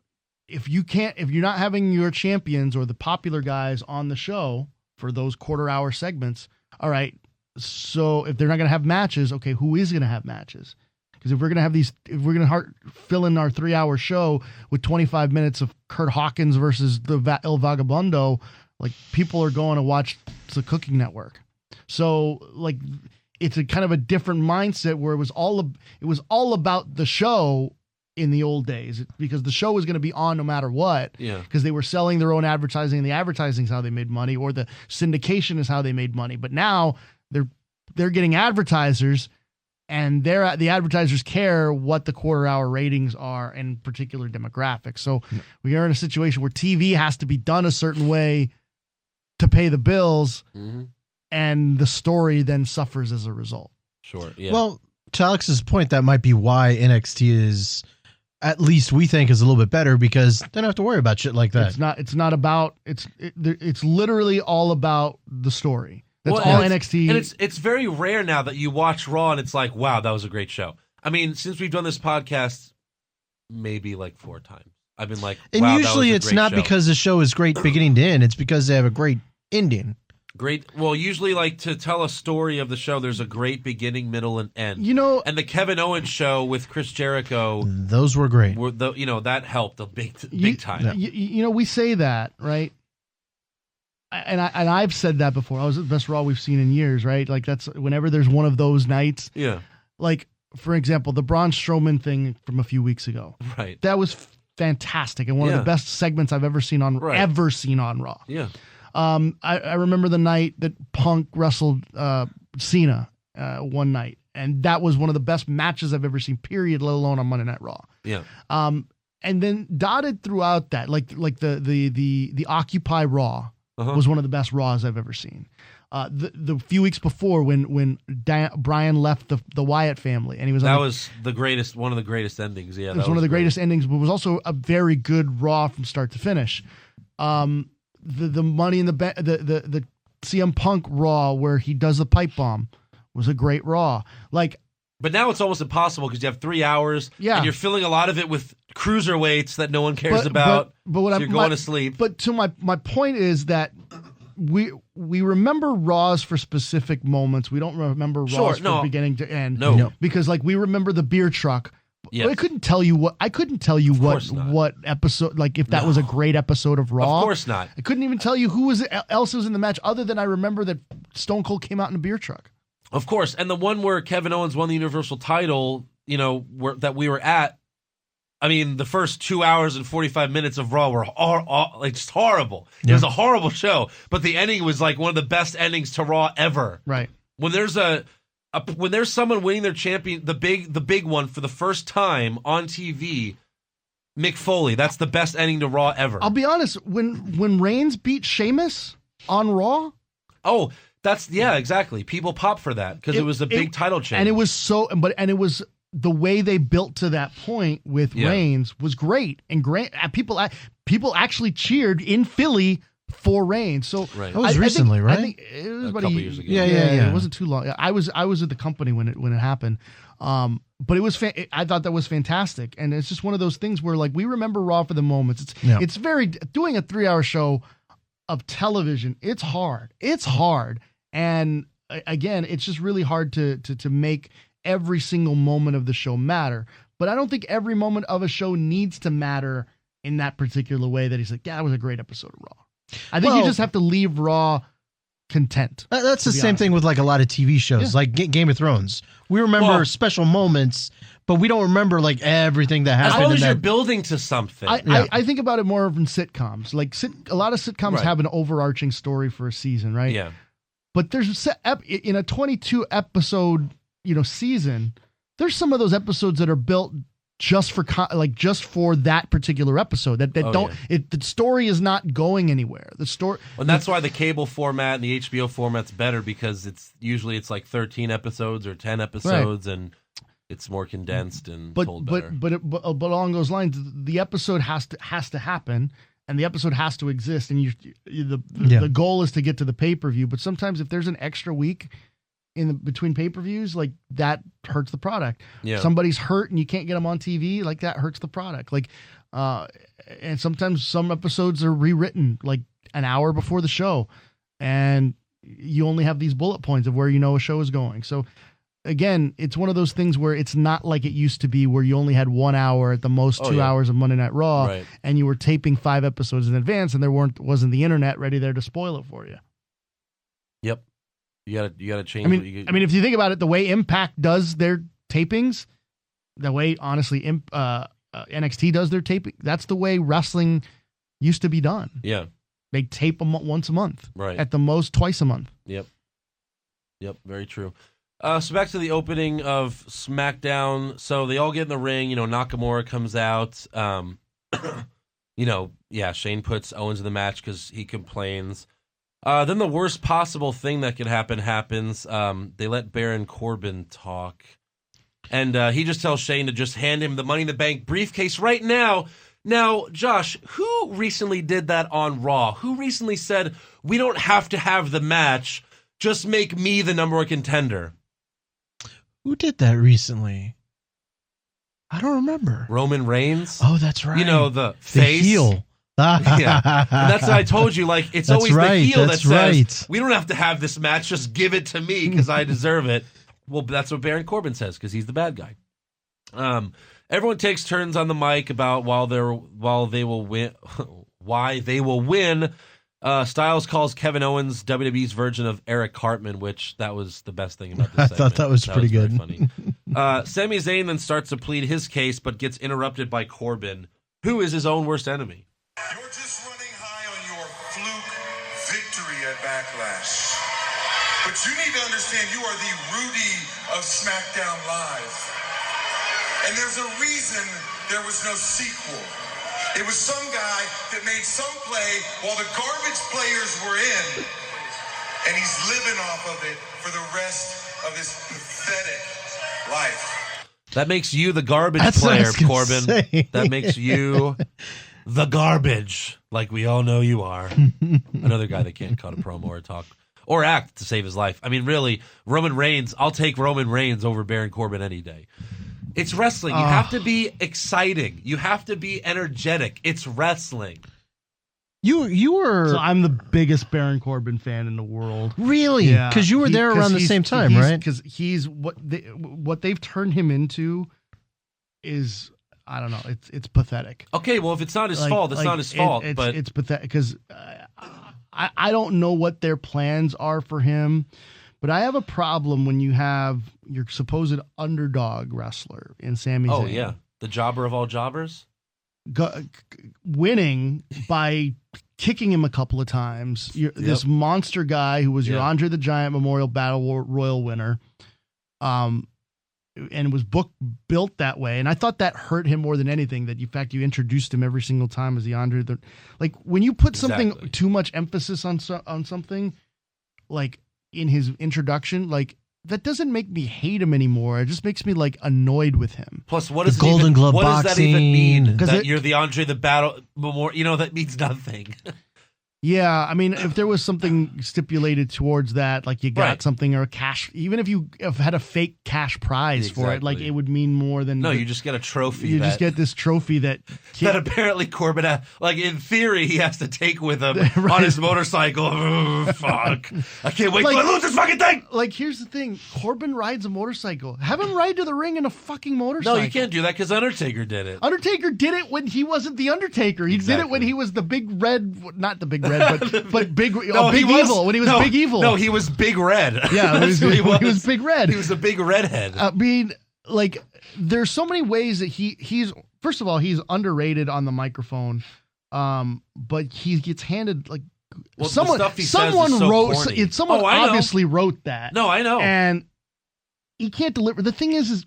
you're not having your champions or the popular guys on the show for those quarter hour segments, all right, so if they're not going to have matches, okay, who is going to have matches? Because if we're going to fill in our 3-hour show with 25 minutes of Kurt Hawkins versus the El Vagabundo, like, people are going to watch the Cooking Network. So, like, it's a kind of a different mindset where it was all about the show in the old days, because the show was going to be on no matter what. Yeah. Because they were selling their own advertising, and the advertising is how they made money, or the syndication is how they made money. But now they're getting advertisers, and the advertisers care what the quarter hour ratings are in particular demographics. So we are in a situation where TV has to be done a certain way to pay the bills, and the story then suffers as a result. Sure. Yeah. Well, to Alex's point, that might be why NXT is, at least we think, is a little bit better, because they don't have to worry about shit like that. It's literally all about the story. That's all NXT. And it's very rare now that you watch Raw and it's like, wow, that was a great show. I mean, since we've done this podcast, maybe like 4 times, I've been like, wow, and usually it's not because the show is great beginning to end. It's because they have a great ending. Great. Well, usually, like, to tell a story of the show, there's a great beginning, middle, and end. And the Kevin Owens show with Chris Jericho, those were great. That helped a big time. We say that, right? And I've said that before. I was the best Raw we've seen in years, right? Like, that's whenever there's one of those nights. Yeah. Like, for example, the Braun Strowman thing from a few weeks ago. Right. That was fantastic and one of the best segments I've ever seen on Raw. Yeah. I remember the night that Punk wrestled Cena one night, and that was one of the best matches I've ever seen, period, let alone on Monday Night Raw. Yeah. And then dotted throughout that, like the Occupy Raw was one of the best Raws I've ever seen. The few weeks before when Brian left the Wyatt family, and he was was one of the greatest endings. Yeah, it was one of the greatest endings, but it was also a very good Raw from start to finish. The Money in the CM Punk Raw where he does the pipe bomb was a great Raw. But now it's almost impossible because you have 3 hours, and you're filling a lot of it with cruiserweights that no one cares about. But you're going to sleep. But to my point is that we remember Raws for specific moments. We don't remember Raws from beginning to end. No. Because we remember the beer truck. Yes. I couldn't tell you what episode, like if that was a great episode of Raw. Of course not. I couldn't even tell you who else was in the match other than I remember that Stone Cold came out in a beer truck. Of course. And the one where Kevin Owens won the Universal title, that we were at, I mean, the first 2 hours and 45 minutes of Raw were just horrible. It was a horrible show, but the ending was like one of the best endings to Raw ever. Right. When there's when there's someone winning their champion, the big one for the first time on TV, Mick Foley, that's the best ending to Raw ever. I'll be honest, when Reigns beat Sheamus on Raw, exactly. People pop for that because it was a big title change, and it was the way they built to that point with Reigns was great, and great. People actually cheered in Philly for Reigns. So that was recently, right? I think it was a couple years ago. Yeah. It wasn't too long. I was at the company when it happened. But it was I thought that was fantastic, and it's just one of those things where we remember Raw for the moments. It's very doing a 3-hour show of television. It's hard. And again, it's just really hard to make every single moment of the show matter. But I don't think every moment of a show needs to matter in that particular way that he's like, yeah, that was a great episode of Raw. I think you just have to leave Raw content. That's the same thing with a lot of TV shows, like Game of Thrones. We remember special moments, but we don't remember everything that happened. As long as you're building to something. I think about it more in sitcoms. A lot of sitcoms have an overarching story for a season, right? Yeah. But there's in a 22 episode season, there's some of those episodes that are built just for that particular episode. The story is not going anywhere. The story, and that's why the cable format and the HBO format's better, because it's usually like 13 episodes or 10 episodes, right. And it's more condensed and told better. But along those lines, the episode has to happen, and the episode has to exist, and the goal is to get to the pay-per-view. But sometimes if there's an extra week between pay-per-views, like that hurts the product. Yeah. Somebody's hurt and you can't get them on TV, like that hurts the product. Like, and sometimes some episodes are rewritten like an hour before the show, and you only have these bullet points of where a show is going. So again, it's one of those things where it's not like it used to be, where you only had 1 hour at the most, 2 hours of Monday Night Raw, right. And you were taping 5 episodes in advance, and there wasn't the internet ready there to spoil it for you. Yep. You gotta change. I mean, if you think about it, the way Impact does their tapings, the way honestly NXT does their taping, that's the way wrestling used to be done. Yeah, they tape them once a month, right? At the most, twice a month. Yep, very true. So back to the opening of SmackDown. So they all get in the ring. Nakamura comes out. Shane puts Owens in the match because he complains. Then the worst possible thing that could happen happens. They let Baron Corbin talk. And he just tells Shane to just hand him the Money in the Bank briefcase right now. Now, Josh, who recently did that on Raw? Who recently said, we don't have to have the match, just make me the number 1 contender? Who did that recently? I don't remember. Roman Reigns? Oh, that's right. The face. Heel. Yeah, and that's what I told you. Like, it's always the heel that says, right. We don't have to have this match. Just give it to me because I deserve it. Well, that's what Baron Corbin says because he's the bad guy. Everyone takes turns on the mic about why they will win. Styles calls Kevin Owens WWE's version of Eric Cartman, which that was the best thing about this segment. I thought that was pretty good. Funny. Sami Zayn then starts to plead his case, but gets interrupted by Corbin, who is his own worst enemy. You're just running high on your fluke victory at Backlash. But you need to understand you are the Rudy of SmackDown Live. And there's a reason there was no sequel. It was some guy that made some play while the garbage players were in. And he's living off of it for the rest of his pathetic life. That makes you the garbage player, Corbin. That makes you the garbage, like we all know you are. Another guy that can't cut a promo or talk or act to save his life. I mean, really, Roman Reigns, I'll take Roman Reigns over Baron Corbin any day. It's wrestling. You have to be exciting. You have to be energetic. It's wrestling. You were... So I'm the biggest Baron Corbin fan in the world. Really? Yeah. Because you were there around the same time, right? Because he's what they've turned him into is, I don't know, it's pathetic. Okay, well, if it's not his fault, it's not his fault. But it's pathetic because I don't know what their plans are for him, but I have a problem when you have your supposed underdog wrestler in Sami Zayn. Oh, yeah. The jobber of all jobbers? Winning by kicking him a couple of times. This monster guy who was your Andre the Giant Memorial Battle Royal winner, and was built that way. And I thought that hurt him more than anything. That in fact you introduced him every single time as the Andre. Like when you put something too much emphasis on something, like in his introduction, like. That doesn't make me hate him anymore. It just makes me like annoyed with him. Plus, what does Golden Glove boxing? What does that even mean? That you're the Andre the Battle Memorial? That means nothing. Yeah, I mean, if there was something stipulated towards that, like you got something or a cash, even if you had a fake cash prize for it, like it would mean more than. No, you just get a trophy. You just get this trophy that apparently Corbin, like in theory, he has to take with him on his motorcycle. Oh, fuck! I can't wait till I lose this fucking thing. Like, here's the thing: Corbin rides a motorcycle. Have him ride to the ring in a fucking motorcycle. No, you can't do that because Undertaker did it. Undertaker did it when he wasn't the Undertaker. He did it when he was the big red, not the big red. But big evil when he was big evil. No, he was big red. Yeah, when he was big red. He was a big redhead. I mean, like, there's so many ways that he's first of all he's underrated on the microphone, but he gets handed like someone obviously wrote that. No, I know, and he can't deliver. The thing is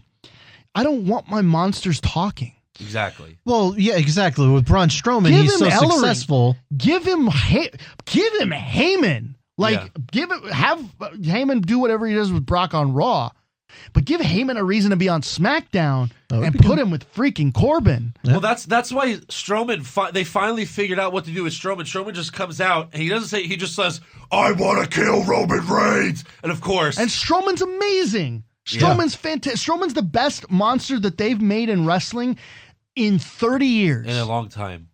I don't want my monsters talking. Exactly. Well, yeah, exactly. With Braun Strowman, he's so successful. Give him Heyman. Have Heyman do whatever he does with Brock on Raw, but give Heyman a reason to be on SmackDown and put him with freaking Corbin. Yeah. Well, that's why Strowman. They finally figured out what to do with Strowman. Strowman just comes out and he doesn't say. He just says, "I want to kill Roman Reigns," and of course, and Strowman's amazing. Strowman's fantastic. Strowman's the best monster that they've made in wrestling in 30 years. In a long time.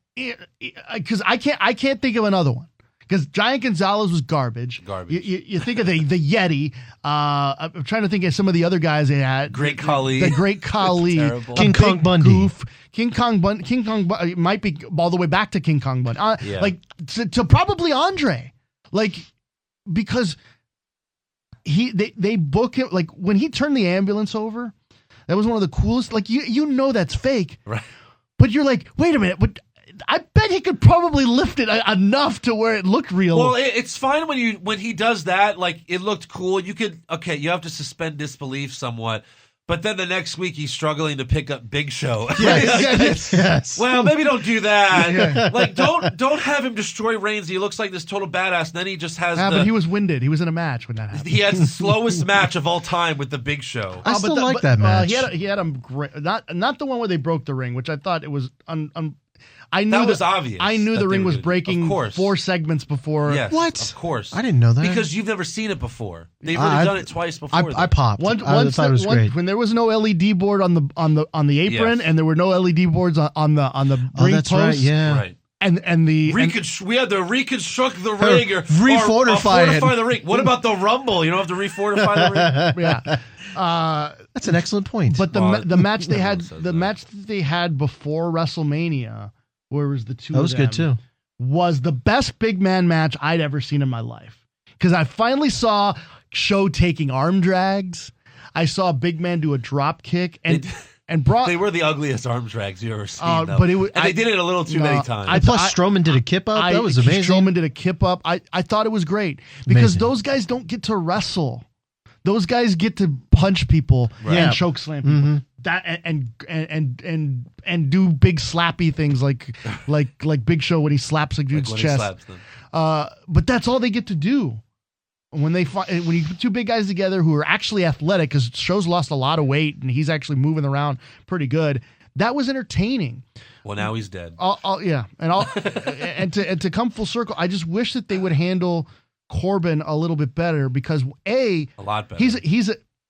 Because I can't think of another one. Because Giant Gonzalez was garbage. You think of the Yeti. I'm trying to think of some of the other guys they had. Great Khali. The Great Khali. King Kong Bundy. Goof. King Kong Bundy might be all the way back to King Kong Bundy. Like to probably Andre. Like, because they book him, like when he turned the ambulance over, that was one of the coolest. Like you know that's fake. Right. But you're like, wait a minute, but I bet he could probably lift it enough to where it looked real. Well, it's fine when he does that. Like, it looked cool. You have to suspend disbelief somewhat. But then the next week he's struggling to pick up Big Show. Yes. Well, maybe don't do that. Yeah. Like, don't have him destroy Reigns. He looks like this total badass. And then he just has. But he was winded. He was in a match when that happened. He has the slowest match of all time with the Big Show. I still like that match. He had a great, not the one where they broke the ring, which I thought it was I knew that was obvious. I knew the ring was breaking 4 segments before. Yes, what? Of course. I didn't know that. Because you've never seen it before. They've already done it twice before. I popped. I thought it was great. When there was no LED board on the apron, and there were no LED boards on the ring that's post. right. Yeah. Right. And we had to reconstruct the ring or refortify the ring. What about the Rumble? You don't have to refortify the ring. Yeah. That's an excellent point. But the match they had, match that they had before WrestleMania, where it was the two. That was good too. Was the best big man match I'd ever seen in my life, because I finally saw Show taking arm drags. I saw a big man do a drop kick and Brock. They were the ugliest arm drags you ever seen. But they did it a little too many times. Plus Strowman did a kip up. That was amazing. Strowman did a kip up. I thought it was great because those guys don't get to wrestle. Those guys get to punch people and choke slam people. Mm-hmm. That and do big slappy things like Big Show when he slaps a dude's chest. But that's all they get to do. When you put two big guys together who are actually athletic, because Show's lost a lot of weight and he's actually moving around pretty good. That was entertaining. Well, now he's dead. And to come full circle, I just wish that they would handle Corbin a little bit better, because a lot better.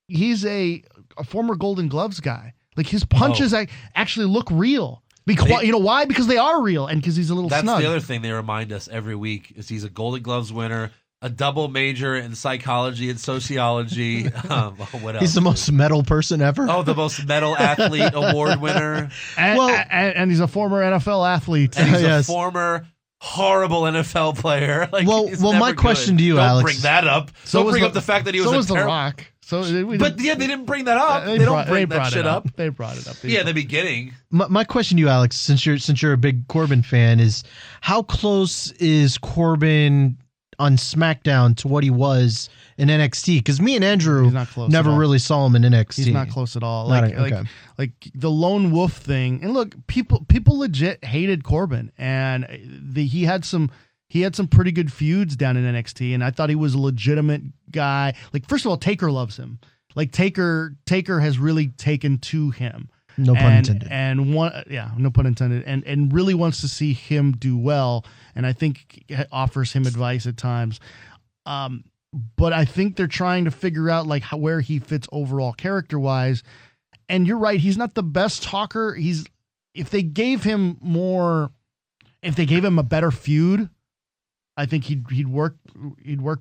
He's a former Golden Gloves guy. Like, his punches actually look real. Because you know why? Because they are real, and because he's a little snug. That's the other thing they remind us every week is he's a Golden Gloves winner, a double major in psychology and sociology. What else? He's the most metal person ever. Oh, the most metal athlete award winner. And he's a former NFL athlete. And he's a former horrible NFL player. Like, well, my question to you, Don't Alex. bring that up. Don't bring up the fact that he was The Rock. But they didn't bring that up. They don't bring that shit up. They brought it up. In the beginning. My question to you, Alex, since you're a big Corbin fan, is how close is Corbin on SmackDown to what he was in NXT? Because me and Andrew never really saw him in NXT. He's not close at all. Like the lone wolf thing. And look, people legit hated Corbin, and he had some pretty good feuds down in NXT, and I thought he was a legitimate guy. Like, first of all, Taker loves him. Like, Taker has really taken to him. No pun intended. No pun intended. And really wants to see him do well, and I think offers him advice at times. But I think they're trying to figure out where he fits overall character-wise. And you're right, he's not the best talker. If they gave him a better feud, I think he'd work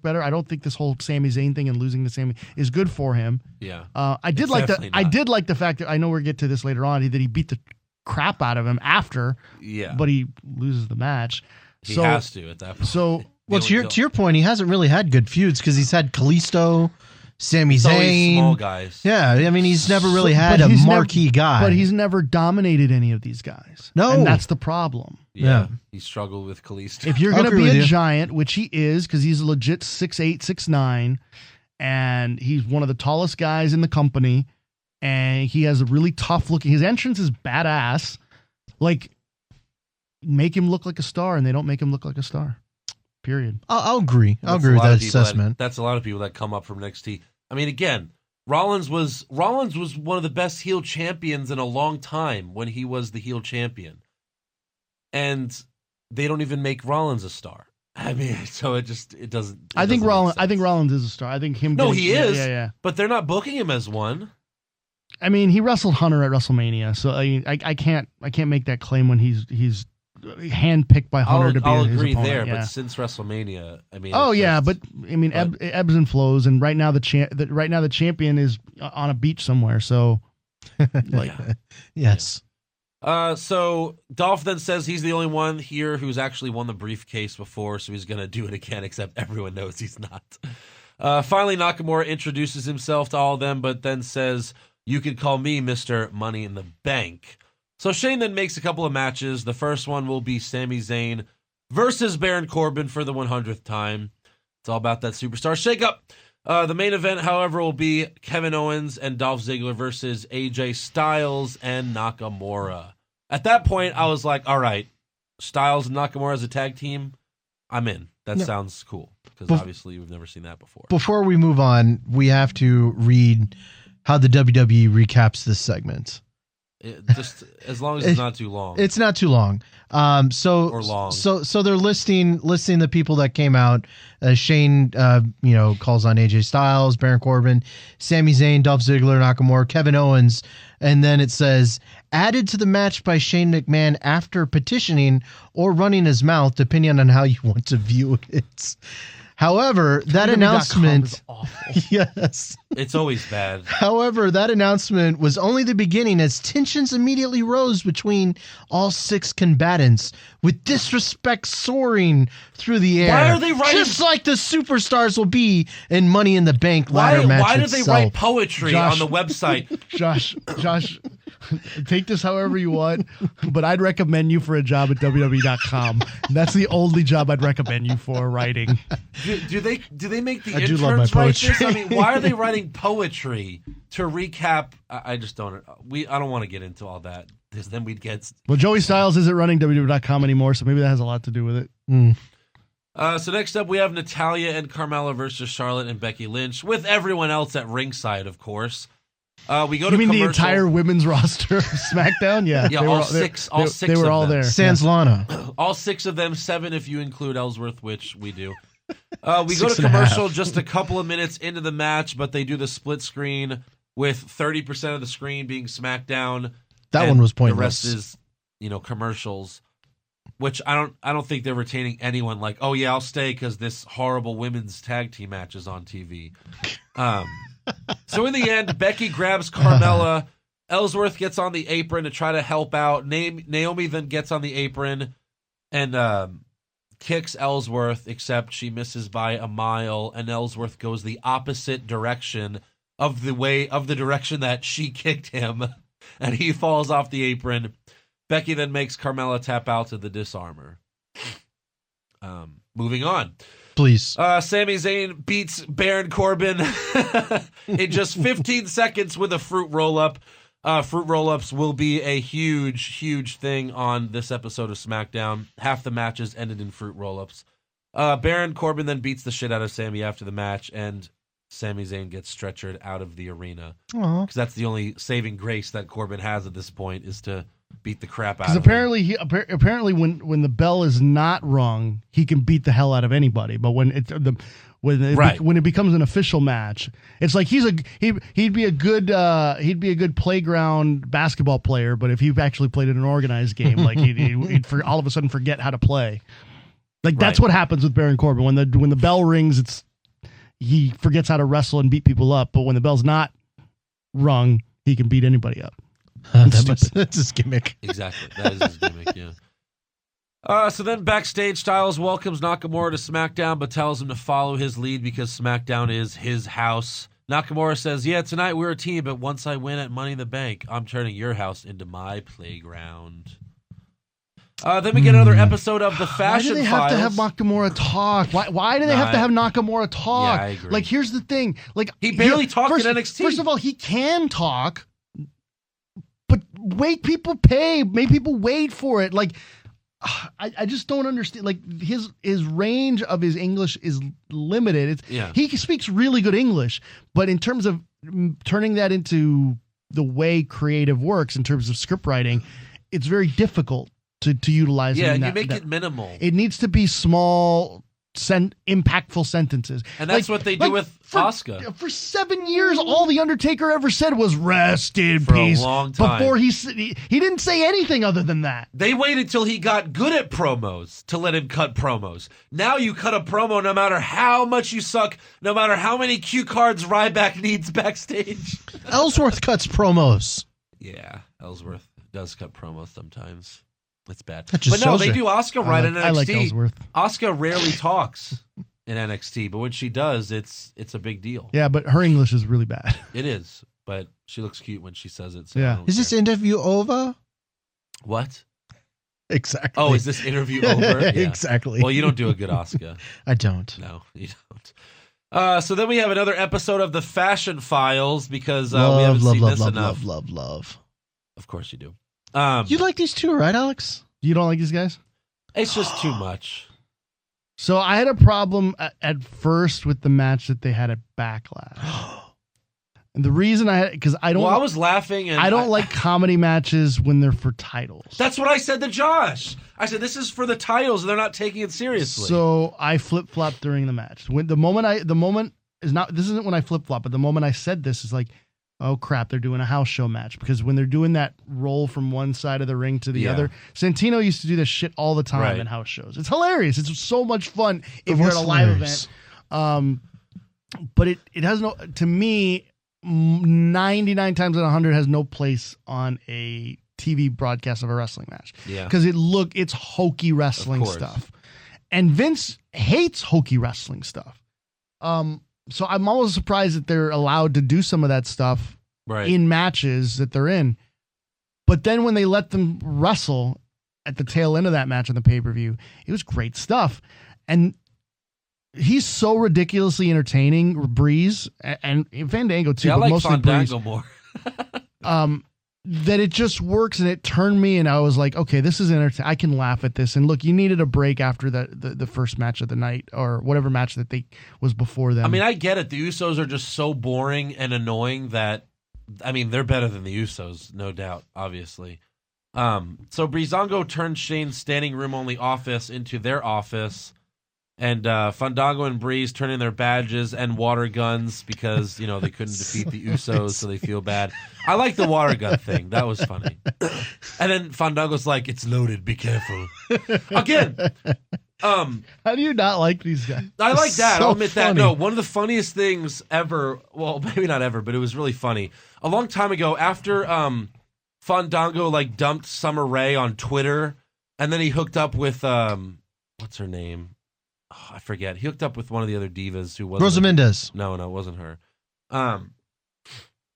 better. I don't think this whole Sami Zayn thing and losing to Sami is good for him. Yeah. I did like the fact that, I know we'll get to this later on, that he beat the crap out of him after. Yeah. But he loses the match. He has to at that point. So, well, to your point, he hasn't really had good feuds because he's had Kalisto, Sami Zayn, small guys. Yeah, I mean, he's never really had a marquee guy. But he's never dominated any of these guys. No. And that's the problem. Yeah. He struggled with Kalisto. If you're going to be a giant, which he is, because he's a legit 6'8", 6'9", and he's one of the tallest guys in the company, and he has a really tough looking. His entrance is badass. Like, make him look like a star, and they don't make him look like a star. Period. I'll agree. I'll That's agree with that people assessment. That's a lot of people that come up from NXT. I mean, again, Rollins was one of the best heel champions in a long time when he was the heel champion, and they don't even make Rollins a star. I mean, so it doesn't. I think Rollins is a star. I think him. No, he is. Yeah. But they're not booking him as one. I mean, he wrestled Hunter at WrestleMania, so I can't make that claim when he's handpicked by Hunter to be I'll his agree opponent. there, Yeah. but since WrestleMania, I mean. But I mean, ebbs and flows, and right now the champion is on a beach somewhere. So, like, Yes. So Dolph then says he's the only one here who's actually won the briefcase before, so he's going to do it again, except everyone knows he's not. Finally, Nakamura introduces himself to all of them, but then says, "You can call me Mr. Money in the Bank." So Shane then makes a couple of matches. The first one will be Sami Zayn versus Baron Corbin for the 100th time. It's all about that superstar shakeup. The main event, however, will be Kevin Owens and Dolph Ziggler versus AJ Styles and Nakamura. At that point, I was like, all right, Styles and Nakamura as a tag team, I'm in. That sounds cool, because obviously we've never seen that before. Before we move on, we have to read how the WWE recaps this segment. Just as long as it's not too long. It's not too long. Or long. So they're listing the people that came out. Shane, calls on AJ Styles, Baron Corbin, Sami Zayn, Dolph Ziggler, Nakamura, Kevin Owens, and then it says added to the match by Shane McMahon after petitioning or running his mouth, depending on how you want to view it. However, that announcement, yes, it's always bad. However, that announcement was only the beginning, as tensions immediately rose between all 6 combatants, with disrespect soaring through the air. Why are they writing, just like the superstars will be in Money in the Bank ladder match? Why do they write poetry on the website? Josh, take this however you want, but I'd recommend you for a job at WWE.com. That's the only job I'd recommend you for, writing. Do they make the I do love my interns write poetry. this? I mean, why are they writing poetry to recap? I just don't. I don't want to get into all that, because then we'd get. Well, Joey Styles isn't running WWE.com anymore, so maybe that has a lot to do with it. So next up, we have Natalya and Carmella versus Charlotte and Becky Lynch, with everyone else at ringside, of course. We go to You mean commercial. the entire women's roster of SmackDown? Yeah, Yeah, all six They were of all them. there. Sans Lana. All 6 of them, 7 if you include Ellsworth, which we do. We go to commercial just a couple of minutes into the match, but they do the split screen with 30% of the screen being SmackDown. That and one was the pointless. rest is, commercials, which I don't think they're retaining anyone. Like, oh yeah, I'll stay because this horrible women's tag team match is on TV. So in the end, Becky grabs Carmella. Ellsworth gets on the apron to try to help out. Naomi then gets on the apron and kicks Ellsworth, except she misses by a mile, and Ellsworth goes the opposite direction of the direction that she kicked him, and he falls off the apron. Becky then makes Carmella tap out to the disarmor. Moving on. Please. Sami Zayn beats Baron Corbin in just 15 seconds with a fruit roll-up. Fruit roll-ups will be a huge, huge thing on this episode of SmackDown. Half the matches ended in fruit roll-ups. Baron Corbin then beats the shit out of Sami after the match, and Sami Zayn gets stretchered out of the arena. Because that's the only saving grace that Corbin has at this point, is to beat the crap out of him. Because apparently when the bell is not rung, he can beat the hell out of anybody. But when it becomes an official match, it's like he'd be a good playground basketball player. But if he actually played in an organized game, like he'd all of a sudden forget how to play. Like that's what happens with Baron Corbin. When the bell rings, he forgets how to wrestle and beat people up. But when the bell's not rung, he can beat anybody up. That's his gimmick. Exactly. That is his gimmick, yeah. So then backstage, Styles welcomes Nakamura to SmackDown, but tells him to follow his lead because SmackDown is his house. Nakamura says, yeah, tonight we're a team, but once I win at Money in the Bank, I'm turning your house into my playground. Then we get another episode of The Fashion Files. Why do they have to have Nakamura talk? Why do they have to have Nakamura talk? Yeah, I agree. Like, here's the thing. Like, he barely talked in NXT. First of all, he can talk. make people pay, make people wait for it. Like, I just don't understand. Like his range of his English is limited. He speaks really good English, but in terms of turning that into the way creative works, in terms of script writing, it's very difficult to utilize. Yeah, you make it minimal. It needs to be small, impactful sentences, and that's what they do with Asuka. For 7 years, all the Undertaker ever said was "rest in peace." For a long time. Before he didn't say anything other than that. They waited till he got good at promos to let him cut promos. Now you cut a promo no matter how much you suck, no matter how many cue cards Ryback needs backstage. Ellsworth cuts promos. Yeah, Ellsworth does cut promos sometimes. It's bad. But no, they do Asuka right in NXT. I like Ellsworth. Asuka rarely talks in NXT, but when she does, it's a big deal. Yeah, but her English is really bad. It is, but she looks cute when she says it. So yeah. Is this interview over? What? Exactly. Oh, is this interview over? Yeah. Exactly. Well, you don't do a good Asuka. I don't. No, you don't. So then we have another episode of the Fashion Files because we haven't seen this enough. Love. Of course you do. You like these two, right, Alex? You don't like these guys? It's just too much. So I had a problem at first with the match that they had at Backlash. And the reason because I don't. Well, I was laughing. And I don't like comedy matches when they're for titles. That's what I said to Josh. I said this is for the titles, and they're not taking it seriously. So I flip flopped during the match. When the moment is not. This isn't when I flip flop, but the moment I said this is like, oh crap, they're doing a house show match, because when they're doing that roll from one side of the ring to the other, Santino used to do this shit all the time in house shows. It's hilarious. It's so much fun if you're at a live event. But it has no, to me, 99 times out of 100 has no place on a TV broadcast of a wrestling match. Yeah. Because it's hokey wrestling stuff. And Vince hates hokey wrestling stuff. So I'm always surprised that they're allowed to do some of that stuff in matches that they're in. But then when they let them wrestle at the tail end of that match on the pay-per-view, it was great stuff. And he's so ridiculously entertaining, Breeze, and Fandango too, I but like mostly Fandango Breeze. more. That it just works, and it turned me, and I was like, okay, this is entertaining. I can laugh at this. And look, you needed a break after the first match of the night, or whatever match that was before them. I mean, I get it. The Usos are just so boring and annoying that, I mean, they're better than the Usos, no doubt, obviously. So Breezango turned Shane's standing room only office into their office, and Fandango and Breeze turn in their badges and water guns because, they couldn't defeat the Usos, so they feel bad. I like the water gun thing. That was funny. And then Fandango's like, it's loaded, be careful. Again, how do you not like these guys? I like that. So I'll admit funny. that. No, one of the funniest things ever, well, maybe not ever, but it was really funny. A long time ago, after Fandango dumped Summer Rae on Twitter, and then he hooked up with, what's her name? Oh, I forget. He hooked up with one of the other divas who wasn't Rosa Mendez. No, it wasn't her.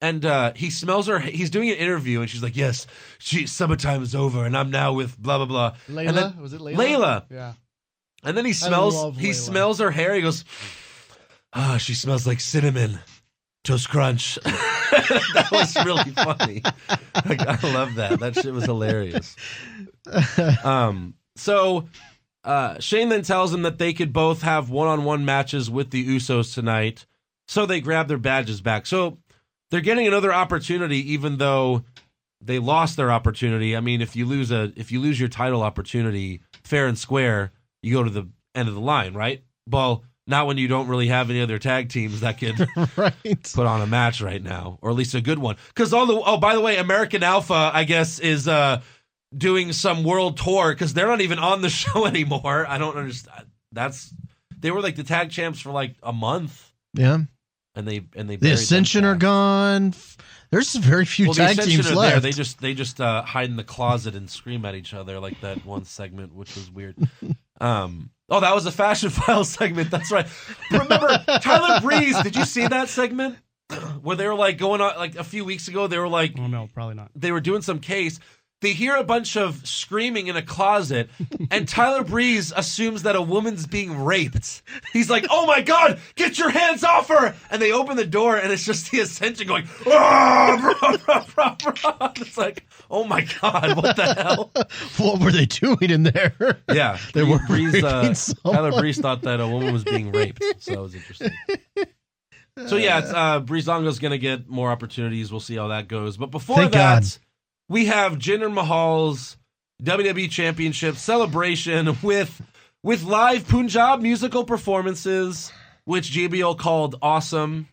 And he smells her. He's doing an interview, and she's like, "Yes, summertime is over, and I'm now with blah blah blah." Layla? And then, was it Layla? Layla. Yeah. And then he love Layla. smells her hair. He goes, she smells like cinnamon toast crunch." That was really funny. I love that. That shit was hilarious. So. Shane then tells them that they could both have one-on-one matches with the Usos tonight, so they grab their badges back. So they're getting another opportunity, even though they lost their opportunity. I mean, if you lose your title opportunity fair and square, you go to the end of the line, right? Well, not when you don't really have any other tag teams that could put on a match right now, or at least a good one. Because by the way, American Alpha, I guess, is doing some world tour because they're not even on the show anymore. I don't understand. They were like the tag champs for a month. Yeah, and they the Ascension are gone. There's very few tag teams left. There. They just hide in the closet and scream at each other like that one segment, which was weird. That was a Fashion File segment. That's right. Remember Tyler Breeze? Did you see that segment where they were going on a few weeks ago? They were like, oh no, probably not. They were doing some case. They hear a bunch of screaming in a closet, and Tyler Breeze assumes that a woman's being raped. He's like, "Oh my God, get your hands off her!" And they open the door, and it's just the Ascension going, It's like, oh my God, what the hell? What were they doing in there? Yeah, They were Breeze, raping Tyler Breeze thought that a woman was being raped, so that was interesting. So yeah, it's, Breezango's going to get more opportunities. We'll see how that goes. But before Thank that, God. we have Jinder Mahal's WWE Championship celebration with live Punjab musical performances, which JBL called awesome.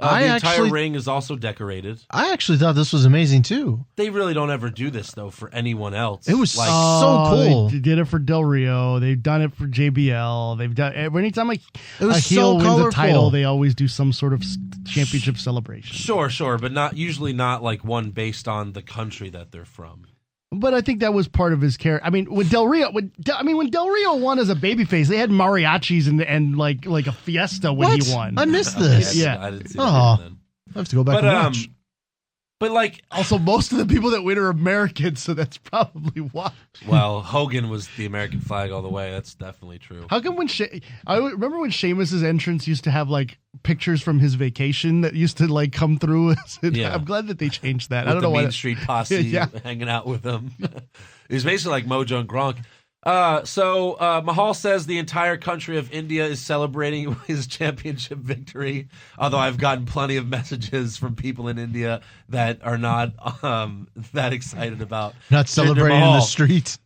The entire ring is also decorated. I actually thought this was amazing too. They really don't ever do this though for anyone else. It was like so cool. They did it for Del Rio. They've done it for JBL. They've done anytime a heel so wins colorful. a title, they always do some sort of championship celebration. Sure, but not usually not like one based on the country that they're from. But I think that was part of his character. I mean, when Del Rio won as a babyface, they had mariachis and like a fiesta when he won. I missed this. Yeah. I didn't see Oh, that then. I have to go back and watch. But like, Also, most of the people that win are Americans, so that's probably why. well, Hogan was the American flag all the way. That's definitely true. How come I remember when Sheamus's entrance used to have like pictures from his vacation that used to like come through. Yeah. I'm glad that they changed that. With I don't know the why. Main Street Posse Yeah. hanging out with him. It was basically like Mojo and Gronk. So Mahal says the entire country of India is celebrating his championship victory. Although I've gotten plenty of messages from people in India that are not that excited about Not celebrating Jinder in the Mahal. street.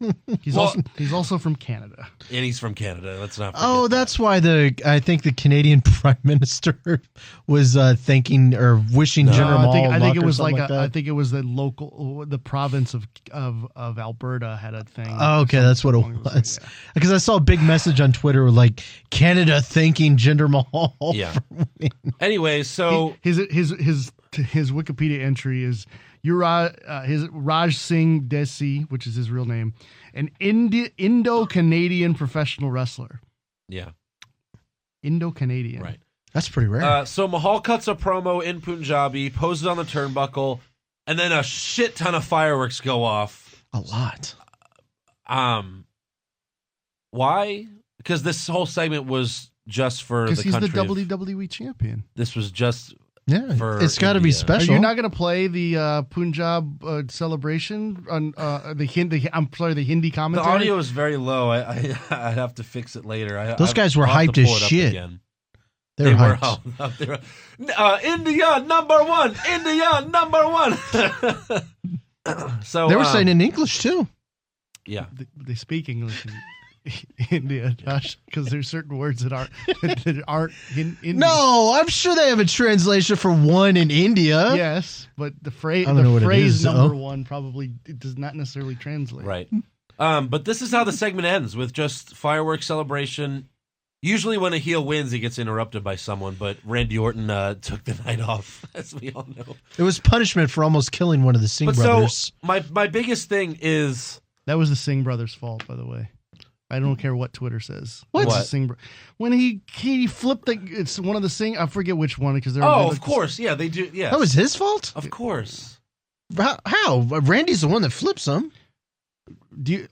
He's also from Canada. And he's from Canada. Let's not forget Oh, that. that's why I think the Canadian Prime Minister was thanking or wishing Jinder Mahal I think it luck or was something like that. I think it was the province of Alberta had a thing. Oh, okay, that's what it was. Yeah. Because I saw a big message on Twitter like Canada thanking Jinder Mahal. Yeah. Anyway, so His Wikipedia entry is his Raj Singh Desi, which is his real name, an Indo-Canadian professional wrestler. yeah, Indo-Canadian. right. That's pretty rare. So Mahal cuts a promo in Punjabi, poses on the turnbuckle, and then a shit ton of fireworks go off. A lot. Why? Because this whole segment was just for the Because he's the country. WWE champion. This was just Yeah, for it's got to be India. special. Are you not going to play the Punjab celebration on the Hindi? I'm sorry, the Hindi the commentary. audio is very low. I have to fix it later. Those guys were I'll have to hyped as pull it up shit. again. They were hyped. They were India number one. India number one. So They were saying in English too. yeah. They speak English in India, Josh, because there's certain words that aren't in Hindi. No, I'm sure they have a translation for one in India. Yes, but the phrase I don't know what it phrase is, number though. one probably it does not necessarily translate. Right. But this is how the segment ends, with just fireworks celebration. Usually when a heel wins, he gets interrupted by someone, but Randy Orton took the night off, as we all know. It was punishment for almost killing one of the Singh But brothers. so my biggest thing is That was the Singh brothers' fault, by the way. I don't care what Twitter says. What? It's the Singh when he flipped it's one of the Singh. I forget which one because they're of course, yeah, they do. Yeah, That was his fault? of course. How? Randy's the one that flips him. Do you,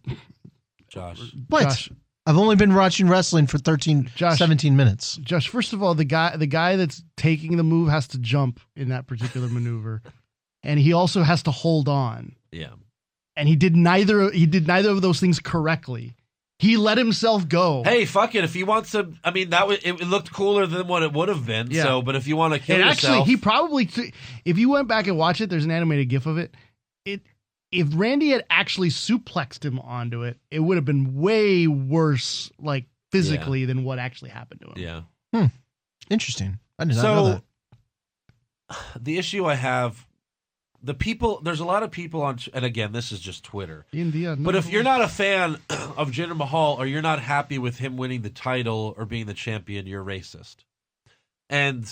Josh. What? Josh, I've only been watching wrestling for 17 minutes. Josh, first of all, the guy that's taking the move has to jump in that particular maneuver, and he also has to hold on. Yeah. And he did neither of those things correctly. He let himself go. Hey, fuck it. If he wants to, I mean, it looked cooler than what it would have been. Yeah. So, but if you want to kill And yourself, actually, he probably, if you went back and watch it, there's an animated GIF of it. If Randy had actually suplexed him onto it, it would have been way worse, like physically, than what actually happened to him. yeah. Interesting. I did not know that. The issue I have, there's a lot of people on, and again, this is just Twitter. India, But if you're not a fan of Jinder Mahal, or you're not happy with him winning the title or being the champion, you're racist. And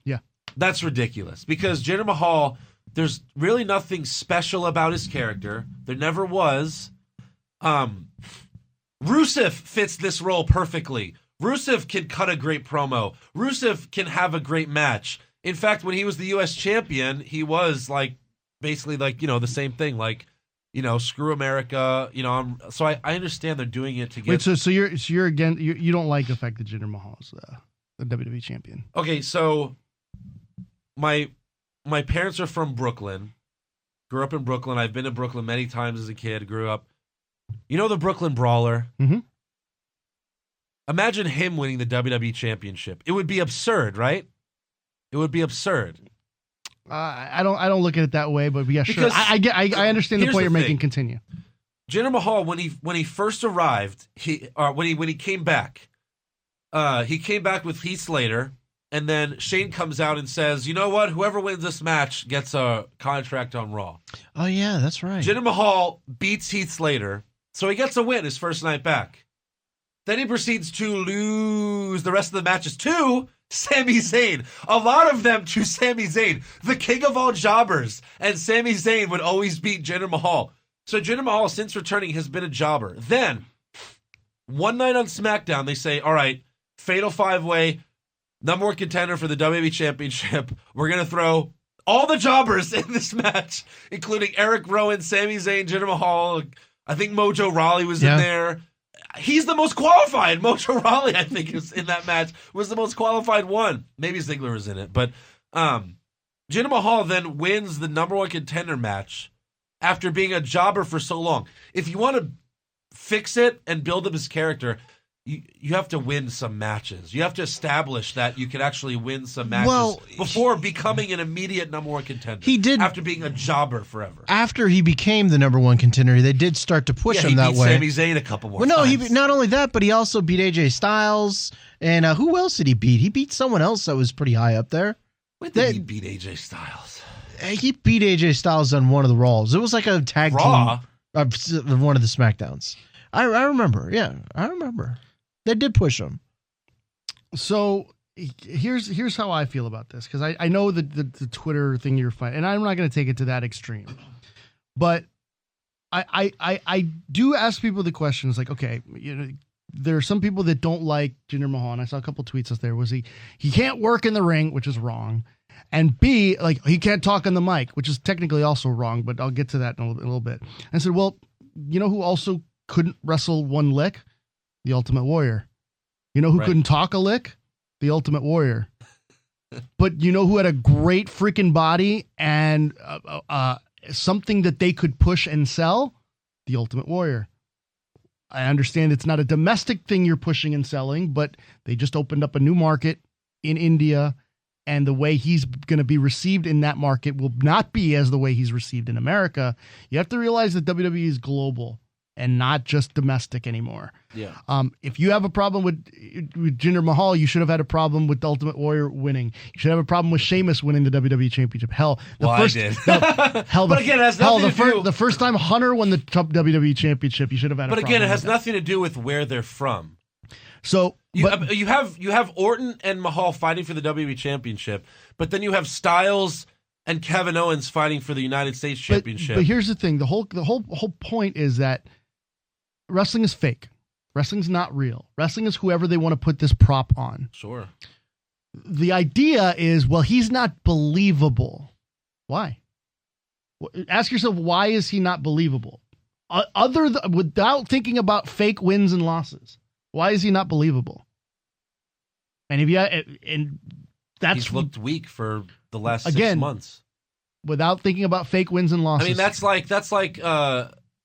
Yeah. that's ridiculous, because Jinder Mahal, there's really nothing special about his character. There never was. Rusev fits this role perfectly. Rusev can cut a great promo. Rusev can have a great match. In fact, when he was the U.S. champion, he was like basically like, the same thing. Like, screw America. So I understand they're doing it to get. Wait, so you're again? You don't like the fact that Jinder Mahal is the WWE champion? Okay, so my parents are from Brooklyn. Grew up in Brooklyn. I've been to Brooklyn many times as a kid. Grew up. The Brooklyn Brawler. Mm-hmm. Imagine him winning the WWE championship. It would be absurd, right? It would be absurd. I don't look at it that way, but yeah, sure. I understand the point you're making. Continue. Jinder Mahal, when he first arrived, when he came back with Heath Slater, and then Shane comes out and says, "You know what? Whoever wins this match gets a contract on Raw." Oh yeah, that's right. Jinder Mahal beats Heath Slater, so he gets a win his first night back. Then he proceeds to lose the rest of the matches to Sami Zayn. A lot of them to Sami Zayn, the king of all jobbers. And Sami Zayn would always beat Jinder Mahal. So Jinder Mahal, since returning, has been a jobber. Then, one night on SmackDown, they say, all right, Fatal 5-Way, number one contender for the WWE Championship. We're going to throw all the jobbers in this match, including Eric Rowan, Sami Zayn, Jinder Mahal. I think Mojo Rawley was in there. He's the most qualified. Mojo Rawley, I think, is in that match, was the most qualified one. Maybe Ziggler was in it. But Jinder Mahal then wins the number one contender match after being a jobber for so long. If you want to fix it and build up his character, you have to win some matches. You have to establish that you can actually win some matches before becoming an immediate number one contender. He did, after being a jobber forever. After he became the number one contender, they did start to push him that way. He beat Sami Zayn a couple more times. Well, no, not only that, but he also beat AJ Styles. And who else did he beat? He beat someone else that was pretty high up there. When did he beat AJ Styles? He beat AJ Styles on one of the Raws. It was like a tag Raw? team of one of the SmackDowns. I remember. Yeah, I remember. They did push him. So here's how I feel about this, because I know the Twitter thing you're fighting, and I'm not going to take it to that extreme, but I do ask people the questions like, okay, there are some people that don't like Jinder Mahal, and I saw a couple tweets out there. Was he can't work in the ring, which is wrong, and B, like, he can't talk on the mic, which is technically also wrong, but I'll get to that in a little bit. And I said, well, you know who also couldn't wrestle one lick? The Ultimate Warrior. You know who couldn't talk a lick? The Ultimate Warrior. But you know who had a great freaking body and something that they could push and sell? The Ultimate Warrior. I understand it's not a domestic thing you're pushing and selling, but they just opened up a new market in India, and the way he's going to be received in that market will not be as the way he's received in America. You have to realize that WWE is global and not just domestic anymore. Yeah. If you have a problem with Jinder Mahal, you should have had a problem with the Ultimate Warrior winning. You should have a problem with Sheamus winning the WWE Championship. Hell, I did. But again, it has nothing to do. The first time Hunter won the WWE Championship, you should have had. But again, it has nothing to do with where they're from. So you have Orton and Mahal fighting for the WWE Championship, but then you have Styles and Kevin Owens fighting for the United States Championship. But here's the thing: the whole point is that wrestling is fake. Wrestling's not real. Wrestling is whoever they want to put this prop on. Sure. The idea is, well, he's not believable. Why? Ask yourself, why is he not believable? Without thinking about fake wins and losses, why is he not believable? And he's looked weak for the last 6 months. Without thinking about fake wins and losses. I mean,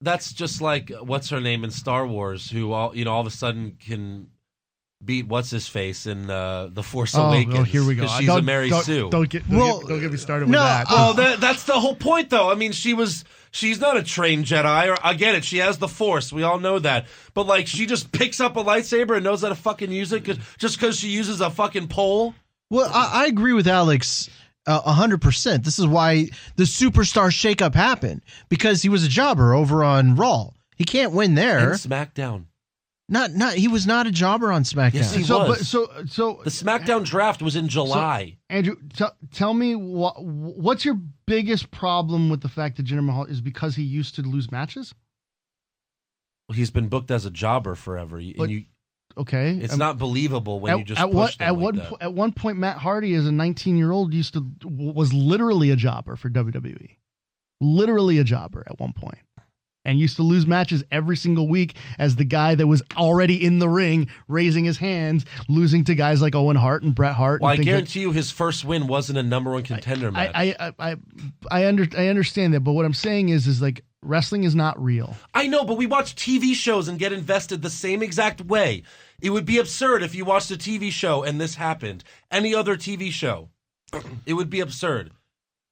that's just like what's her name in Star Wars, who all of a sudden can beat what's his face in the Force Awakens. Oh, here we go. Because she's a Mary Sue. Don't get me started with that. Oh, that's the whole point, though. I mean, she's not a trained Jedi. Or I get it, she has the Force. We all know that. But like, she just picks up a lightsaber and knows how to fucking use it just because she uses a fucking pole. Well, I agree with Alex 100%. This is why the superstar shakeup happened, because he was a jobber over on Raw. He can't win there. And SmackDown. He was not a jobber on SmackDown. Yes, he was. So the SmackDown draft was in July. So, Andrew, tell me what's your biggest problem with the fact that Jinder Mahal is because he used to lose matches? Well, he's been booked as a jobber forever. Okay, it's not believable when you just push them like that. At one point, Matt Hardy, as a 19-year-old, was literally a jobber for WWE. Literally a jobber at one point. and used to lose matches every single week as the guy that was already in the ring, raising his hands, losing to guys like Owen Hart and Bret Hart. Well, I guarantee you his first win wasn't a number one contender match. I understand that, but what I'm saying is like wrestling is not real. I know, but we watch TV shows and get invested the same exact way. It would be absurd if you watched a TV show and this happened. Any other TV show, it would be absurd.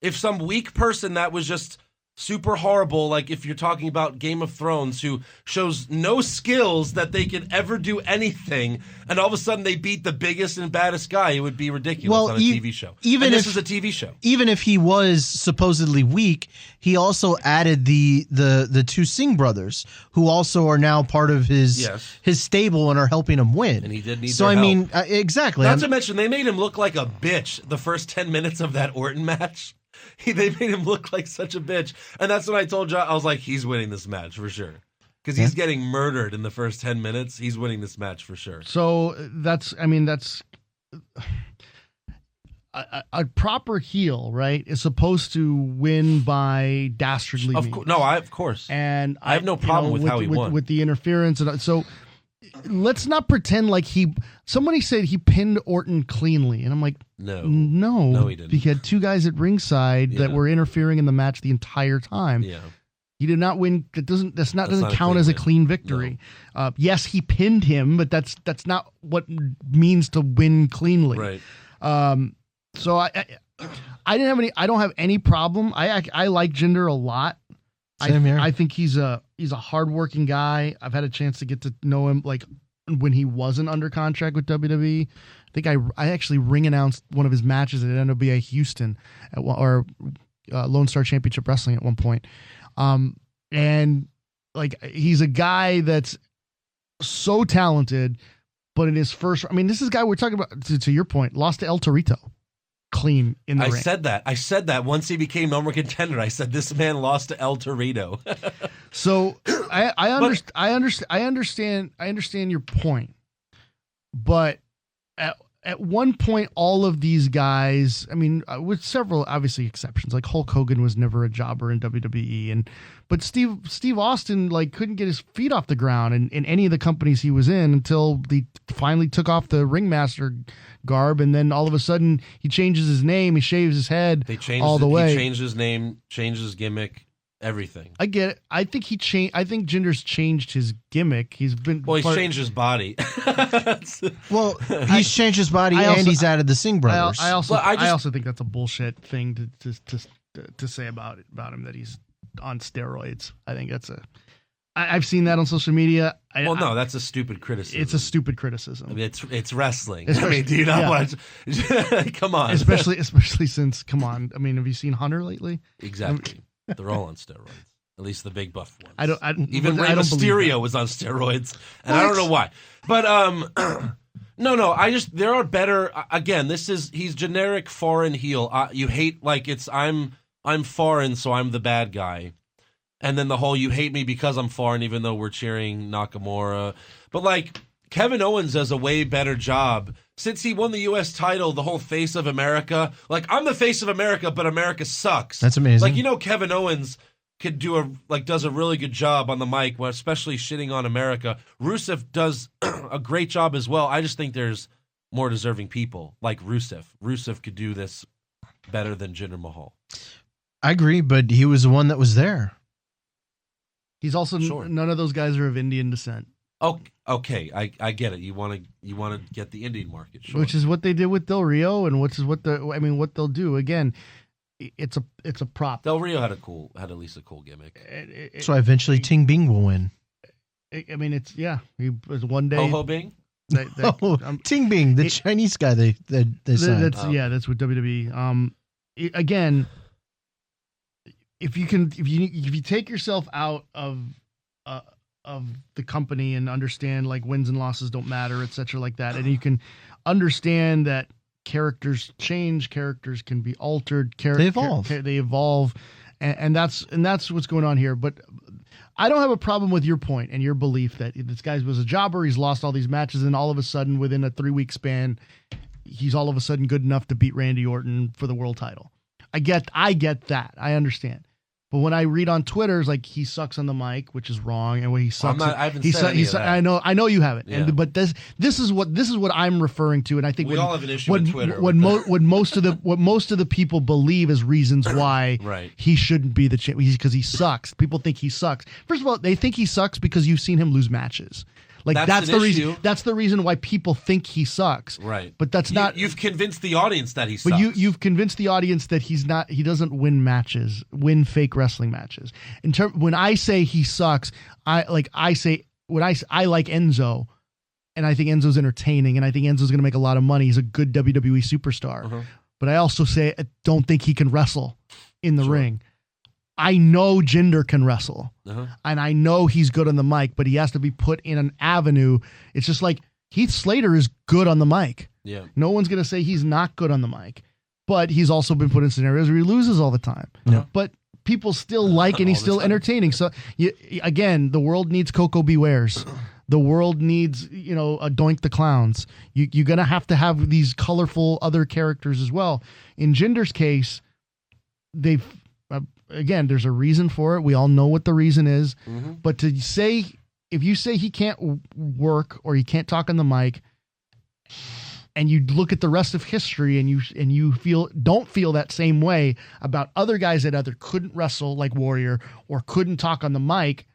If some weak person that was just super horrible, like if you're talking about Game of Thrones, who shows no skills that they could ever do anything, and all of a sudden they beat the biggest and baddest guy, it would be ridiculous on a TV show. Even this is a TV show. Even if he was supposedly weak, he also added the two Singh brothers, who also are now part of his stable and are helping him win. And he did need so their I mean, help. exactly. Not to mention, they made him look like a bitch the first 10 minutes of that Orton match. They made him look like such a bitch. And that's when I told John, I was like, he's winning this match for sure. Because he's getting murdered in the first 10 minutes. He's winning this match for sure. So that's a proper heel, right, is supposed to win by dastardly means. Of course. And I have no problem with how he won. With the interference. And so let's not pretend like somebody said he pinned Orton cleanly. And I'm like, no, he didn't. He had two guys at ringside that were interfering in the match the entire time. Yeah. He did not win. That doesn't count as a clean victory. No. Yes, he pinned him, but that's not what means to win cleanly. Right. So I don't have any problem. I like Jinder a lot. Same here. I think he's a hardworking guy. I've had a chance to get to know him like when he wasn't under contract with WWE. I think I actually ring announced one of his matches at NWA Houston or Lone Star Championship Wrestling at one point. And like he's a guy that's so talented, but in his first, this is a guy we're talking about, to your point, lost to El Torito clean in the ring. I said that once he became number one contender. I said this man lost to El Torito. So I understand your point, but at one point, all of these guys, with several obviously exceptions, like Hulk Hogan was never a jobber in WWE, but Steve Austin couldn't get his feet off the ground in any of the companies he was in until he finally took off the ringmaster garb, and then all of a sudden he changes his name, he shaves his head, all the way. He changed his name, changed his gimmick. Everything. I get it. I think Jinder's changed his gimmick. He's changed his body. He's changed his body, and he's added the Singh brothers. I also think that's a bullshit thing to say about him, that he's on steroids. I think that's I've seen that on social media. That's a stupid criticism. It's a stupid criticism. It's wrestling. Do you not watch? Come on. Especially since, come on. Have you seen Hunter lately? Exactly. They're all on steroids. At least the big buff ones. Even Rey Mysterio was on steroids, and I don't know why. But no. There are better. Again, he's generic foreign heel. You hate I'm foreign, so I'm the bad guy, and then the whole you hate me because I'm foreign, even though we're cheering Nakamura. But Kevin Owens does a way better job. Since he won the U.S. title, the whole face of America. I'm the face of America, but America sucks. That's amazing. Kevin Owens could does a really good job on the mic, especially shitting on America. Rusev does a great job as well. I just think there's more deserving people like Rusev. Rusev could do this better than Jinder Mahal. I agree, but he was the one that was there. He's also none of those guys are of Indian descent. Oh, okay. I get it. You want to get the Indian market, sure. Which is what they did with Del Rio, and what they'll do again. It's a prop. Del Rio had at least a cool gimmick. So eventually, Ting Bing will win. He was one day. Ho Bing. Ting Bing, the Chinese guy they signed. That's with WWE. Again, if you take yourself out of the company and understand wins and losses don't matter, etc., like that, and you can understand that characters change, characters can be altered, they evolve, they evolve, and that's what's going on here. But I don't have a problem with your point and your belief that this guy was a jobber, he's lost all these matches, and all of a sudden within a 3-week span he's all of a sudden good enough to beat Randy Orton for the world title. I get that. I understand. But when I read on Twitter, it's like he sucks on the mic, which is wrong, and when he sucks, I haven't said any of that. I know you haven't. Yeah. But this is what I'm referring to, and I think we all have an issue when, with Twitter. What most of the people believe as reasons why right. he shouldn't be the champion because he sucks. People think he sucks. First of all, they think he sucks because you've seen him lose matches. Like that's the reason. That's the reason why people think he sucks. Right. But that's not. You've convinced the audience that he sucks. But you've convinced the audience that he's not. He doesn't win matches. Win fake wrestling matches. When I say he sucks, I like Enzo, and I think Enzo's entertaining, and I think Enzo's going to make a lot of money. He's a good WWE superstar. Uh-huh. But I also say I don't think he can wrestle in the ring. I know Jinder can wrestle, and I know he's good on the mic, but he has to be put in an avenue. It's just like Heath Slater is good on the mic. Yeah. No one's going to say he's not good on the mic, but he's also been put in scenarios where he loses all the time. Yeah. But people still like, and he's still entertaining. So again, the world needs Coco Bewares. The world needs, a Doink the Clowns. You're going to have these colorful other characters as well. In Jinder's case, again, there's a reason for it. We all know what the reason is. Mm-hmm. But if you say he can't work or he can't talk on the mic, and you look at the rest of history and you don't feel that same way about other guys that either couldn't wrestle like Warrior or couldn't talk on the mic,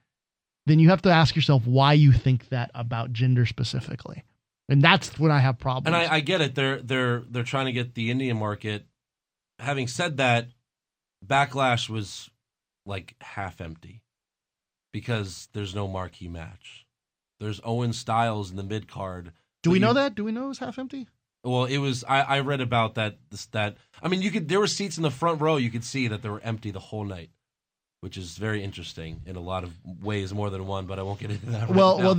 then you have to ask yourself why you think that about Jinder specifically. And that's when I have problems. And I get it. They're trying to get the Indian market. Having said that, Backlash was like half empty because there's no marquee match. There's Owen Styles in the mid card. Do we know that? Do we know it was half empty? Well, it was. I read about that. I mean, there were seats in the front row. You could see that they were empty the whole night, which is very interesting in a lot of ways, more than one. But I won't get into that. Well,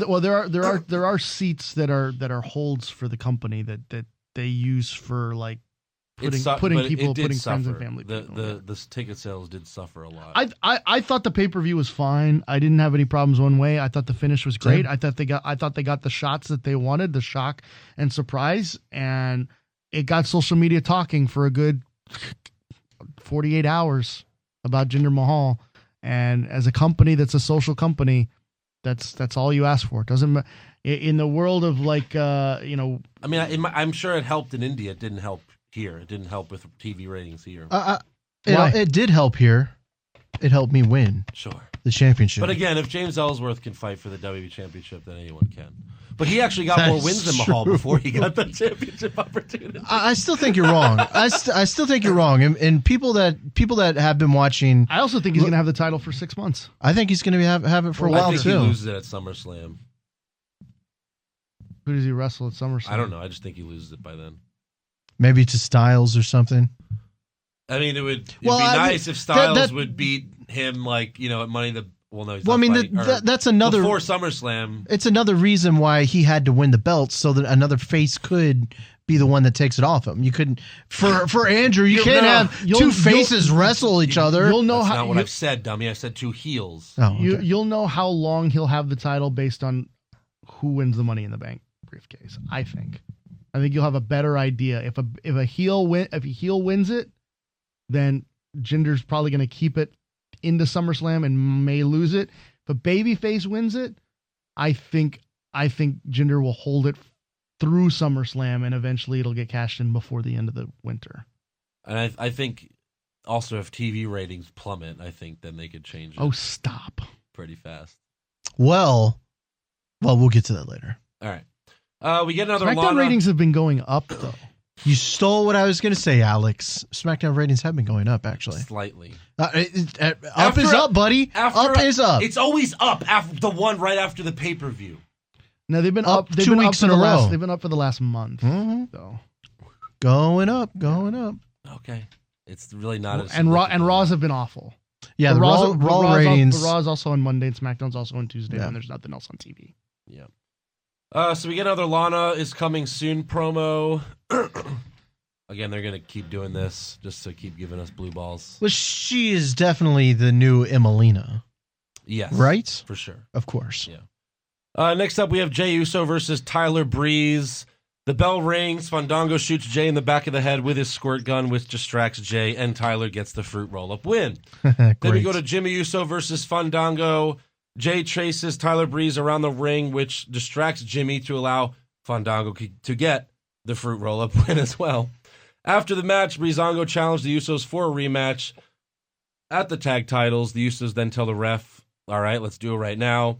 there are seats that are holds for the company that they use for like putting friends and family. The ticket sales did suffer a lot. I thought the pay-per-view was fine. I didn't have any problems one way. I thought the finish was great. Same. I thought they got the shots that they wanted, the shock and surprise, and it got social media talking for a good 48 hours about Jinder Mahal. And as a company that's a social company, that's all you ask for. It doesn't in the world of like I mean, I'm sure it helped in India. It didn't help here. It didn't help with TV ratings here. It did help here. It helped me win. Sure. The championship. But again, if James Ellsworth can fight for the WWE championship, then anyone can. But he actually got more wins than Mahal before he got the championship opportunity. I still think you're wrong. I still think you're wrong. And people that have been watching, I also think he's going to have the title for 6 months. I think he's going to have it for a while I think too. He loses it at SummerSlam. Who does he wrestle at SummerSlam? I don't know. I just think he loses it by then. Maybe to Styles or something. I mean, it'd be nice if Styles would beat him, like, at Money the. Well, no. He's not fighting, that's another before SummerSlam. It's another reason why he had to win the belt so that another face could be the one that takes it off him. You couldn't for Andrew. You can't have two faces wrestle each other. You'll know that's how. Not what I've said, dummy. I said two heels. Oh, okay. You'll know how long he'll have the title based on who wins the Money in the Bank briefcase. I think you'll have a better idea if a heel wins it, then Jinder's probably going to keep it into SummerSlam and may lose it. If a babyface wins it, I think Jinder will hold it through SummerSlam and eventually it'll get cashed in before the end of the winter. And I think also if TV ratings plummet, I think then they could change it. Oh, stop! Pretty fast. Well, we'll get to that later. All right. We get another SmackDown ratings have been going up, though. You stole what I was going to say, Alex. SmackDown ratings have been going up, actually. Slightly. Up is up, buddy. Up is up. It's always up after the one right after the pay-per-view. No, they've been up. They've 2 been weeks up in a row. They've been up for the last month. Mm-hmm. So. Going up. Okay. It's really not as and Raws have been awful. Yeah, the Raw ratings. The Raw is also on Monday and SmackDown's also on Tuesday, and there's nothing else on TV. Yeah. So we get another Lana is coming soon promo. Again, they're going to keep doing this just to keep giving us blue balls. Well, she is definitely the new Emelina. Yes. Right? For sure. Of course. Yeah. Next up, we have Jey Uso versus Tyler Breeze. The bell rings. Fandango shoots Jay in the back of the head with his squirt gun, which distracts Jay, and Tyler gets the fruit roll-up win. Then we go to Jimmy Uso versus Fandango. Jay chases Tyler Breeze around the ring, which distracts Jimmy to allow Fandango to get the fruit roll-up win as well. After the match, Breezango challenged the Usos for a rematch at the tag titles. The Usos then tell the ref, all right, let's do it right now.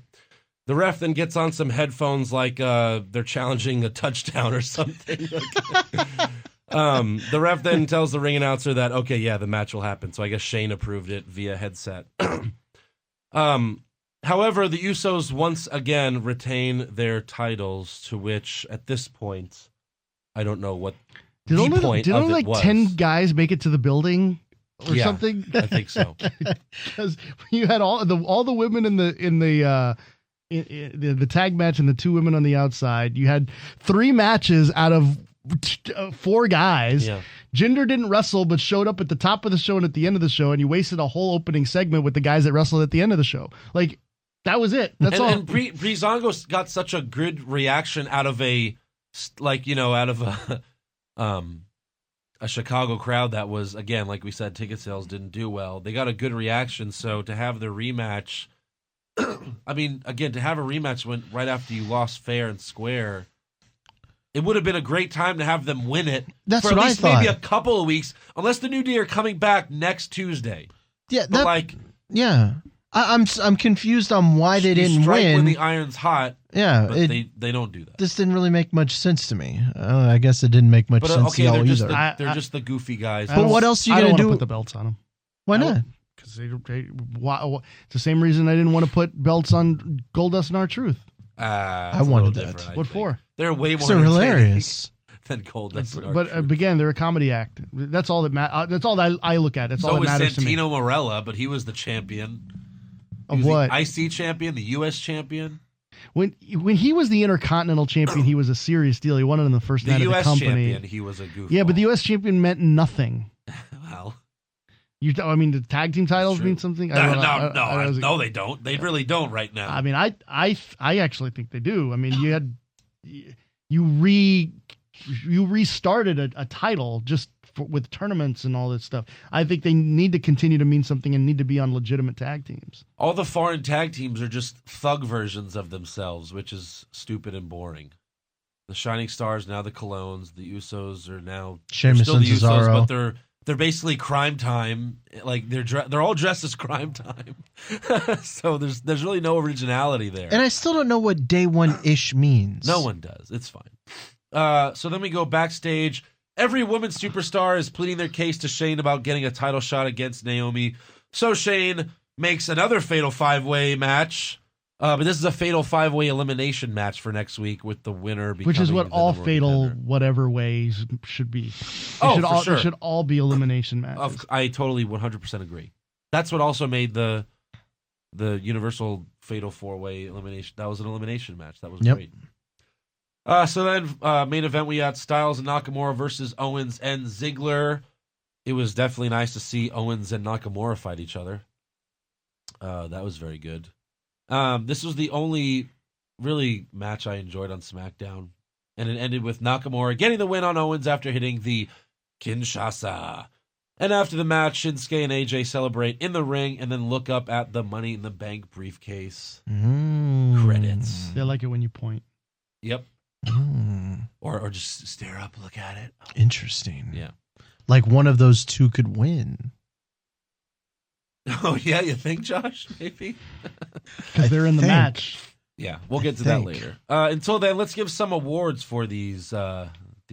The ref then gets on some headphones like they're challenging a touchdown or something. The ref then tells the ring announcer that, okay, yeah, the match will happen. So I guess Shane approved it via headset. However, the Usos once again retain their titles, to which at this point, I don't know what did only like 10 guys make it to the building or something? I think so. Because you had all the women in the tag match and the 2 women on the outside. You had 3 matches out of 4 guys. Yeah. Jinder didn't wrestle, but showed up at the top of the show and at the end of the show, and you wasted a whole opening segment with the guys that wrestled at the end of the show. Like, that was it. That's all. And Breezango got such a good reaction out of a Chicago crowd that was, again, like we said, ticket sales didn't do well. They got a good reaction, so to have the rematch, I mean, again, to have a rematch right after you lost fair and square, it would have been a great time to have them win it. That's for what at least I thought. Maybe a couple of weeks, unless the New Day are coming back next Tuesday. Yeah, Yeah. I'm confused on why they didn't strike win when the iron's hot. Yeah, but they don't do that. This didn't really make much sense to me. I guess it didn't make much sense to y'all either. They're just the goofy guys. But what else are you going to do? Put the belts on them. Why not? Because it's the same reason I didn't want to put belts on Goldust and R-Truth. I wanted that. What for? They're way more they're hilarious than Goldust. But again, they're a comedy act. That's all that that's all that I look at. That's all that matters to me. So was Santino Marella, but he was the champion. Of what? The IC champion, the US champion. When he was the Intercontinental champion, he was a serious deal. He won it in the first night of the company. The US champion, he was a goofball. Yeah, but the US champion meant nothing. Well, the tag team titles mean something? No, they don't. They really don't right now. I mean, I actually think they do. I mean, you restarted a title just with tournaments and all this stuff. I think they need to continue to mean something and need to be on legitimate tag teams. All the foreign tag teams are just thug versions of themselves, which is stupid and boring. The Shining Stars, now the Colognes. The Usos are now Sheamus and Cesaro, but they're basically Crime Time. Like they're all dressed as Crime Time. So there's really no originality there. And I still don't know what Day One-ish means. No one does. It's fine. So then we go backstage. Every woman superstar is pleading their case to Shane about getting a title shot against Naomi. So Shane makes another Fatal 5-Way match. But this is a Fatal 5-Way elimination match for next week with the winner becoming which is what all Fatal contender. Whatever ways should be. They should all be elimination matches. I totally 100% agree. That's what also made the Universal Fatal 4-Way elimination. That was an elimination match. That was great. So then, main event, we had Styles and Nakamura versus Owens and Ziggler. It was definitely nice to see Owens and Nakamura fight each other. That was very good. This was the only really match I enjoyed on SmackDown. And it ended with Nakamura getting the win on Owens after hitting the Kinshasa. And after the match, Shinsuke and AJ celebrate in the ring and then look up at the Money in the Bank briefcase. Credits. They like it when you point. Yep. Or just stare up, look at it. Interesting. Yeah. Like one of those two could win. Oh, yeah, you think, Josh? Maybe? Because they're in the match. Yeah, we'll get to that later. Until then, let's give some awards for these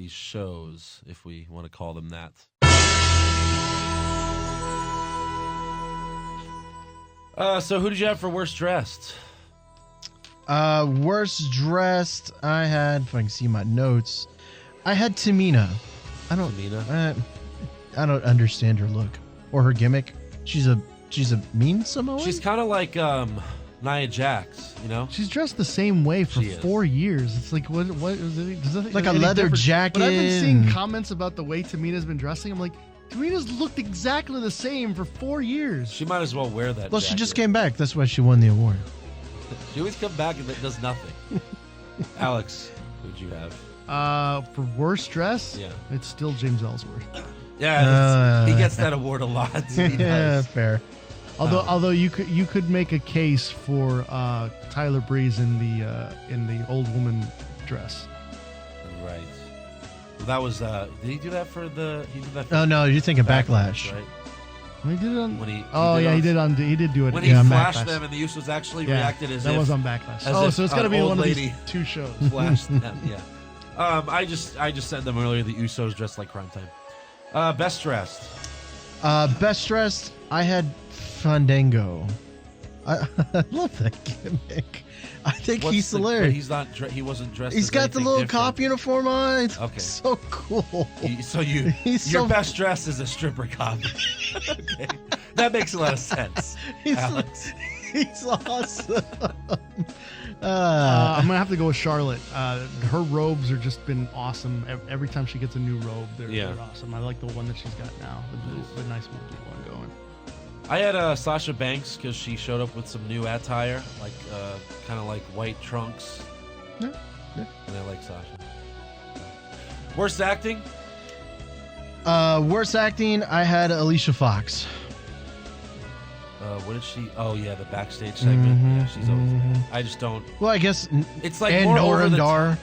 shows, if we want to call them that. So who did you have for worst dressed? Worst dressed, I had, if I can see my notes, I had Tamina. I don't understand her look or her gimmick. She's a mean Samoan? She's kind of like Nia Jax, you know? She's dressed the same way for 4 years. It's like, what is it? Does it like a leather jacket. But I've been seeing comments about the way Tamina's been dressing. I'm like, Tamina's looked exactly the same for 4 years. She might as well wear that Well, jacket. she just came back. That's why she won the award. She always comes back and does nothing. Alex, who'd you have? For worst dress, Yeah. it's still James Ellsworth. Yeah, he gets that award a lot. He Yeah, does. fair. Although you could make a case for Tyler Breeze in the old woman dress. Right. Well, that was. Did he do that for the? He did that. For Oh no, you're thinking Backlash. right? He did it on. When he he did do it. When he flashed Backlash. them, and the Usos actually reacted as that if was on Backlash. as Oh, if so it's got to an be old one of lady these two shows. flashed them. Yeah. I just said them earlier. The Usos dressed like Crime Time. Best dressed. Best dressed, I had Fandango. I love that gimmick. I think he's But hilarious. he's not. He wasn't dressed. He's as got the anything little different. cop uniform on. It's Okay. so cool. So He's your so- best dress is a stripper cop. Okay. That makes a lot of sense, He's, Alex. he's awesome. I'm gonna have to go with Charlotte. Her robes are just been awesome. Every time she gets a new robe, they're awesome. I like the one that she's got now, the nice one going. I had Sasha Banks because she showed up with some new attire, like kind of like white trunks. Yeah. And I like Sasha. Worst acting? Worst acting, I had Alicia Fox. What did she? Oh yeah, the backstage segment. Yeah, she's always there. I just don't. Well, I guess It's like and more Nora over and the Dar.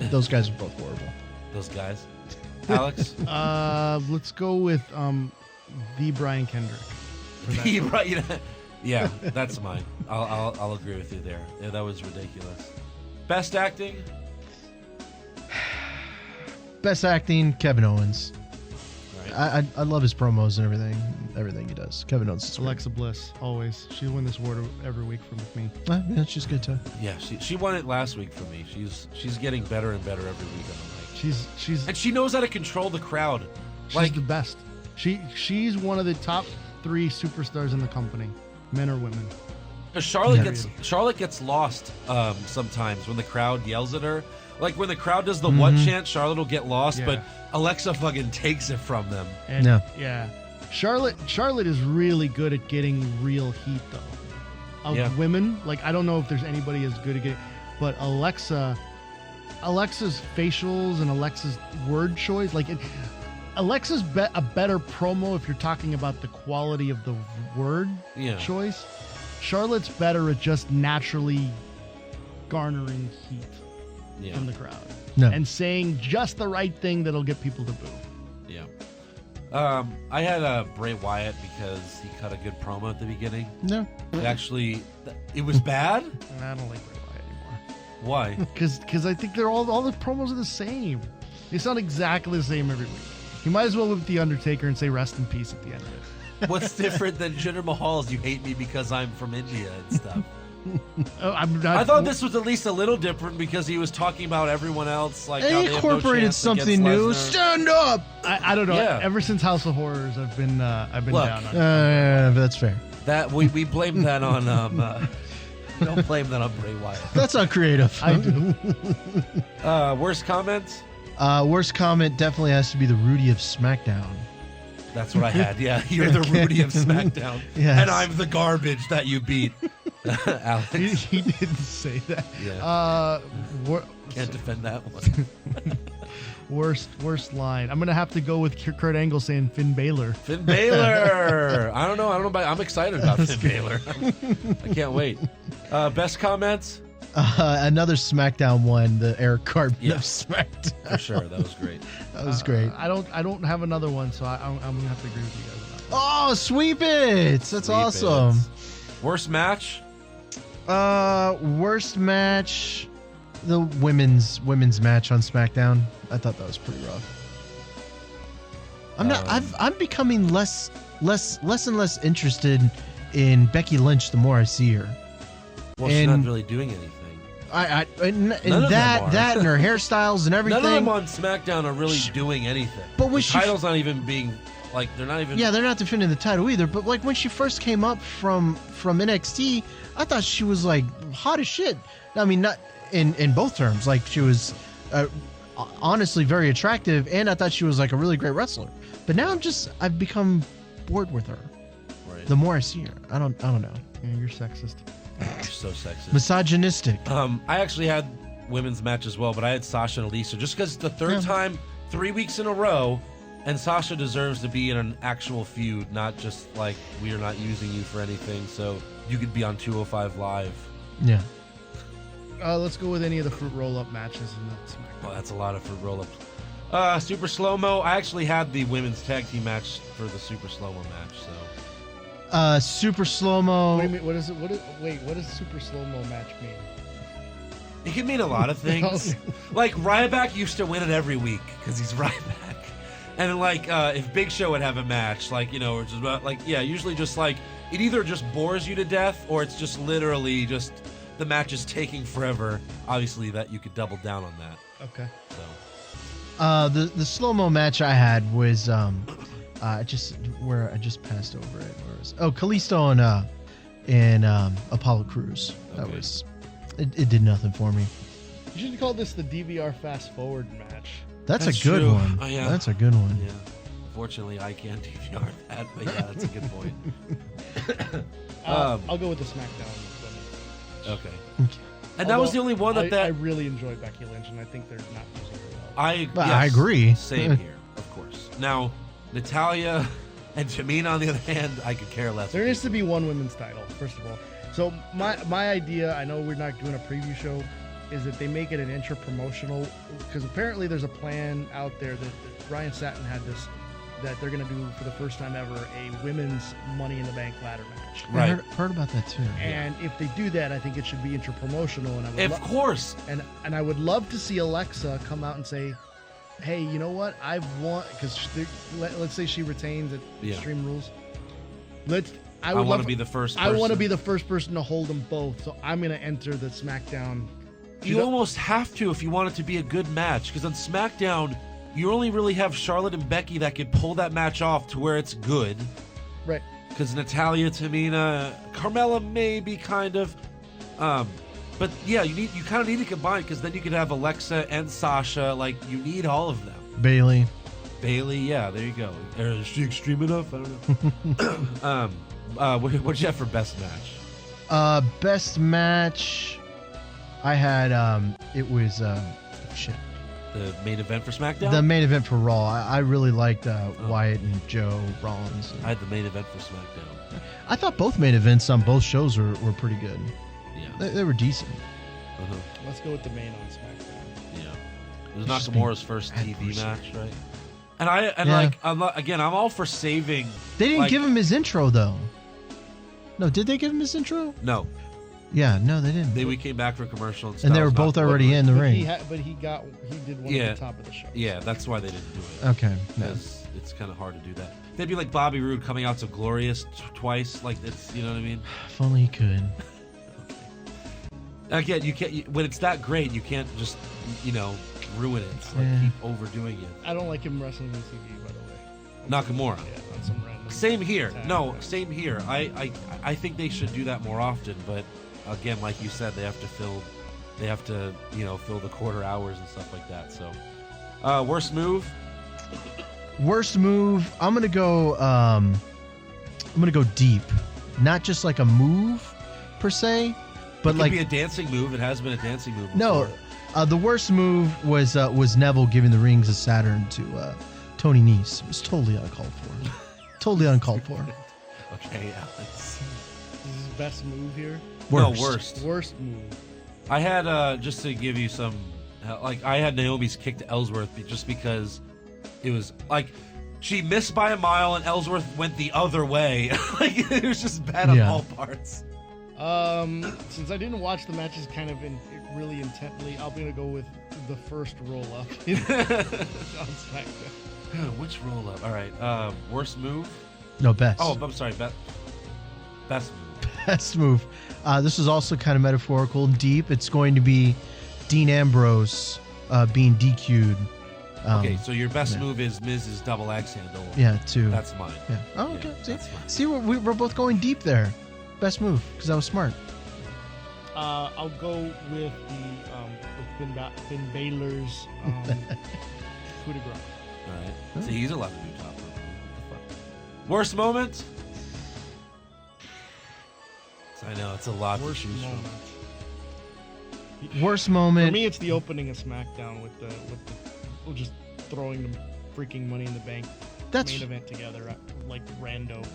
Those guys are both horrible. Those guys. Alex. Let's go with the Brian Kendrick. Yeah, that's mine. I'll agree with you there. Yeah, that was ridiculous. Best acting? Best acting, Kevin Owens. Right. I love his promos and everything he does. Kevin Owens is great. Alexa Bliss, always. She'll win this award every week from me. Yeah, she's good too. Yeah, she won it last week for me. She's getting better and better every week. She's And she knows how to control the crowd. She's the best. She's one of the top 3 superstars in the company, men or women. Charlotte gets lost sometimes when the crowd yells at her. Like when the crowd does the what chant, Charlotte will get lost, but Alexa fucking takes it from them. And yeah. Charlotte is really good at getting real heat though. Of women, like I don't know if there's anybody as good at getting, but Alexa's facials and Alexa's word choice, Alexa's a better promo if you're talking about the quality of the word choice. Charlotte's better at just naturally garnering heat from the crowd and saying just the right thing that'll get people to boo. Yeah. I had Bray Wyatt because he cut a good promo at the beginning. No. It was bad? I don't like Bray Wyatt anymore. Why? Because I think they're all the promos are the same. They sound exactly the same every week. You might as well whip the Undertaker and say rest in peace at the end of it. What's different than Jinder Mahal's you hate me because I'm from India and stuff? I'm not, I thought this was at least a little different because he was talking about everyone else. Like how He they have no incorporated chance something against new. Lesnar. Stand up. I don't know. Yeah. Ever since House of Horrors, I've been Look, down on it. That's fair. That we blame that on we don't blame that on Bray Wyatt. That's not creative. I do. Worst comments? Worst comment definitely has to be the Rudy of SmackDown. That's what I had. Yeah, you're the Rudy of SmackDown, Yes. and I'm the garbage that you beat, Alex. he didn't say that. Yeah. Can't defend that one. Worst line. I'm gonna have to go with Kurt Angle saying Finn Balor. Finn Balor. I don't know, but I'm excited about Finn Balor. I can't wait. Best comments? Another SmackDown one, the Eric Cartman of SmackDown. For sure, that was great. That was great. I don't have another one, so I'm gonna have to agree with you guys on that. Oh, sweep it! That's Sweep awesome. it. Worst match? Worst match, the women's match on SmackDown. I thought that was pretty rough. I'm becoming less and less interested in Becky Lynch the more I see her. Well, she's not really doing anything. And that and her hairstyles and everything. None of them on SmackDown are really doing anything. But when the title's not even being like they're not even. Yeah, they're not defending the title either. But like when she first came up from NXT, I thought she was like hot as shit. I mean, not in both terms. Like she was honestly very attractive, and I thought she was like a really great wrestler. But now I've become bored with her. Right. The more I see her, I don't know. Yeah, you're sexist. You're so sexist. Misogynistic. I actually had women's match as well, but I had Sasha and Elisa just because the third time, 3 weeks in a row, and Sasha deserves to be in an actual feud, not just like we are not using you for anything, so you could be on 205 Live. Yeah. Let's go with any of the fruit roll-up matches in the SmackDown. Oh, that's a lot of fruit roll-ups. Super Slow-Mo. I actually had the women's tag team match for the Super Slow-Mo match, so. Super Slow-Mo. Wait a minute, what does Super Slow-Mo match mean? It can mean a lot of things. Like, Ryback used to win it every week, because he's Ryback. And then, like, if Big Show would have a match, like, you know, or just, like, yeah, usually just, like, it either just bores you to death, or it's just literally just, the match is taking forever. Obviously, that you could double down on that. Okay. So. The slow-mo match I had was I just passed over it. Where was Kalisto and Apollo Crews. That was it did nothing for me. You should call this the DVR fast forward match. That's a good true. one. Oh, yeah. That's a good one. Yeah. Unfortunately, I can't DVR that, but yeah, that's a good point. I'll go with the SmackDown. Okay. And that was the only one that I really enjoy Becky Lynch, and I think they're not using her well. I agree. Same here, of course. Now, Natalya and Tamina, on the other hand, I could care less. There needs to be one women's title, first of all. So my idea, I know we're not doing a preview show, is that they make it an intra-promotional, because apparently there's a plan out there that Ryan Satin had this, that they're going to do for the first time ever a women's Money in the Bank ladder match. Right. I heard about that too. And if they do that, I think it should be intra-promotional. And I would Of course. And I would love to see Alexa come out and say, hey, you know what? I've won, because let's say she retains at Extreme Rules. I want to be the first person. I want to be the first person to hold them both, so I'm going to enter the SmackDown. You almost have to if you want it to be a good match, because on SmackDown, you only really have Charlotte and Becky that could pull that match off to where it's good. Right. Because Natalya, Tamina, Carmella maybe kind of. But yeah, you kind of need to combine, because then you could have Alexa and Sasha. Like, you need all of them. Bailey, yeah, there you go. Is she extreme enough? I don't know. What'd you have for best match? Best match I had, it was The main event for SmackDown? the main event for Raw. I really liked Wyatt and Joe Rollins. I had the main event for SmackDown. I thought both main events on both shows were pretty good. Yeah. They were decent. Let's go with the main on SmackDown. Yeah. It was Nakamura's first TV match, right? I'm all for saving. They didn't give him his intro though. No, did they give him his intro? No. Yeah, no, they didn't. We came back for commercial and they were both already in the ring. He did one at the top of the show. Yeah, that's why they didn't do it. Okay. Because it's kind of hard to do that. They'd be like Bobby Roode coming out to Glorious twice. Like, it's, you know what I mean? If only he could. Again, you can't. When it's that great, you can't just, ruin it. Keep overdoing it. I don't like him wrestling on TV, by the way. Nakamura. Yeah, on some random. Same here. Same here. I think they should do that more often. But again, like you said, they have to fill the quarter hours and stuff like that. So, worst move. Worst move. I'm gonna go deep. Not just like a move per se. But it could be a dancing move. It has been a dancing move before. No, the worst move was Neville giving the rings of Saturn to Tony Nese. It was totally uncalled for. Totally uncalled for. Okay, Alex. This is his best move here. Worst. No, worst. Worst move. I had just to give you some, I had Naomi's kick to Ellsworth just because it was like she missed by a mile and Ellsworth went the other way. Like, it was just bad on all parts. Since I didn't watch the matches kind of really intently, I'm gonna go with the first roll up on SmackDown. Which roll up? All right. Worst move? No, best. Oh, I'm sorry. Best move. Best move. This is also kind of metaphorical and deep. It's going to be Dean Ambrose being DQ'd. Okay, so your best move is Miz's double axe handle. Yeah, too. That's mine. Yeah. Oh, okay. Yeah, See, we're both going deep there. Best move, because I was smart. I'll go with Finn Balor's coup de grace. All right. So he's allowed to do top rope. What the fuck? Worst moment? I know it's a lot to choose from. Worst moment. For me, it's the opening of SmackDown with the just throwing the freaking Money in the Bank main event together like rando.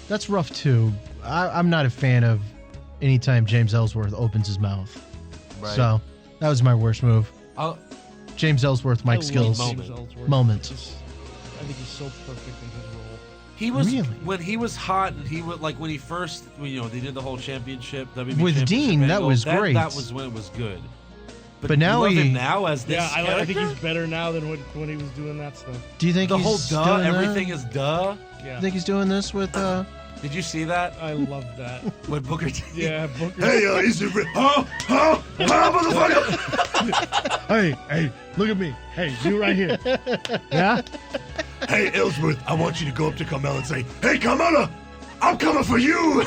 That's rough too. I'm not a fan of anytime James Ellsworth opens his mouth. Right. So that was my worst move. James Ellsworth, Mike Skills moment. I think he's so perfect in his role. He was when he was hot, and he would when he first, they did the whole championship WWE with championship Dean. angle, That was great. That was when it was good. But now now as this I think he's better now than when he was doing that stuff. Do you think the he's whole doing everything that? is duh? Yeah. You think he's doing this with? Did you see that? I love that. With Booker T. Yeah, Booker. Hey, is it motherfucker? Hey, look at me. Hey, you right here. Yeah? Hey, Ellsworth, I want you to go up to Carmella and say, "Hey, Carmella, I'm coming for you.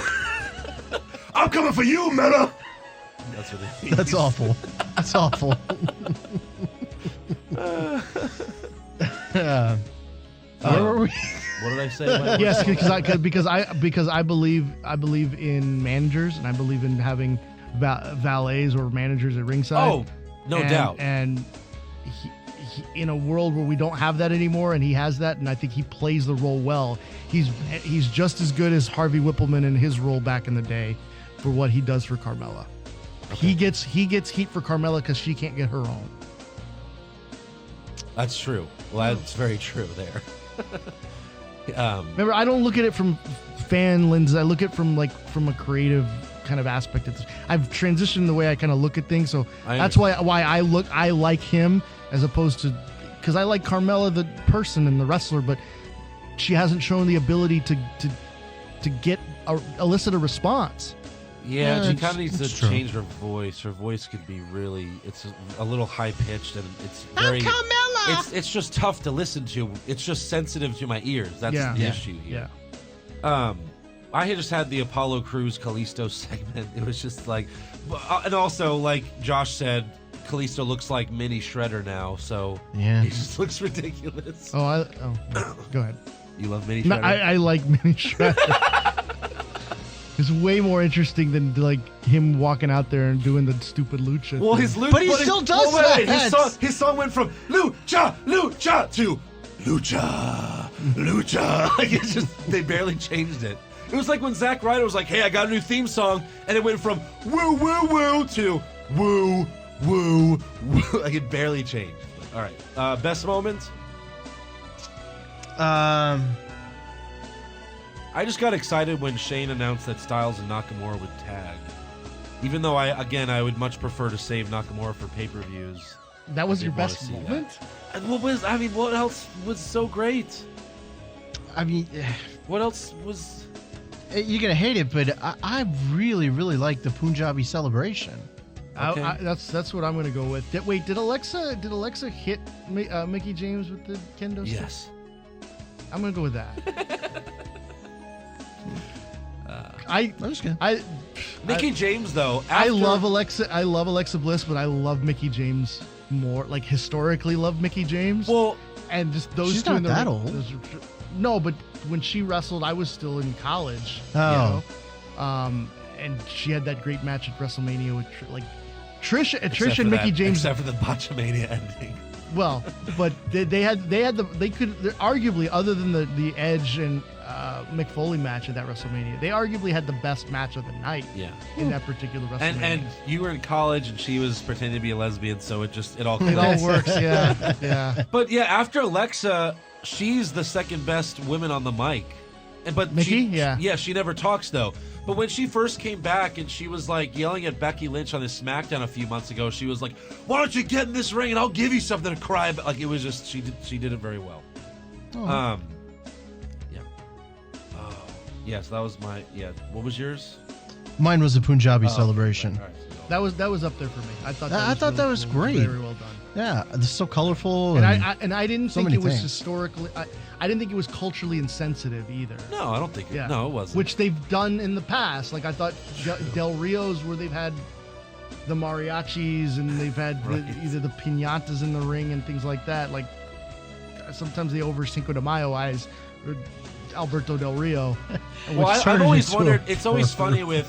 I'm coming for you, Mella." That's what it means. That's awful. That's awful. Where were we? What did I say? Yes, because I believe in managers, and I believe in having valets or managers at ringside. Oh, no doubt. And he, in a world where we don't have that anymore, and he has that, and I think he plays the role well. He's just as good as Harvey Whippleman in his role back in the day for what he does for Carmella. Okay. He gets heat for Carmella because she can't get her own. That's true. Well, that's very true there. Remember, I don't look at it from fan lenses. I look at it from a creative kind of aspect. I've transitioned the way I kind of look at things, so that's why I like him as opposed to, because I like Carmella the person and the wrestler, but she hasn't shown the ability to get elicit a response. Yeah, she kind of needs to change her voice. Her voice could be it's a little high pitched, and it's very. Carmella! It's just tough to listen to. It's just sensitive to my ears. That's the issue here. Yeah. I just had the Apollo Crews Kalisto segment. It was just and also like Josh said, Kalisto looks like Mini Shredder now, so he just looks ridiculous. Go ahead. You love Mini Shredder? No, I like Mini Shredder. It's way more interesting than him walking out there and doing the stupid lucha. Well, but he still does that. His song went from lucha to lucha. They barely changed it. It was like when Zack Ryder was like, "Hey, I got a new theme song," and it went from woo woo woo to woo woo woo. It barely changed. All right, best moments. I just got excited when Shane announced that Styles and Nakamura would tag. Even though I would much prefer to save Nakamura for pay-per-views. That was your best moment? And what else was so great? What else was... You're going to hate it, but I really, really like the Punjabi celebration. Okay. That's what I'm going to go with. Did Alexa hit Mickie James with the kendo stick? Yes. I'm going to go with that. Mickie James though. I love Alexa Bliss, but I love Mickie James more. Like historically, love Mickie James. Well, and just those she's two not in the that ring, old. No, but when she wrestled, I was still in college. Oh, and she had that great match at WrestleMania with Trish and Mickie James, except for the Botchamania ending. Well, but they could arguably, other than the Edge and Mick Foley match at that WrestleMania, they arguably had the best match of the night. Yeah. In that particular WrestleMania. And you were in college, and she was pretending to be a lesbian, so it all works. Yeah. But yeah, after Alexa, she's the second best woman on the mic. But Mickie, she never talks though. But when she first came back and she was yelling at Becky Lynch on this SmackDown a few months ago, she was like, "Why don't you get in this ring and I'll give you something to cry about?" It was just she did it very well. Oh. Yeah. Oh, yeah. So that was my What was yours? Mine was the Punjabi celebration. Right. All right, That was up there for me. I thought that was great. Very well done. Yeah, it's so colorful. And I didn't think it was things. historically. I didn't think it was culturally insensitive either. No, I don't think. No, it wasn't. Which they've done in the past. Like I thought Del Rio's, where they've had the mariachis and they've had either the piñatas in the ring and things like that. Like sometimes they over Cinco de Mayo eyes. Or Alberto Del Rio. Well, I've always wondered. It's always funny with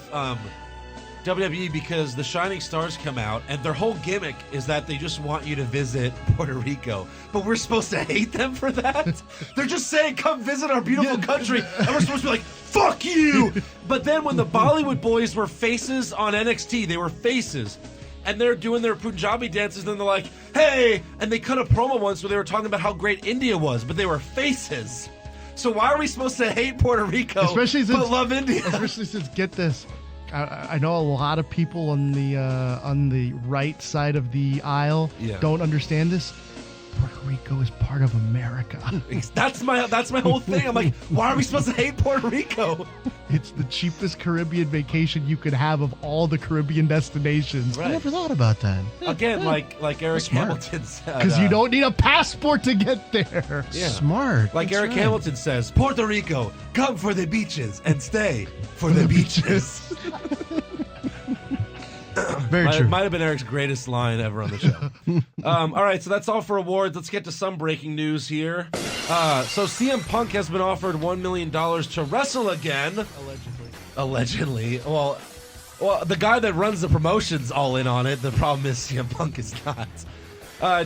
WWE because the Shining Stars come out, and their whole gimmick is that they just want you to visit Puerto Rico. But we're supposed to hate them for that? They're just saying, come visit our beautiful country, and we're supposed to be like, fuck you! But then when the Bollywood boys were faces on NXT, they were faces, and they're doing their Punjabi dances, and they're like, hey! And they cut a promo once where they were talking about how great India was, but they were faces. So why are we supposed to hate Puerto Rico but love India? Especially since, get this, I know a lot of people on the right side of the aisle don't understand this. Puerto Rico is part of America. That's my whole thing. I'm like, why are we supposed to hate Puerto Rico? It's the cheapest Caribbean vacation you could have of all the Caribbean destinations. Right. I never thought about that. Again, like Eric Hamilton said. Because you don't need a passport to get there. Yeah. Smart. Like Eric Hamilton says, Puerto Rico, come for the beaches and stay for the beaches. Very true. Might have been Eric's greatest line ever on the show. All right, so that's all for awards. Let's get to some breaking news here. So CM Punk has been offered $1 million to wrestle again. Allegedly. Well, the guy that runs the promotion's all in on it. The problem is CM Punk is not.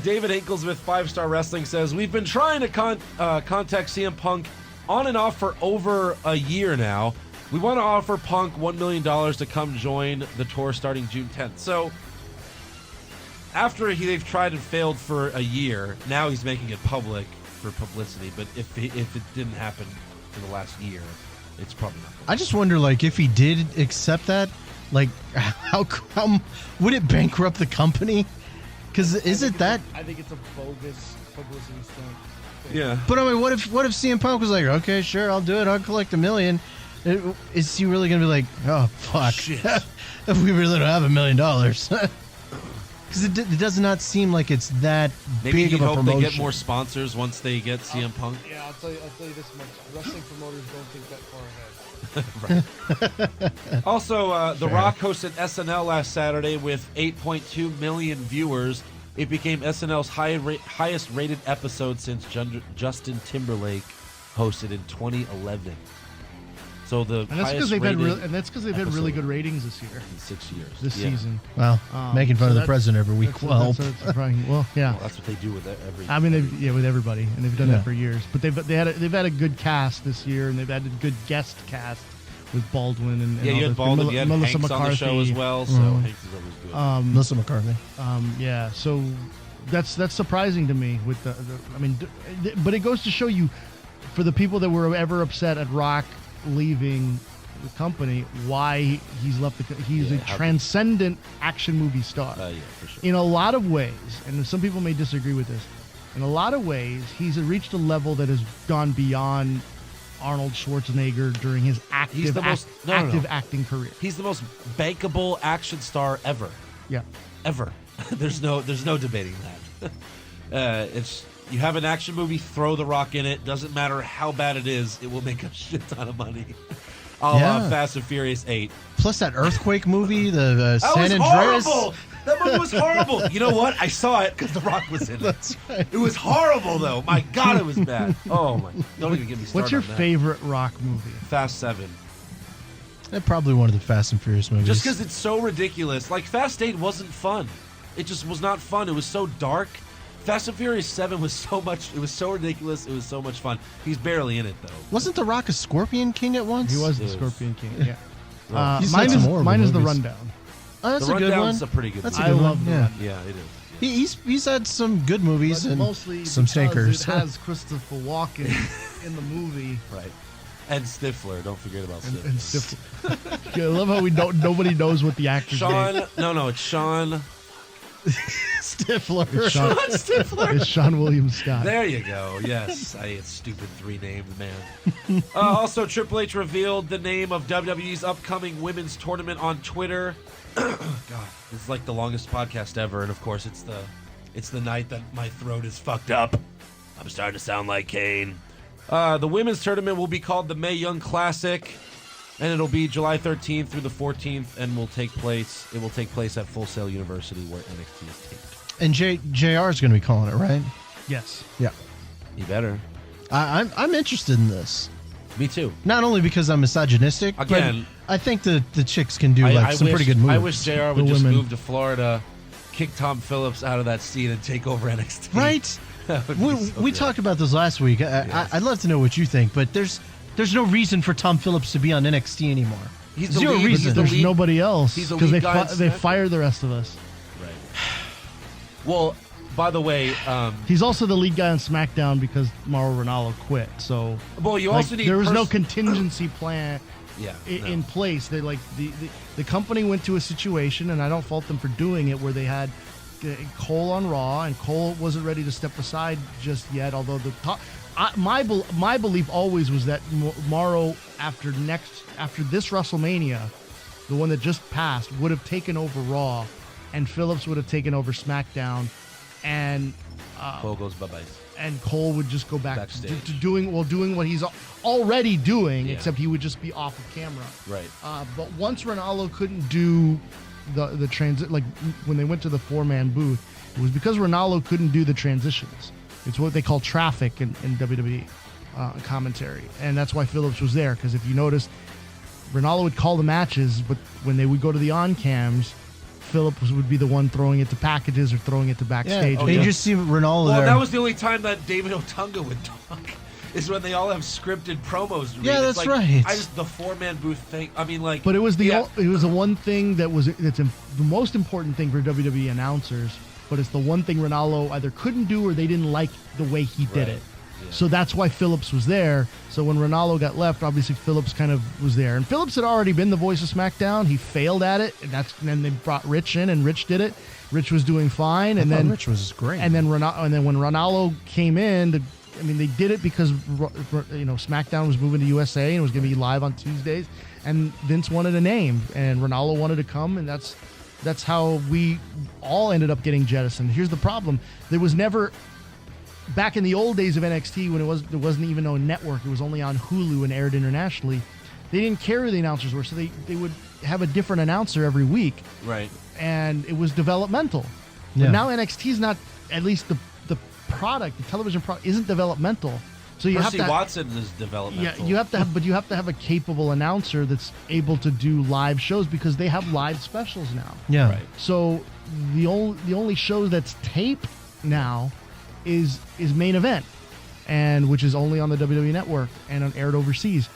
David Hinkles with 5 Star Wrestling says, we've been trying to contact CM Punk on and off for over a year now. We want to offer Punk $1 million to come join the tour starting June 10th. So, after they've tried and failed for a year, now he's making it public for publicity. But if it didn't happen for the last year, it's probably not. I just wonder, like, if he did accept that, like, how would it bankrupt the company? Because is it that? I think it's a bogus publicity stunt. Yeah. But I mean, what if CM Punk was like, okay, sure, I'll do it. I'll collect $1 million. Is he really going to be like, oh, fuck, shit. If we really don't have $1 million? Because it does not seem like it's that Maybe big of a hope promotion. they get more sponsors once they get CM Punk. Yeah, I'll tell you this much. Wrestling promoters don't think that far ahead. Also, The Rock hosted SNL last Saturday with 8.2 million viewers. It became SNL's highest rated episode since Justin Timberlake hosted in 2011. So that's because they've had really good ratings this year. In 6 years. This season. Well, making fun of the president every week. Well, yeah. Well, that's what they do with every. I mean, with everybody, and they've done that for years. But they've had a good cast this year, and they've had a good guest cast with Baldwin and you had Baldwin, you had Melissa Hanks McCarthy on the show as well. So Hanks is always good. Melissa McCarthy. Yeah. So that's surprising to me. But it goes to show you, for the people that were ever upset at Rock leaving the company, why he's left he's a transcendent action movie star. Yeah, for sure. In a lot of ways, and some people may disagree with this, in a lot of ways, he's reached a level that has gone beyond Arnold Schwarzenegger during his active acting career. He's the most bankable action star ever. Yeah. Ever. There's no debating that. You have an action movie, throw The Rock in it. Doesn't matter how bad it is, it will make a shit ton of money. Fast and Furious 8. Plus that earthquake movie, the San Andreas. Horrible. That movie was horrible. You know what? I saw it because The Rock was in it. That's right. It was horrible, though. My God, it was bad. Oh my! Don't even get me started. What's your on that. favorite Rock movie? Fast 7. That's probably one of the Fast and Furious movies. Just because it's so ridiculous. Like Fast 8 wasn't fun. It just was not fun. It was so dark. Fast and Furious 7 was so much. It was so ridiculous. It was so much fun. He's barely in it though. Wasn't The Rock a Scorpion King at once? He was the Scorpion King. Yeah. Mine is The Rundown. Oh, that's The a good one. Rundown's a pretty good. That's movie. a good I love one. that. Yeah, it is. He's had some good movies and mostly some stinkers. It has Christopher Walken in the movie. Right. And Stifler. Don't forget about Stifler. And Stifler. I love how nobody knows what the actor's name. It's Sean. Stifler. It's Sean William Scott. There you go. Yes. I had stupid 3 names, man. Also, Triple H revealed the name of WWE's upcoming women's tournament on Twitter. God, it's like the longest podcast ever, and of course, it's the night that my throat is fucked up. I'm starting to sound like Kane. The women's tournament will be called the Mae Young Classic, and it'll be July 13th through the 14th, and it will take place at Full Sail University, where NXT is taped. And JR is going to be calling it, right? Yes. Yeah. You better. I'm interested in this. Me too. Not only because I'm misogynistic, Again, but I think the chicks can do some pretty good moves. I wish JR would just women. move to Florida, kick Tom Phillips out of that seat, and take over NXT. Right? We good. talked about this last week. I'd love to know what you think, but there's no reason for Tom Phillips to be on NXT anymore. He's the Zero lead- reason. he's the There's lead- nobody else he's the because lead guy in they SmackDown. fire the rest of us. Right. Well, by the way, He's also the lead guy on SmackDown because Mauro Ranallo quit. So well, you like, also need there was no contingency plan Yeah, in place. They like the company went to a situation, and I don't fault them for doing it, where they had Cole on Raw, and Cole wasn't ready to step aside just yet. Although my belief always was that Mauro after this WrestleMania, the one that just passed, would have taken over Raw, and Phillips would have taken over SmackDown, and Cole goes bye-bye. and Cole would just go back Backstage. to doing what he's already doing, Yeah. except he would just be off of camera. Right. But once Ranallo couldn't do the transit, like when they went to the 4-man booth, it was because Ranallo couldn't do the transitions. It's what they call traffic in WWE commentary, and that's why Phillips was there. Because if you noticed, Ranallo would call the matches, but when they would go to the on cams, Phillips would be the one throwing it to packages or throwing it to backstage. And you just see Ronaldo Well, there. that was the only time that David Otunga would talk. Is when they all have scripted promos. to read. Yeah, It's that's like, right. I just the 4-man booth thing. I mean, like, But it was the yeah. one thing that's the most important thing for WWE announcers. But it's the one thing Ranallo either couldn't do or they didn't like the way he did Right. it. So that's why Phillips was there. So when Ranallo got left, obviously Phillips kind of was there. And Phillips had already been the voice of SmackDown. He failed at it, and then they brought Rich in, and Rich did it. Rich was doing fine, and then Rich was great. And then when Ranallo came in, they did it because SmackDown was moving to USA and was going to be live on Tuesdays, and Vince wanted a name, and Ranallo wanted to come, and that's how we all ended up getting jettisoned. Here's the problem: there was never, back in the old days of NXT, when there wasn't even no network, it was only on Hulu and aired internationally. They didn't care who the announcers were, so they would have a different announcer every week, Right. and it was developmental. Yeah. But now NXT is not, at least the product, the television product, isn't developmental. So you Percy have to. Watson is developmental. Yeah, you have to have a capable announcer that's able to do live shows because they have live specials now. yeah. Right. So the only show that's taped now is Main Event, and which is only on the WWE Network and aired overseas.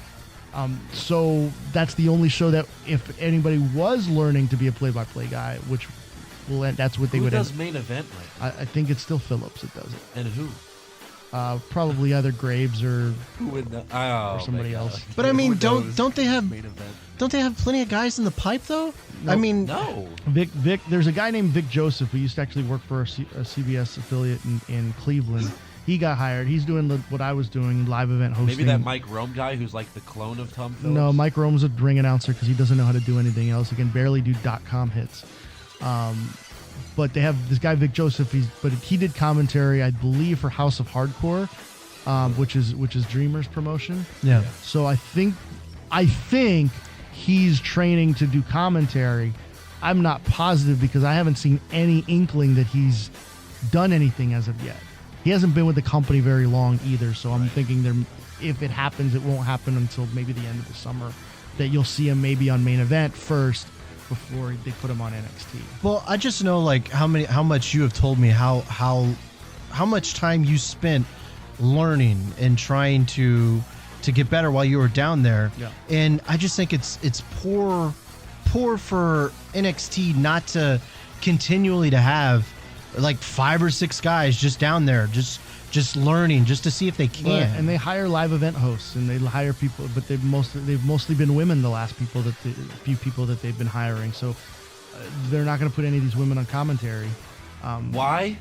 So that's the only show that if anybody was learning to be a play-by-play guy, that's what they Who would. does Main Event right I think it's still Phillips that does it. And who? Probably either Graves or Who would know? Oh, or somebody my God. else. But I mean, Who knows? don't they have Main Event. don't they have plenty of guys in the pipe though? I mean, No. Vic. There's a guy named Vic Joseph who used to actually work for a CBS affiliate in Cleveland. He got hired. He's doing what I was doing, live event hosting. Maybe that Mike Rome guy who's like the clone of Tom Phillips. No, Mike Rome's a ring announcer because he doesn't know how to do anything else. He can barely do .com hits. But they have this guy Vic Joseph. He did commentary, I believe, for House of Hardcore, which is Dreamer's promotion. yeah. So I think he's training to do commentary. I'm not positive because I haven't seen any inkling that he's done anything as of yet. He hasn't been with the company very long either, so I'm thinking if it happens, it won't happen until maybe the end of the summer. That you'll see him maybe on Main Event first before they put him on NXT. Well, I just know like how much you have told me how much time you spent learning and trying to get better while you were down there. Yeah. And I just think it's poor for NXT not to continually to have like 5 or 6 guys just down there just learning just to see if they can. And they hire live event hosts and they hire people, but they've mostly been women. The last few people that they've been hiring, so they're not going to put any of these women on commentary. Why?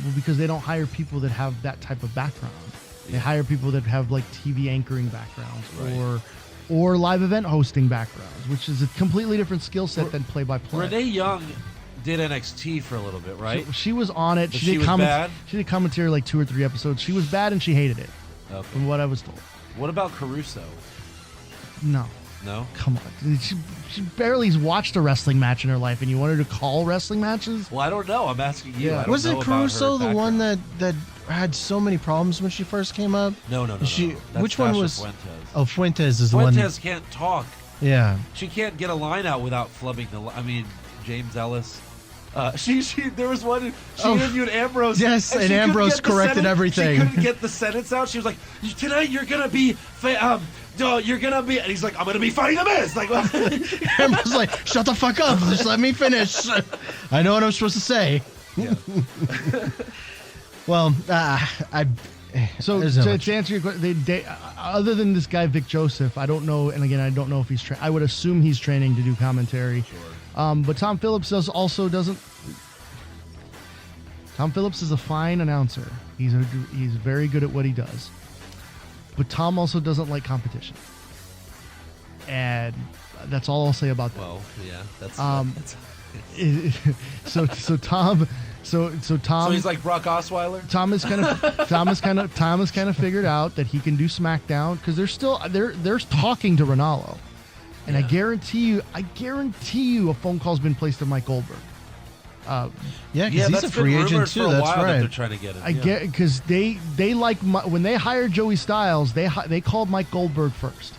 Well, because they don't hire people that have that type of background. They hire people that have like TV anchoring backgrounds or live event hosting backgrounds, which is a completely different skill set than play-by-play. Renee Young did NXT for a little bit, right? She was on it. But she was bad? She did commentary like 2 or 3 episodes. She was bad and she hated it, Okay. from what I was told. What about Caruso? No. No? Come on. She barely watched a wrestling match in her life, and you want her to call wrestling matches? Well, I don't know. I'm asking you. Yeah. I don't Wasn't know about her Caruso the one background. that had so many problems when she first came up? No. That's Which one Tasha was? Fuentes. Oh, Fuentes is the one. Fuentes can't talk. Yeah. She can't get a line out without flubbing James Ellis. There was one. She interviewed Ambrose. Yes, and she couldn't Ambrose get the corrected sentence- everything. She couldn't get the sentence out. She was like, "Tonight you're gonna be, you're gonna be," and he's like, "I'm gonna be fighting the Miz." Like, Ambrose like, shut the fuck up. Just let me finish. I know what I'm supposed to say. yeah. Well, So there's not much. to answer your question, other than this guy Vic Joseph, I don't know. And again, I don't know if he's I would assume he's training to do commentary. Sure. But Tom Phillips doesn't. Tom Phillips is a fine announcer. He's very good at what he does. But Tom also doesn't like competition. And that's all I'll say about that. Well, yeah, that's So Tom. So he's like Brock Osweiler. Tom has kind of figured out that he can do SmackDown because they're talking to Ronaldo, and I guarantee you a phone call's been placed to Mike Goldberg. Yeah, because he's that's a free been agent rumored too. for a That's while that right. they're trying to get him. I get because they like when they hired Joey Styles, they called Mike Goldberg first,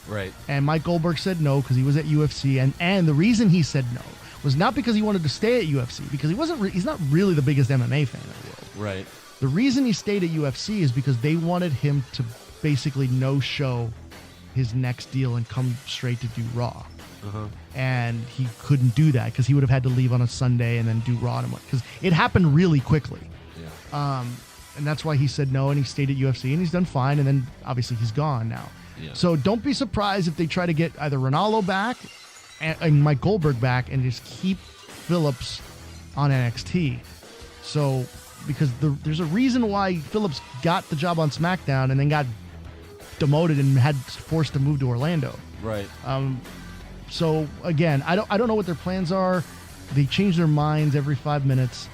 right. and Mike Goldberg said no because he was at UFC, and the reason he said no was not because he wanted to stay at UFC, because he's not really the biggest MMA fan in the world. Right. The reason he stayed at UFC is because they wanted him to basically no-show his next deal and come straight to do Raw. And he couldn't do that because he would have had to leave on a Sunday and then do Raw. Because it happened really quickly. Yeah. And that's why he said no, and he stayed at UFC, and he's done fine, and then obviously he's gone now. Yeah. So don't be surprised if they try to get either Ronaldo back and Mike Goldberg back and just keep Phillips on NXT. So, because there's a reason why Phillips got the job on SmackDown and then got demoted and had forced to move to Orlando. Right. So again, I don't know what their plans are. They change their minds every 5 minutes.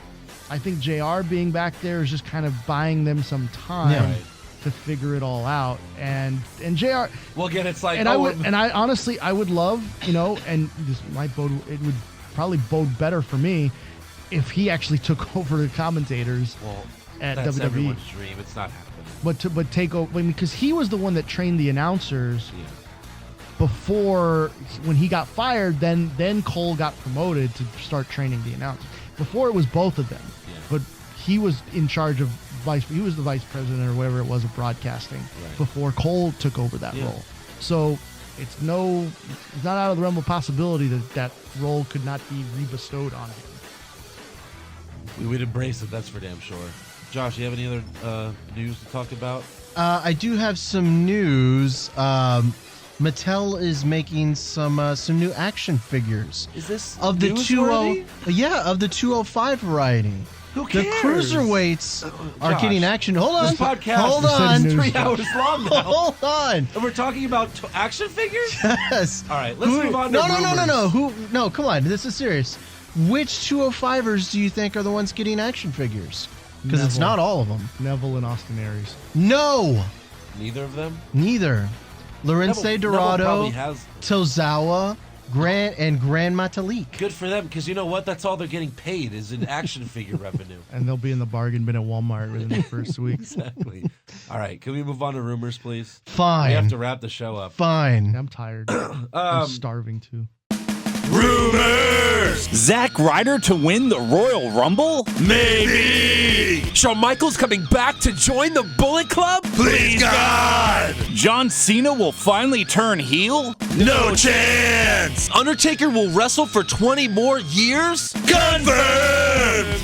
I think JR being back there is just kind of buying them some time. Yeah. Right. To figure it all out, and JR. Well, again, it's like, I honestly, I would love, and this might it would probably bode better for me if he actually took over the commentators at that's WWE. everyone's dream. It's not happening. But take over, because he was the one that trained the announcers before when he got fired. Then Cole got promoted to start training the announcers. Before it was both of them, but he was in charge of. He was the vice president or whatever it was of broadcasting before Cole took over that role. So it's not out of the realm of possibility that role could not be rebestowed on him. We would embrace it. That's for damn sure. Josh, do you have any other news to talk about? I do have some news. Mattel is making some new action figures. Is this of the newsworthy? of the 205 variety? Who cares? The cruiserweights are Josh, getting action. Hold on. This podcast Hold is on. 3 hours long now. Hold on. And we're talking about action figures? Yes. All right, let's move on to rumors. No, come on. This is serious. Which 205ers do you think are the ones getting action figures? Because it's not all of them. Neville and Austin Aries. No. Neither of them? Neither. Lorenzo Neville Dorado, probably has. Tozawa, Grand Metalik. Good for them, because you know what? That's all they're getting paid is in action figure revenue. And they'll be in the bargain bin at Walmart within the first week. Exactly. All right, can we move on to rumors, please? Fine. We have to wrap the show up. Fine. I'm tired. I'm starving too. Rumors! Zack Ryder to win the Royal Rumble? Maybe! Shawn Michaels coming back to join the Bullet Club? Please, God! John Cena will finally turn heel? No chance! Undertaker will wrestle for 20 more years? Confirmed!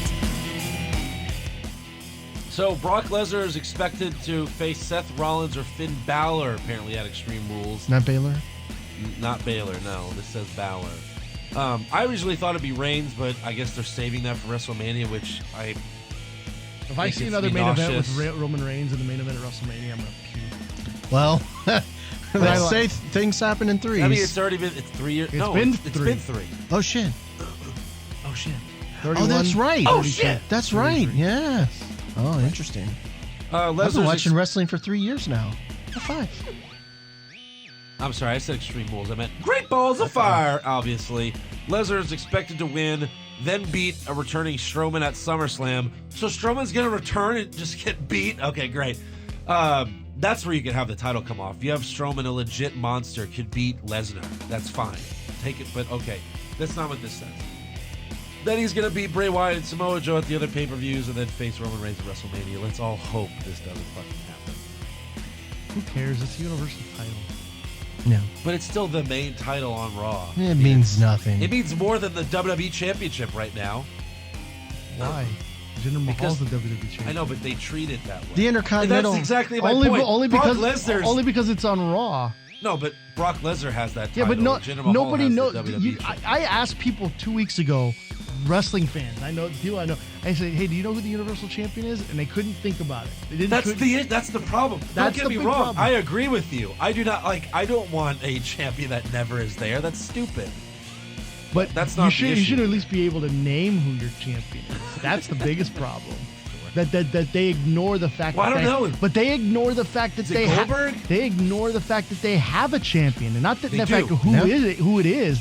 So Brock Lesnar is expected to face Seth Rollins or Finn Balor, apparently at Extreme Rules. Not Baylor? Not Baylor, no. This says Balor. I originally thought it'd be Reigns, but I guess they're saving that for WrestleMania, which If I see another main event with Roman Reigns in the main event at WrestleMania, I'm going to puke. Well, let's say things happen in threes. I mean, it's 3 years. It's been three. Oh, shit. Oh, shit. 31, Oh, that's right. 32. That's right. Yeah. Oh, interesting. I've been Lesnar's watching wrestling for 3 years now. High five. I'm sorry, I said Extreme Rules. I meant Great Balls of Fire, obviously. Lesnar is expected to win, then beat a returning Strowman at SummerSlam. So Strowman's going to return and just get beat? Okay, great. That's where you can have the title come off. You have Strowman, a legit monster, could beat Lesnar. That's fine. Take it, but okay. That's not what this says. Then he's going to beat Bray Wyatt and Samoa Joe at the other pay-per-views and then face Roman Reigns at WrestleMania. Let's all hope this doesn't fucking happen. Who cares? It's the Universal title. No. But it's still the main title on Raw. It means nothing. It means more than the WWE Championship right now. Why? Jinder Mahal's the WWE champion. I know, but they treat it that way. The Intercontinental. And that's exactly my point. Only Brock because Lesnar's it's on Raw. No, but Brock Lesnar has that title. Yeah, but Jinder Mahal nobody has the knows. WWE I asked people 2 weeks ago, wrestling fans. I know people I know. I said, "Hey, do you know who the Universal Champion is?" And they couldn't think about it. They didn't. That's the problem. That's Don't get the me big wrong. problem. I agree with you. I do not like. I don't want a champion that never is there. That's stupid. But that's not. You should at least be able to name who your champion is. That's the biggest problem. That they ignore the fact. Well, I don't know. But they ignore the fact that they ignore the fact that they have a champion, and not that the fact of who it is.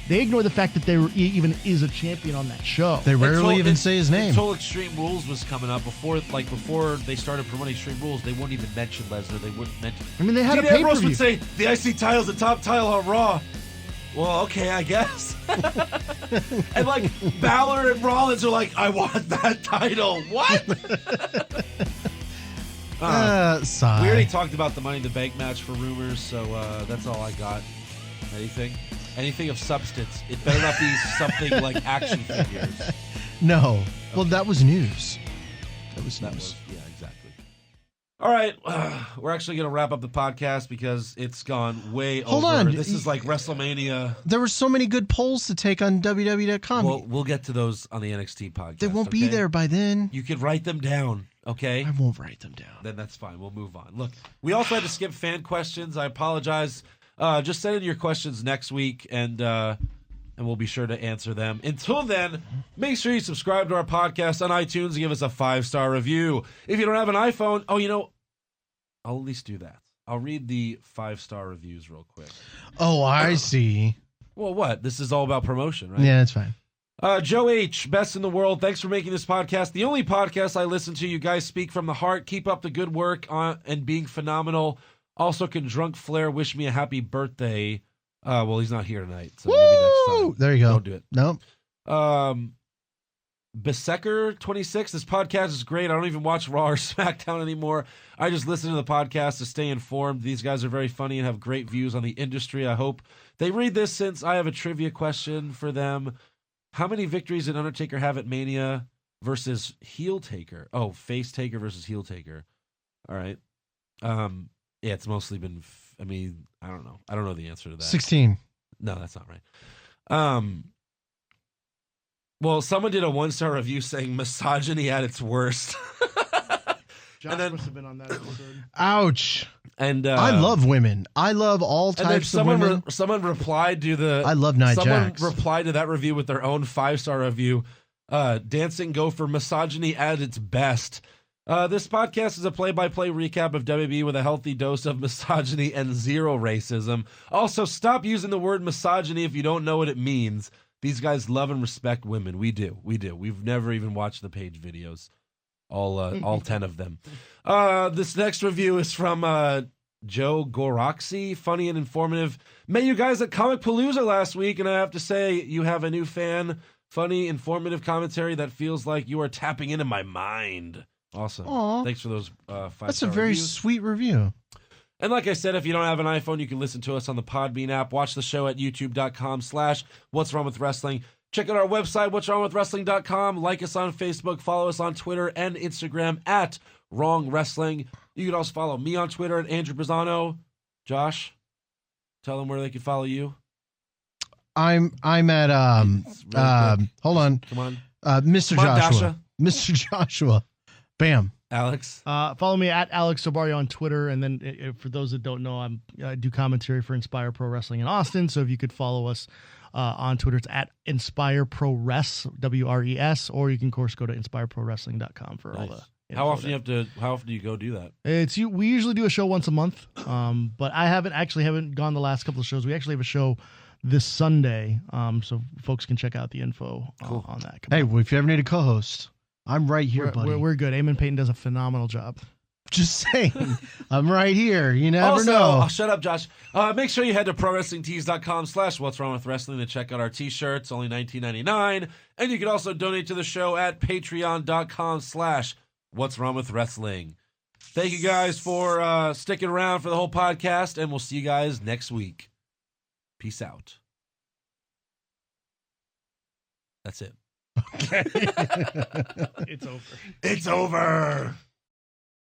They ignore the fact that there even is a champion on that show. They rarely even say his name. Until Extreme Rules was coming up, before they started promoting Extreme Rules, they wouldn't even mention Lesnar. They wouldn't mention. I mean, they had Dean a pay-per-view. Ambrose would say the IC title's the top title on Raw. Well, okay, I guess. And like Balor and Rollins are like, I want that title. What? Sigh. We already talked about the Money in the Bank match for rumors, so that's all I got. Anything of substance. It better not be something like action figures. No. Well, that was news. Yeah, exactly. All right, we're actually going to wrap up the podcast because it's gone way over. Hold on. This is like WrestleMania. There were so many good polls to take on WWE.com. Well, we'll get to those on the NXT podcast. They won't be there by then. You could write them down, okay? I won't write them down. Then that's fine. We'll move on. Look, we also had to skip fan questions. I apologize. Just send in your questions next week, and we'll be sure to answer them. Until then, make sure you subscribe to our podcast on iTunes and give us a 5-star review. If you don't have an iPhone, I'll at least do that. I'll read the 5-star reviews real quick. Oh, I see. Well, what? This is all about promotion, right? Yeah, that's fine. Joe H., best in the world. Thanks for making this podcast the only podcast I listen to. You guys speak from the heart. Keep up the good work and being phenomenal. Also, can Drunk Flair wish me a happy birthday? Well, he's not here tonight, so maybe next time. There you go. Don't do it. Nope. Besecker26, this podcast is great. I don't even watch Raw or SmackDown anymore. I just listen to the podcast to stay informed. These guys are very funny and have great views on the industry. I hope they read this since I have a trivia question for them. How many victories did Undertaker have at Mania versus Heel Taker? Oh, Face Taker versus Heel Taker. All right. Yeah, it's mostly been, I don't know. I don't know the answer to that. 16. No, that's not right. Well, someone did a 1-star review saying misogyny at its worst. Josh must have been on that episode. Ouch. And I love women. I love all types of women. Someone replied to the. I love Nia Jax. Someone replied to that review with their own 5-star review. Dancing Gopher, misogyny at its best. This podcast is a play-by-play recap of WB with a healthy dose of misogyny and zero racism. Also, stop using the word misogyny if you don't know what it means. These guys love and respect women. We do. We've never even watched the page videos. All 10 of them. This next review is from Joe Goroxy. Funny and informative. Met you guys at Comic Palooza last week, and I have to say, you have a new fan. Funny, informative commentary that feels like you are tapping into my mind. Awesome. Aww. Thanks for those 5-star That's a very reviews. sweet review. And like I said, if you don't have an iPhone, you can listen to us on the Podbean app. Watch the show at youtube.com/What's Wrong With Wrestling. Check out our website, what'swrongwithwrestling.com. Like us on Facebook. Follow us on Twitter and Instagram at Wrong Wrestling. You can also follow me on Twitter at Andrew Pisano. Josh, tell them where they can follow you. I'm at hold on. Come on. Mr. Come on, Joshua. Dasha. Mr. Joshua. Bam. Alex. Follow me at Alex Barrio on Twitter, and then for those that don't know, I do commentary for Inspire Pro Wrestling in Austin. So if you could follow us on Twitter, it's at Inspire Pro Res, WRES, or you can of course go to inspireprowrestling.com for all the How often do you go do that? We usually do a show once a month, but I haven't gone the last couple of shows. We actually have a show this Sunday, so folks can check out the info on that. Hey, well, if you ever need a co-host, I'm right here, buddy. We're good. Eamon Payton does a phenomenal job. Just saying, I'm right here. You never also, know. Shut up, Josh. Make sure you head to ProWrestlingTees.com/What's Wrong with Wrestling to check out our t-shirts, only $19.99. And you can also donate to the show at Patreon.com/What's Wrong with Wrestling. Thank you guys for sticking around for the whole podcast, and we'll see you guys next week. Peace out. That's it. Okay. It's over. It's over.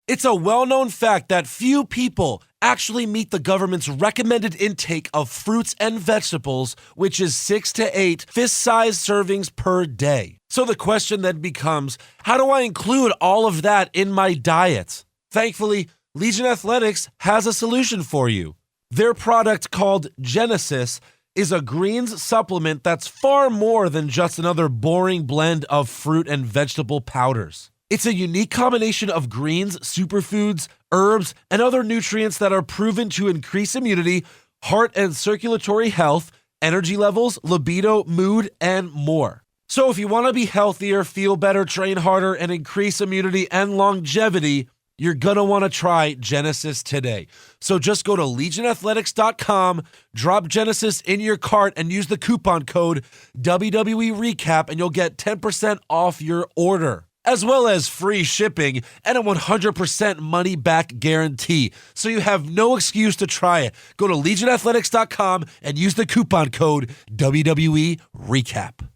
It's a well-known fact that few people actually meet the government's recommended intake of fruits and vegetables, which is 6 to 8 fist-sized servings per day. So the question then becomes, how do I include all of that in my diet? Thankfully, Legion Athletics has a solution for you. Their product called Genesis is a greens supplement that's far more than just another boring blend of fruit and vegetable powders. It's a unique combination of greens, superfoods, herbs, and other nutrients that are proven to increase immunity, heart and circulatory health, energy levels, libido, mood, and more. So if you want to be healthier, feel better, train harder, and increase immunity and longevity, you're going to want to try Genesis today. So just go to legionathletics.com, drop Genesis in your cart, and use the coupon code WWE Recap, and you'll get 10% off your order, as well as free shipping and a 100% money-back guarantee. So you have no excuse to try it. Go to legionathletics.com and use the coupon code WWE Recap.